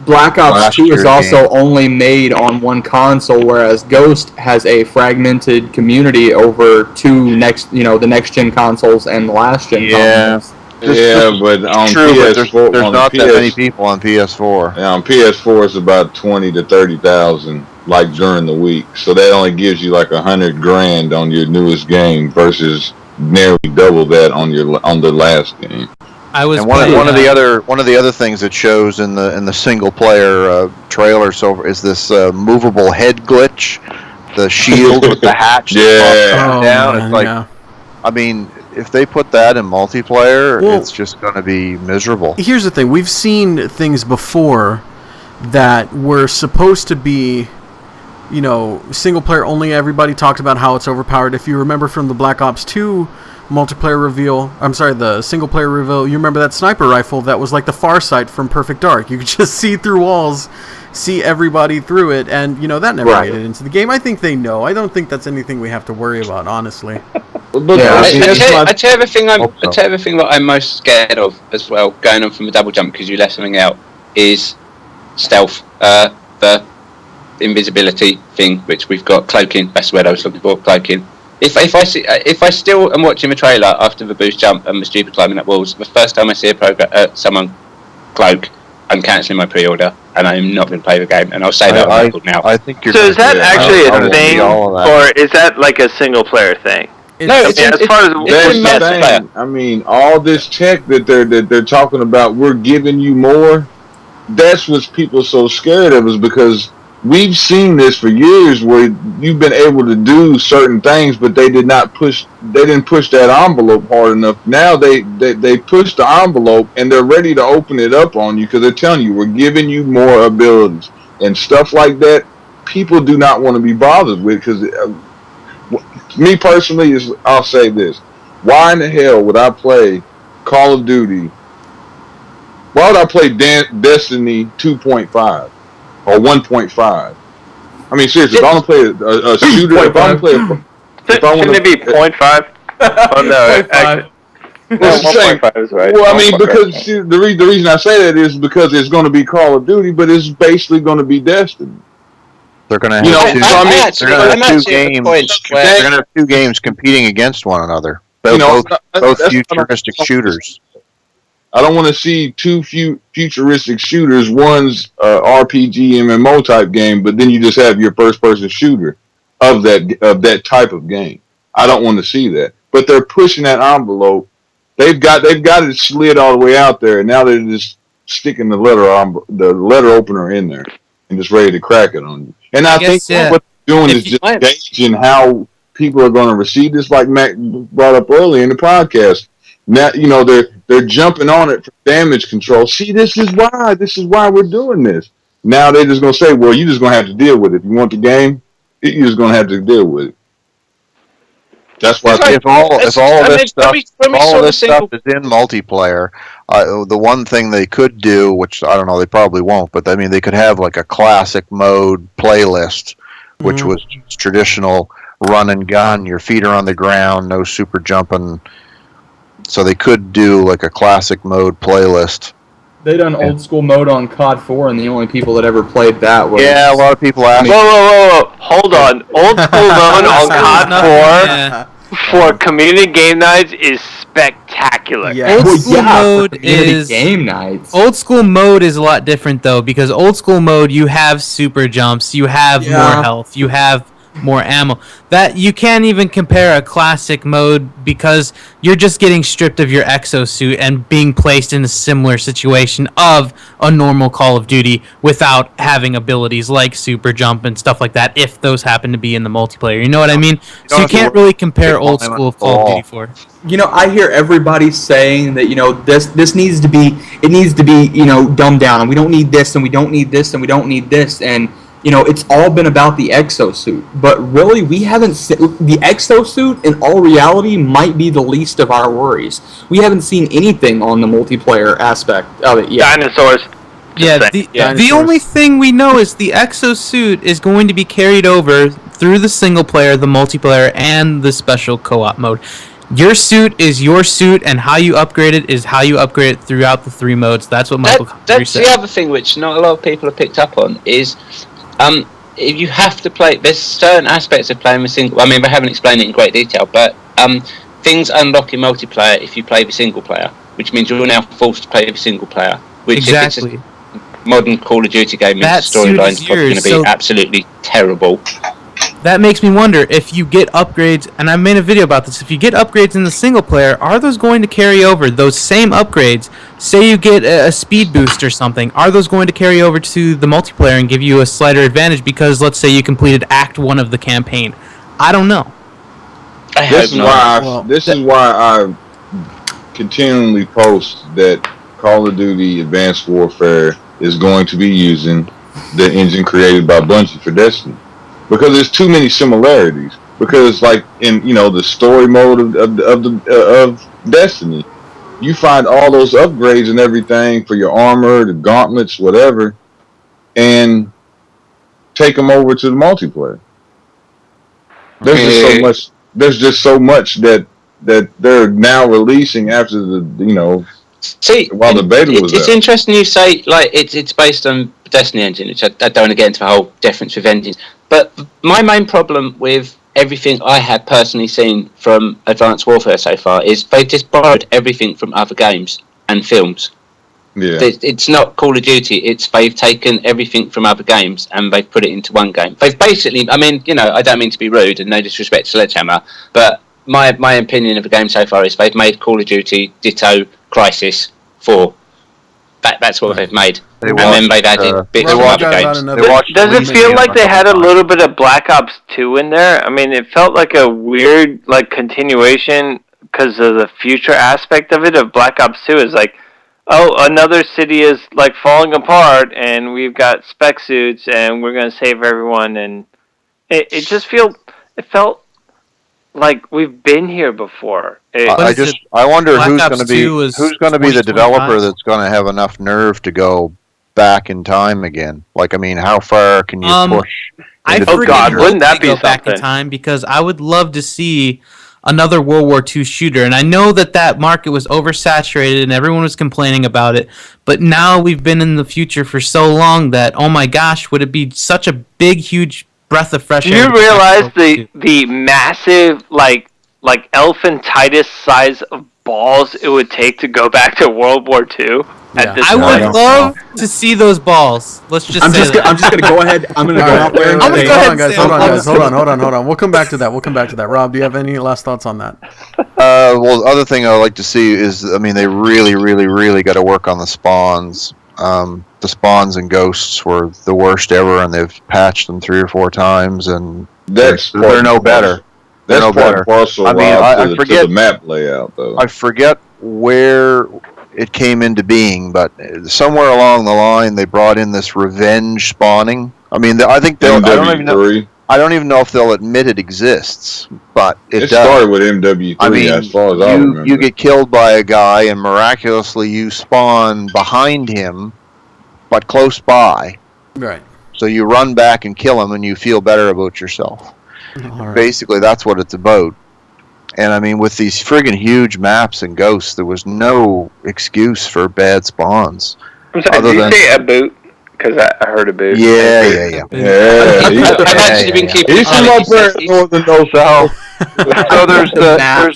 Black Ops 2 is also only made on one console, whereas Ghost has a fragmented community over the next gen consoles and the last gen consoles. But on PS4, there's not that many people on PS4. Yeah, on PS4 it's about 20 to 30,000, like during the week. So that only gives you like $100,000 on your newest game versus nearly double that on the last game. One of the other things that shows in the single player trailer is this movable head glitch, the shield with the hatch down. It's like, I mean, if they put that in multiplayer, it's just going to be miserable. Here's the thing: we've seen things before that were supposed to be, single player only. Everybody talked about how it's overpowered. If you remember from the Black Ops 2 multiplayer reveal, the single player reveal, you remember that sniper rifle that was like the Farsight from Perfect Dark. You could just see through walls, see everybody through it, and that never made it into the game. I think they know. I don't think that's anything we have to worry about, honestly. I tell you the thing that I'm most scared of as well, going on from the double jump because you left something out, is stealth. The invisibility thing, which we've got cloaking. That's what I was looking for, cloaking. If I still am watching the trailer after the boost jump and the stupid climbing up walls, the first time I see someone cloak, I'm cancelling my pre-order and I'm not going to play the game. And I'll say that on record now. I think you're. So is that actually a thing, or is that like a single player thing? I mean, all this tech that they're talking about, we're giving you more. that's what people are so scared of, is because we've seen this for years where you've been able to do certain things, but they didn't push that envelope hard enough. Now they push the envelope and they're ready to open it up on you because they're telling you, we're giving you more abilities and stuff like that. People do not want to be bothered with, because me personally, I'll say this: why in the hell would I play Call of Duty? Why would I play Destiny 2.5 or 1.5? I mean, seriously, if I want to play a shooter, if I want to play shouldn't it be 0.5? Oh no, 1.5 is right. Well, I mean, because the reason I say that is because it's going to be Call of Duty, but it's basically going to be Destiny. They're going to have two games competing against one another. Both futuristic shooters. I don't want to see two futuristic shooters. One's RPG MMO type game, but then you just have your first person shooter of that type of game. I don't want to see that. But they're pushing that envelope. They've got it slid all the way out there, and now they're just sticking the letter opener in there and just ready to crack it on you. And I think what they're doing is just gauging how people are going to receive this, like Mac brought up earlier in the podcast. Now, they're jumping on it for damage control. See, this is why we're doing this. Now they're just going to say, well, you're just going to have to deal with it. If you want the game, you're just going to have to deal with it. That's why if all this stuff is in multiplayer, the one thing they could do, which I don't know, they probably won't, but I mean, they could have like a classic mode playlist, which was traditional run and gun. Your feet are on the ground, no super jumping. So they could do like a classic mode playlist. They done old school mode on COD 4, and the only people that ever played that was... Yeah, a lot of people asked. Whoa. Hold on. Old school mode on COD 4 for community game nights is spectacular. Yeah. Old school mode is... game nights. Old school mode is a lot different, though, because old school mode, you have super jumps, you have more health, you have more ammo. That you can't even compare a classic mode, because you're just getting stripped of your exosuit and being placed in a similar situation of a normal Call of Duty without having abilities like super jump and stuff like that, if those happen to be in the multiplayer. You know what I mean? So you can't really compare old school Call of Duty 4. I hear everybody saying that, this needs to be dumbed down, and we don't need this, and we don't need this, and we don't need this, and it's all been about the exosuit, but really we haven't seen the exosuit. In all reality, might be the least of our worries. We haven't seen anything on the multiplayer aspect of it yet. Dinosaurs. The only thing we know is the exosuit is going to be carried over through the single player, the multiplayer, and the special co-op mode. Your suit is your suit, and how you upgrade it is how you upgrade it throughout the 3 modes. That's what Michael said. That's the other thing which not a lot of people have picked up on is... if you have to play, there's certain aspects of playing with single. I mean, we haven't explained it in great detail, but things unlock in multiplayer if you play the single player, which means you're now forced to play the single player. Which exactly. If it's a modern Call of Duty game, the storyline's probably going to be absolutely terrible. That makes me wonder, if you get upgrades, and I made a video about this, if you get upgrades in the single player, are those going to carry over those same upgrades? Say you get a speed boost or something, are those going to carry over to the multiplayer and give you a slighter advantage because, let's say, you completed Act 1 of the campaign? I don't know. This is why I continually post that Call of Duty Advanced Warfare is going to be using the engine created by Bungie for Destiny. Because there's too many similarities. Because, like in the story mode of Destiny, you find all those upgrades and everything for your armor, the gauntlets, whatever, and take them over to the multiplayer. There's just so much that they're now releasing after the while the beta was It's interesting you say it's based on the Destiny engine, which I don't want to get into the whole difference with engines. But my main problem with everything I have personally seen from Advanced Warfare so far is they've just borrowed everything from other games and films. Yeah. It's not Call of Duty. They've taken everything from other games and they've put it into one game. They've basically, I don't mean to be rude and no disrespect to Sledgehammer, but my opinion of the game so far is they've made Call of Duty ditto Crisis 4. That's what they've made. They Then they've added bits from other games. Does it feel like they had a little bit of Black Ops 2 in there? I mean, it felt like a weird continuation because of the future aspect of it. Of Black Ops 2 is like, oh, another city is falling apart, and we've got spec suits, and we're gonna save everyone, and it felt like we've been here before. I wonder who's going to be the developer that's going to have enough nerve to go back in time again. Like, I mean, how far can you push? Wouldn't that be something? Back in time, because I would love to see another World War II shooter, and I know that market was oversaturated and everyone was complaining about it, but now we've been in the future for so long that, oh my gosh, would it be such a big, huge breath of fresh air? Do you realize the massive elephantitis size of balls it would take to go back to World War II? I would love to see those balls. Let's just I'm just gonna go ahead. I'm gonna go out there. Hold on. We'll come back to that. Rob, do you have any last thoughts on that? Well, the other thing I would like to see is, I mean, they really got to work on the spawns. The spawns and ghosts were the worst ever, and they've patched them 3 or 4 times, and they're no better. They're no better. I mean, I forget the map layout though. I forget where it came into being, but somewhere along the line they brought in this revenge spawning. I mean, I think they'll. I don't even know if they'll admit it exists, but it started with MW3. I mean, as far as I remember, you get killed by a guy, and miraculously you spawn behind him, but close by. Right. So you run back and kill him, and you feel better about yourself. Right. Basically, that's what it's about. And I mean, with these friggin' huge maps and ghosts, there was no excuse for bad spawns. I'm sorry, did you say a boot? Because I heard a boot. Yeah. I've actually been keeping he's from up there north and no south.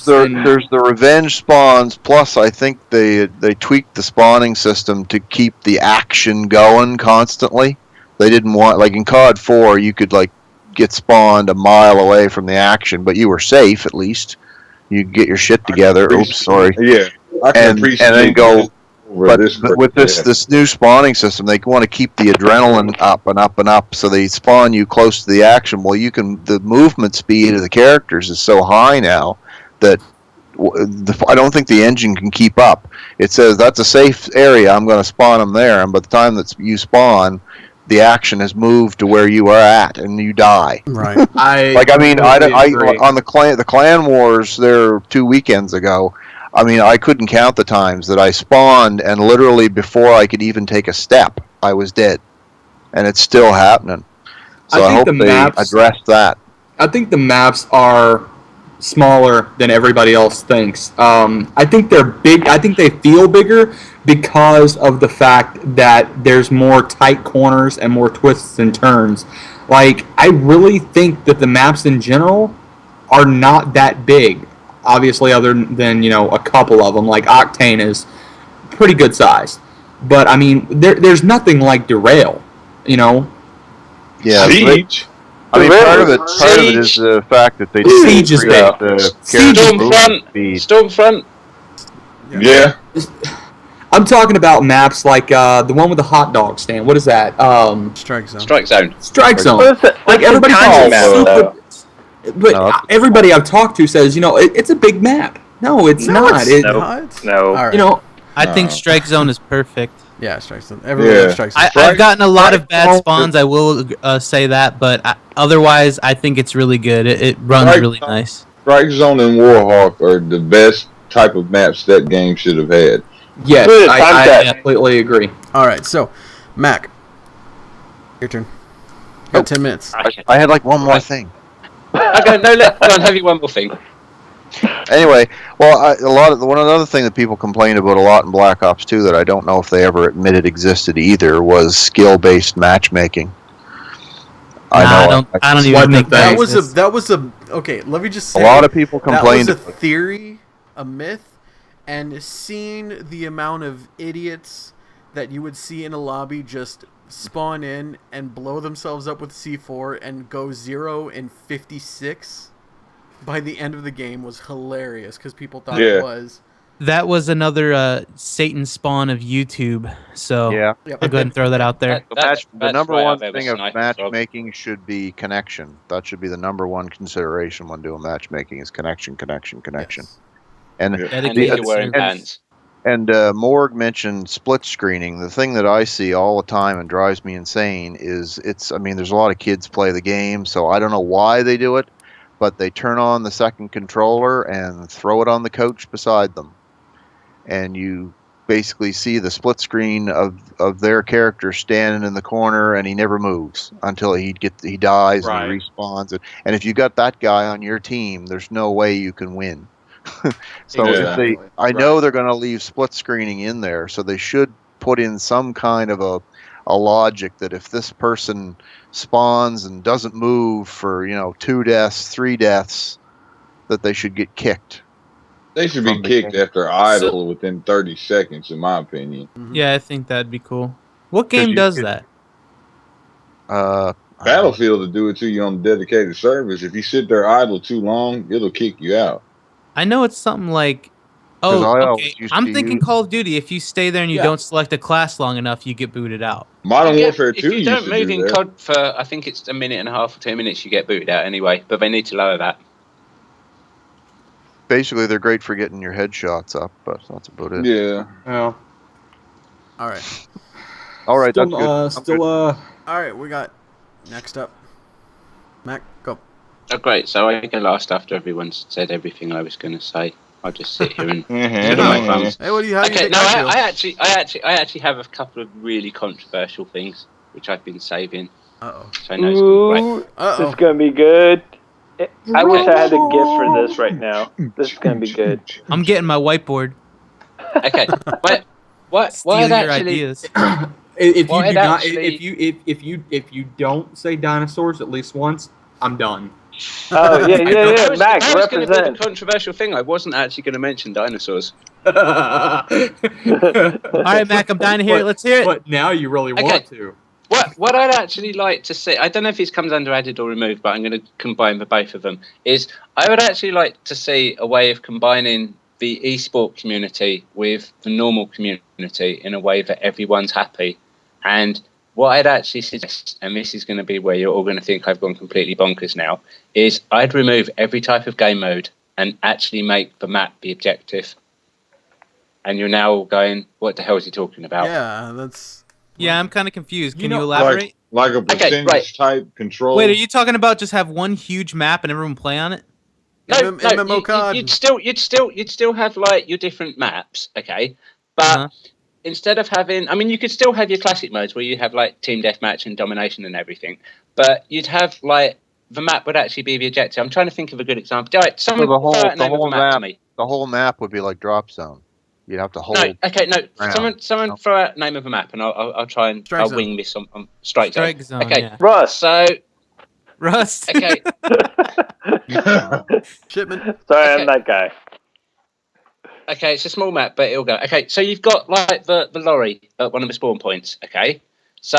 So there's the revenge spawns. Plus, I think they tweaked the spawning system to keep the action going constantly. They didn't want, like in COD 4, you could get spawned a mile away from the action, but you were safe at least. You get your shit together. Oops, sorry. Yeah, I can appreciate and then go. But with this this new spawning system, they want to keep the adrenaline up and up and up, so they spawn you close to the action. Well, the movement speed of the characters is so high now that I don't think the engine can keep up. It says that's a safe area. I'm going to spawn them there, and by the time that you spawn, the action has moved to where you are at, and you die. Right. On the clan wars there 2 weekends ago, I mean, I couldn't count the times that I spawned, and literally before I could even take a step, I was dead, and it's still happening. So I hope they address that. I think the maps are smaller than everybody else thinks. I think they're big. I think they feel bigger because of the fact that there's more tight corners and more twists and turns. Like, I really think that the maps in general are not that big. Obviously, other than, a couple of them, like Octane is pretty good size. But, I mean, there's nothing like Derail, Yeah. Siege. I mean, part of it is the fact that they Siege is big. Stormfront. Yeah. I'm talking about maps like the one with the hot dog stand. What is that? Strike Zone. Strike Zone. Like, everybody everybody I've talked to says, it's a big map. No, it's not. No. Right. I think Strike Zone is perfect. Yeah, Strike Zone. Everyone Strike Zone. I've gotten a lot of bad spawns, I will say that, but otherwise, I think it's really good. It runs really nice. Strike Zone and Warhawk are the best type of maps that game should have had. Yes, I completely agree. All right, so, Mac, your turn. You got 10 minutes. I had one more thing. Okay, no, go on, have you one more thing. Anyway, well, another thing that people complained about a lot in Black Ops 2 that I don't know if they ever admitted existed either was skill-based matchmaking. I don't even think that was a okay. Let me just say, a lot of people complained. That was a theory, a myth, and seeing the amount of idiots that you would see in a lobby just spawn in and blow themselves up with C4 and go 0 in 56 by the end of the game was hilarious because people thought it was That was another Satan spawn of YouTube. So Yeah. I'll go ahead and throw that out there. The number one thing of matchmaking should be connection. That should be the number one consideration when doing matchmaking is connection. Yes. And Morg mentioned split screening. The thing that I see all the time and drives me insane is there's a lot of kids play the game, so I don't know why they do it, but they turn on the second controller and throw it on the couch beside them. And you basically see the split screen of their character standing in the corner, and he never moves until he dies and he respawns. And if you got that guy on your team, there's no way you can win. So I know they're going to leave split screening in there, so they should put in some kind of a logic that if this person spawns and doesn't move for 2 deaths, 3 deaths, that they should get kicked. They should be kicked after idle within 30 seconds, in my opinion. Yeah, I think that'd be cool. What game does that? Battlefield will do it to you on dedicated servers. If you sit there idle too long, it'll kick you out. I know it's something like... okay. I'm thinking Call of Duty. If you stay there and you don't select a class long enough, you get booted out. Modern Warfare 2 If you don't move in COD for, I think it's 1.5 minutes or 2 minutes, you get booted out anyway. But they need to lower that. Basically, they're great for getting your headshots up, but that's about it. Yeah. All right. All right, that's good. All right, we got next up. Mac, go. Oh, great. So I go last after everyone's said everything I was going to say. I'll just sit here and twiddle my thumbs. Hey, what do you have? Okay, I actually have a couple of really controversial things which I've been saving. So I know this is going to be good. I wish I had a gift for this right now. This is going to be good. I'm getting my whiteboard. Okay. What actually? If you don't say dinosaurs at least once, I'm done. Oh yeah. Mac, I was going to do the controversial thing. I wasn't actually going to mention dinosaurs. All right, Mac, I'm dying to hear it. Let's hear it. But now you really want to. What I'd actually like to see, I don't know if it comes under added or removed, but I'm going to combine the both of them, is I would actually like to see a way of combining the esport community with the normal community in a way that everyone's happy. And what I'd actually suggest, and this is going to be where you're all going to think I've gone completely bonkers now, is I'd remove every type of game mode and actually make the map the objective. And you're now all going, what the hell is he talking about? Yeah, that's... Yeah, I'm kind of confused. Can you elaborate? Like a percentage type control. Wait, are you talking about just have one huge map and everyone play on it? No, you'd still have like your different maps, okay? But instead of having, you could still have your classic modes where you have like team deathmatch and domination and everything, but you'd have like the map would actually be the objective. I'm trying to think of a good example. Right, someone throw out the whole map to me. The whole map would be like Drop Zone. You'd have to hold. Someone throw out the name of a map, and I'll try and I'll wing this on Strike Zone. Okay, yeah. Rust. Okay. Shipment. Sorry, I'm that guy. Okay, it's a small map, but it'll go. Okay, so you've got like the lorry at one of the spawn points. Okay, so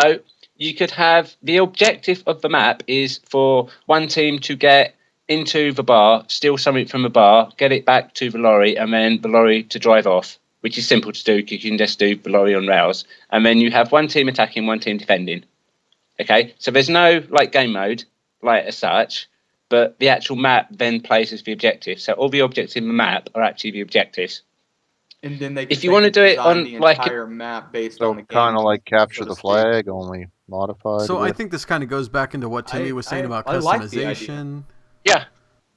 you could have the objective of the map is for one team to get into the bar, steal something from the bar, get it back to the lorry, and then the lorry to drive off, which is simple to do because you can just do the lorry on rails. And then you have one team attacking, one team defending. Okay, so there's no like game mode like as such, but the actual map then plays as the objective. So all the objects in the map are actually the objectives. And then if you want to do it on the like entire map based on the game, kind of like capture the flag, only modified. So I think this kind of goes back into what Timmy was saying about customization. Yeah.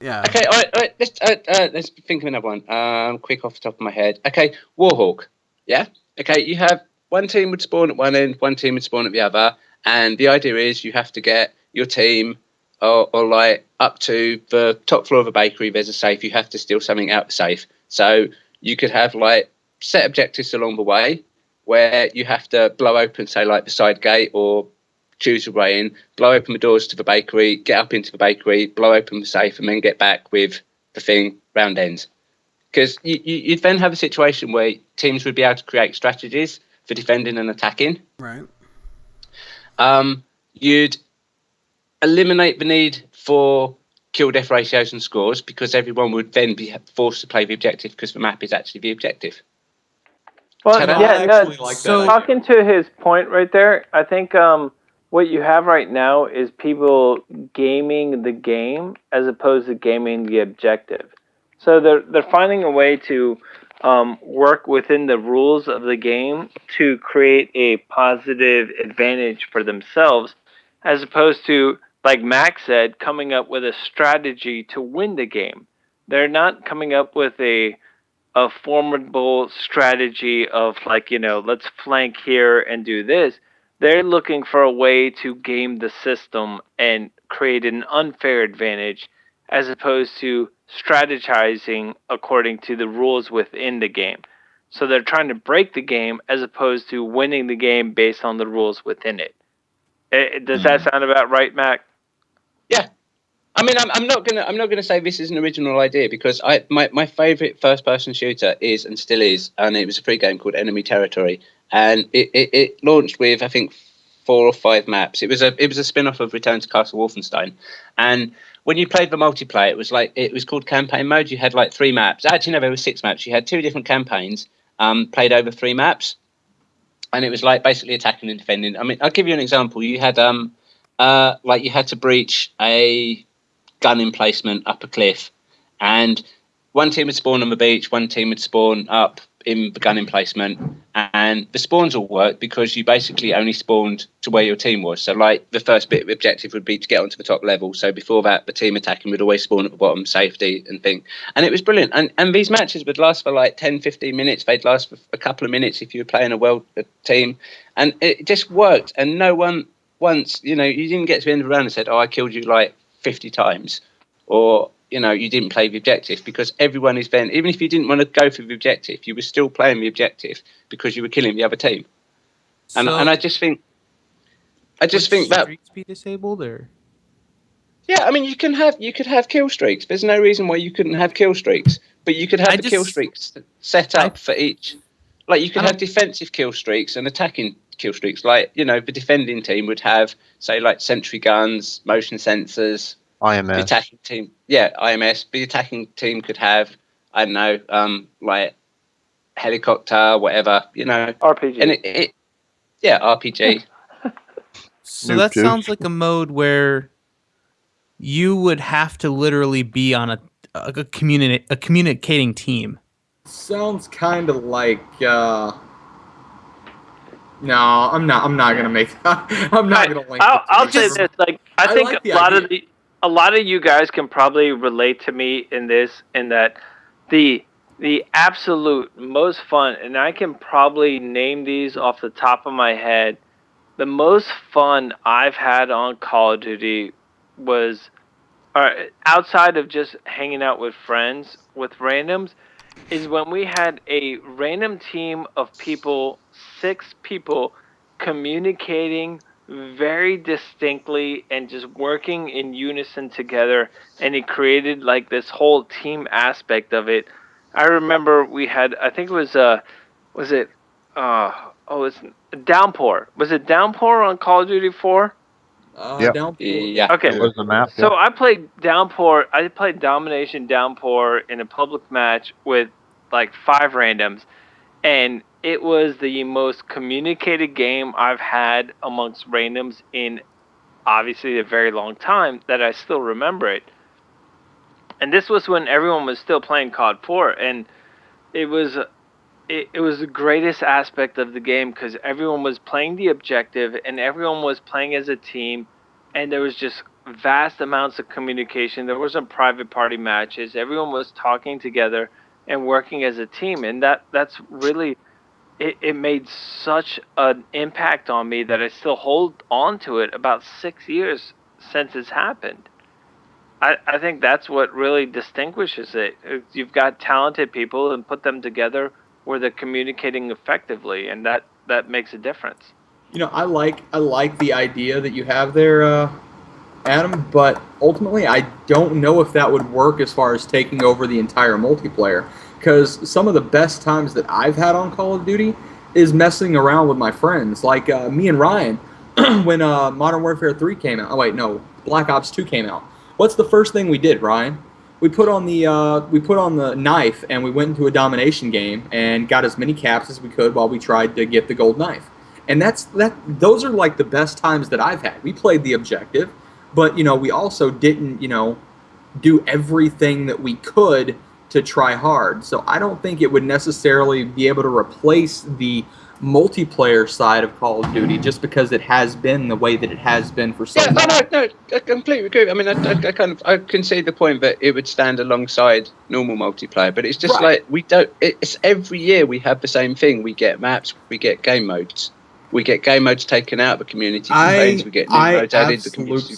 Okay. All right. Let's think of another one. Quick off the top of my head. Okay. Warhawk. Yeah. Okay. You have one team would spawn at one end, one team would spawn at the other, and the idea is you have to get your team or like up to the top floor of a bakery. There's a safe. You have to steal something out of the safe. So you could have like set objectives along the way where you have to blow open, say, like the side gate or choose your way in, blow open the doors to the bakery, get up into the bakery, blow open the safe, and then get back with the thing round ends. Because you'd then have a situation where teams would be able to create strategies for defending and attacking. Right. You'd eliminate the need for kill death ratios and scores, because everyone would then be forced to play the objective because the map is actually the objective. Well, yeah, no. So talking to his point right there, I think what you have right now is people gaming the game as opposed to gaming the objective. So they're finding a way to work within the rules of the game to create a positive advantage for themselves, as opposed to, like Max said, coming up with a strategy to win the game. They're not coming up with a formidable strategy of, like, let's flank here and do this. They're looking for a way to game the system and create an unfair advantage, as opposed to strategizing according to the rules within the game. So they're trying to break the game as opposed to winning the game based on the rules within it. Does that sound about right, Mac? Yeah. I mean, I'm not gonna say this is an original idea, because my favorite first person shooter is, and still is, and it was a free game called Enemy Territory, and it launched with, I think, 4 or 5 maps. It was a spin-off of Return to Castle Wolfenstein, and when you played the multiplayer, it was called campaign mode. You had like 3 maps. Actually, no, there were 6 maps. You had 2 different campaigns, played over 3 maps, and it was like basically attacking and defending. I mean, I'll give you an example. You had you had to breach a gun emplacement up a cliff, and one team would spawn on the beach, one team would spawn up in the gun emplacement, and the spawns all worked because you basically only spawned to where your team was. So like the first bit of the objective would be to get onto the top level, so before that the team attacking would always spawn at the bottom, safety and thing, and it was brilliant. And these matches would last for like 10-15 minutes. They'd last for a couple of minutes if you were playing a team, and it just worked. And no one once, you didn't get to the end of the round and said, oh, I killed you like 50 times, or you didn't play the objective, because everyone is then, even if you didn't want to go for the objective, you were still playing the objective because you were killing the other team. And I just think that streaks be disabled, or yeah, I mean you could have kill streaks. There's no reason why you couldn't have kill streaks, but you could have kill streaks set up for each. Like you could have defensive kill streaks and attacking kill streaks. Like the defending team would have, say, like sentry guns, motion sensors. IMS. The attacking team, IMS. The attacking team could have, I don't know, like helicopter, whatever, RPG. And RPG. So that sounds like a mode where you would have to literally be on a communicating team. Sounds kind of like. No, I'm not gonna make. I'm not gonna link. I'll say this. Like, I think like a lot of you guys can probably relate to me in this, in that the absolute most fun, and I can probably name these off the top of my head. The most fun I've had on Call of Duty was, outside of just hanging out with friends, with randoms, is when we had a random team of people, 6 people, communicating very distinctly and just working in unison together, and it created like this whole team aspect of it. I remember we had, I think it was it's Downpour. Was it Downpour on Call of Duty 4? Yeah. Downpour. Yeah. Okay. It was the map. So I played Downpour. I played Domination Downpour in a public match with like 5 randoms, and it was the most communicated game I've had amongst randoms in obviously a very long time, that I still remember it. And this was when everyone was still playing COD 4, and it was the greatest aspect of the game, because everyone was playing the objective and everyone was playing as a team, and there was just vast amounts of communication. There wasn't private party matches. Everyone was talking together and working as a team, and that's really... It made such an impact on me that I still hold on to it about 6 years since it's happened. I think that's what really distinguishes it. You've got talented people and put them together where they're communicating effectively, and that makes a difference. I like the idea that you have there, Adam, but ultimately I don't know if that would work as far as taking over the entire multiplayer. Because some of the best times that I've had on Call of Duty is messing around with my friends. Like me and Ryan, when Modern Warfare 3 came out. Oh, wait, no. Black Ops 2 came out. what's the first thing we did, Ryan? We put on the knife and we went into a domination game and got as many caps as we could while we tried to get the gold knife. And those are like the best times that I've had. We played the objective, but we also didn't, do everything that we could to try hard. So I don't think it would necessarily be able to replace the multiplayer side of Call of Duty just because it has been the way that it has been for so long. No, I completely agree. I mean, I can see the point that it would stand alongside normal multiplayer, but it's just like it's every year we have the same thing. We get maps, we get game modes. We get game modes taken out of the community campaigns, we get new modes added to the community.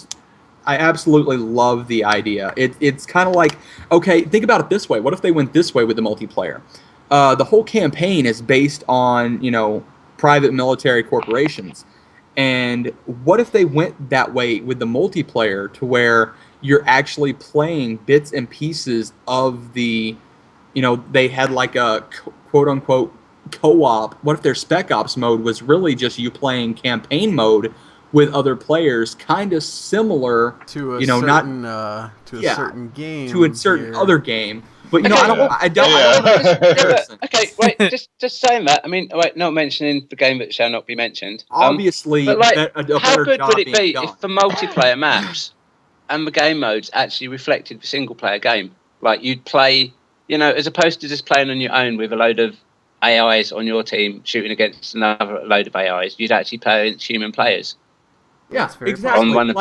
I absolutely love the idea. It's kind of like, okay, think about it this way. What if they went this way with the multiplayer? The whole campaign is based on, private military corporations. And what if they went that way with the multiplayer to where you're actually playing bits and pieces of the, they had like a quote-unquote co-op. What if their Spec Ops mode was really just you playing campaign mode with other players, kind of similar to a certain game, to a certain other game. But I don't. Okay, wait. Just saying that. I mean, not mentioning the game that shall not be mentioned. Obviously, but how good would it be if the multiplayer maps and the game modes actually reflected the single player game? Like you'd play, as opposed to just playing on your own with a load of AIs on your team shooting against another load of AIs, you'd actually play against human players. Yeah, exactly. On one of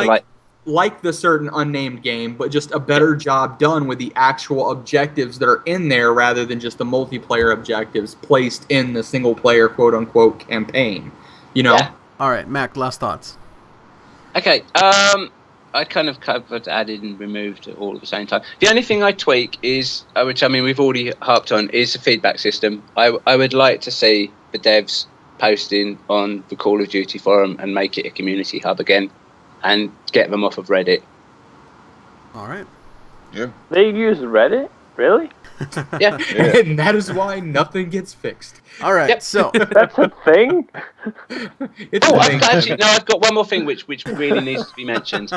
like the certain unnamed game, but just a better job done with the actual objectives that are in there rather than just the multiplayer objectives placed in the single player quote unquote campaign. Yeah. All right, Mac, last thoughts. Okay, I kind of covered, added, and removed all at the same time. The only thing I tweak is, which we've already harped on, is the feedback system. I would like to see the devs posting on the Call of Duty forum and make it a community hub again and get them off of Reddit. All right. Yeah. They use Reddit? Really? Yeah. And that is why nothing gets fixed. All right, so that's a thing? I've got one more thing which really needs to be mentioned.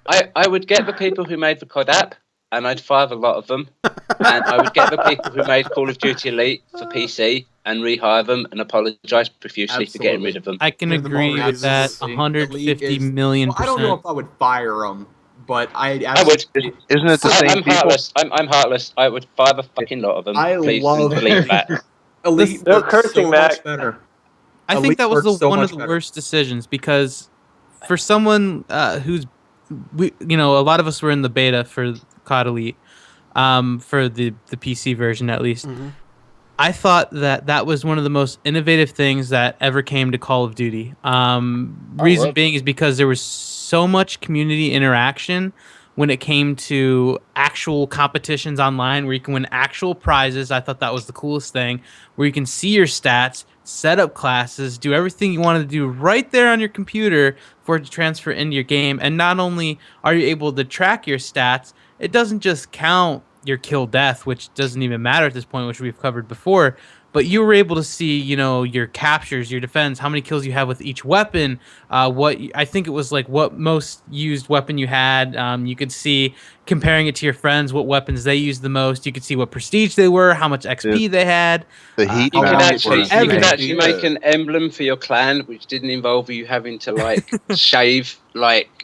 I would get the people who made the COD app, and I'd fire a lot of them. And I would get the people who made Call of Duty Elite for PC and rehire them and apologise profusely for getting rid of them. I can agree with that 150 million %. I don't know if I would fire them, but I would. Isn't it the same people? Heartless. I'm heartless. I would fire the fucking lot of them. Please love Elite that. Elite. They're cursing, Mac. Better. I think that was one of the worst decisions because for someone who's, a lot of us were in the beta for COD Elite, for the PC version at least. Mm-hmm. I thought that was one of the most innovative things that ever came to Call of Duty. Reason being is because there was so much community interaction when it came to actual competitions online where you can win actual prizes. I thought that was the coolest thing, where you can see your stats, set up classes, do everything you wanted to do right there on your computer for it to transfer into your game. And not only are you able to track your stats, it doesn't just count your kill death, which doesn't even matter at this point, which we've covered before, but you were able to see, your captures, your defense, how many kills you have with each weapon, what I think it was like what most used weapon you had. You could see, comparing it to your friends, what weapons they used the most. You could see what prestige they were, how much XP they had. The heat. You could actually make an emblem for your clan, which didn't involve you having to shave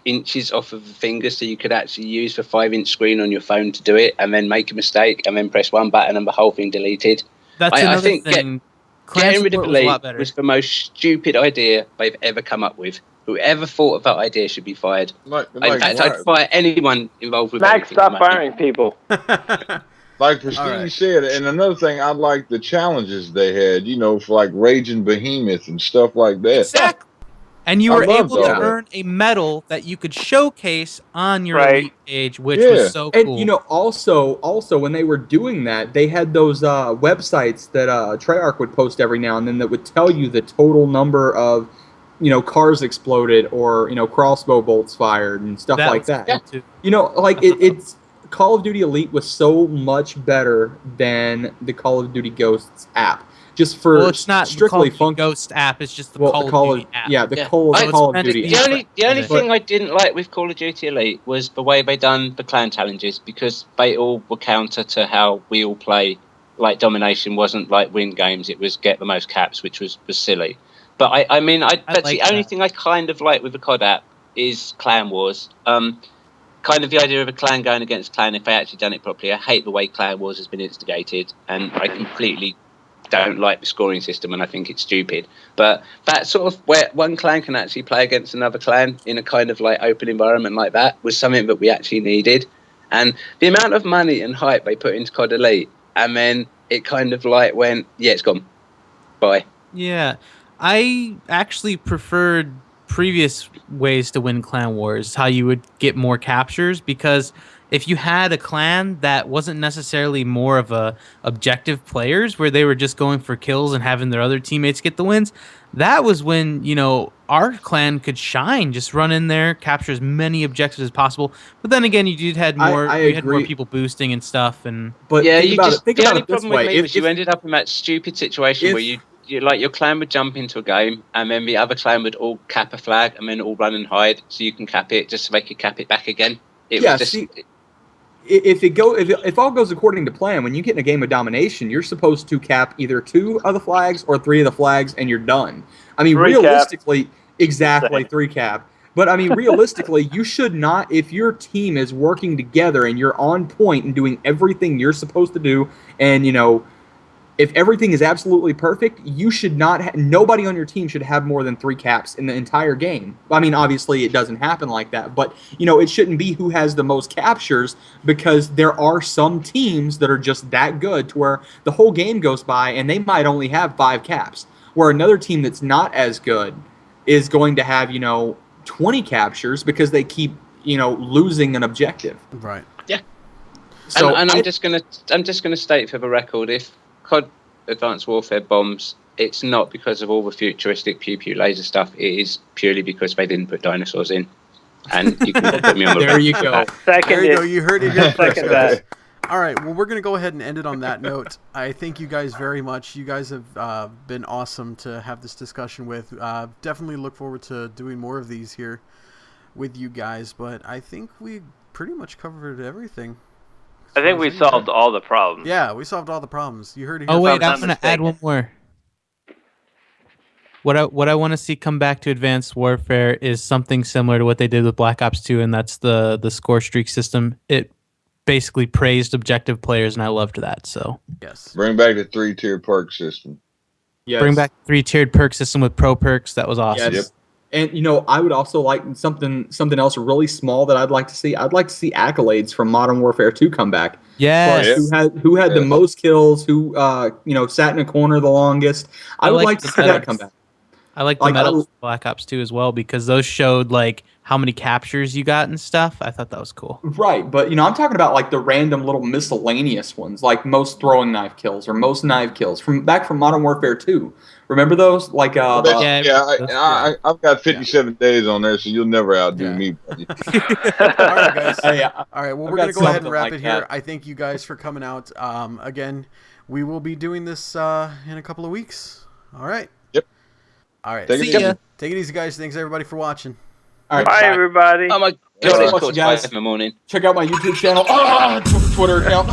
inches off of the finger, so you could actually use the 5-inch screen on your phone to do it, and then make a mistake, and then press one button, and the whole thing deleted. I think getting rid of Elite was the most stupid idea they've ever come up with. Whoever thought of that idea should be fired. In fact, I'd fire anyone involved with Max, stop firing people. Like Prestige said, and another thing, I like the challenges they had, for raging behemoths and stuff like that. Exactly. And you were able to earn a medal that you could showcase on your Elite page, which was so cool. And also when they were doing that, they had those websites that Treyarch would post every now and then that would tell you the total number of, cars exploded or crossbow bolts fired and stuff like that. It's Call of Duty Elite was so much better than the Call of Duty Ghosts app. just for well, it's not strictly the Call of Duty Ghost app. It's just the Call of Duty app. Yeah, Call of Duty. The only thing I didn't like with Call of Duty Elite was the way they done the clan challenges, because they all were counter to how we all play. Like domination wasn't like win games; it was get the most caps, which was silly. But that's the only thing I kind of like with the COD app is clan wars. Kind of the idea of a clan going against clan if they actually done it properly. I hate the way clan wars has been instigated, and I completely don't like the scoring system, and I think it's stupid. But that sort of where one clan can actually play against another clan in a kind of like open environment like that was something that we actually needed. And the amount of money and hype they put into COD Elite, and then it kind of like went, yeah, it's gone. Bye. Yeah, I actually preferred previous ways to win clan wars, how you would get more captures, because if you had a clan that wasn't necessarily more of a objective players where they were just going for kills and having their other teammates get the wins, that was when, you know, our clan could shine, just run in there, capture as many objectives as possible. But then again, you had more people boosting and stuff. But yeah, think about it this way. If you ended up in that stupid situation where you like your clan would jump into a game and then the other clan would all cap a flag and then all run and hide so you can cap it just so they could cap it back again. If all goes according to plan, when you get in a game of domination, you're supposed to cap either 2 of the flags or 3 of the flags, and you're done. I mean, realistically, exactly 3 cap. But I mean, realistically, you should not. If your team is working together and you're on point and doing everything you're supposed to do, and you know, if everything is absolutely perfect, you should not. Nobody on your team should have more than 3 caps in the entire game. I mean, obviously, it doesn't happen like that, but you know, it shouldn't be who has the most captures, because there are some teams that are just that good to where the whole game goes by and they might only have 5 caps, where another team that's not as good is going to have, you know, 20 captures because they keep, you know, losing an objective. Right. Yeah. So I'm just gonna state for the record, if COD Advanced Warfare bombs, it's not because of all the futuristic pew pew laser stuff. It is purely because they didn't put dinosaurs in. And you can put me on the there you go. There you go. You heard it here first, guys. All right. Well, we're going to go ahead and end it on that note. I thank you guys very much. You guys have been awesome to have this discussion with. Definitely look forward to doing more of these here with you guys. But I think we pretty much covered everything. I think we solved all the problems. Yeah, we solved all the problems. You heard it. Oh wait, I'm going to add one more. What I want to see come back to Advanced Warfare is something similar to what they did with Black Ops 2, and that's the score streak system. It basically praised objective players, and I loved that. So yes, bring back the 3-tier perk system. Yes. Bring back 3-tiered perk system with pro perks. That was awesome. Yes. Yep. And you know, I would also like something else really small that I'd like to see. I'd like to see accolades from Modern Warfare 2 come back. Yes. Who had the most kills? Who you know, sat in a corner the longest? I would like to see that come back. I like the medals of Black Ops 2 as well, because those showed like how many captures you got and stuff. I thought that was cool. Right, but you know, I'm talking about like the random little miscellaneous ones, like most throwing knife kills or most knife kills from Modern Warfare 2. Remember those? Like I've got 57 days on there, so you'll never outdo me, buddy. All right, guys. All right, well, we're going to go ahead and wrap it here. I thank you guys for coming out. Again, we will be doing this in a couple of weeks. All right. Yep. All right. See ya. Take it easy, guys. Thanks, everybody, for watching. All right, bye, everybody. Oh my God, it's called 5 in the morning. Check out my YouTube channel. Twitter account.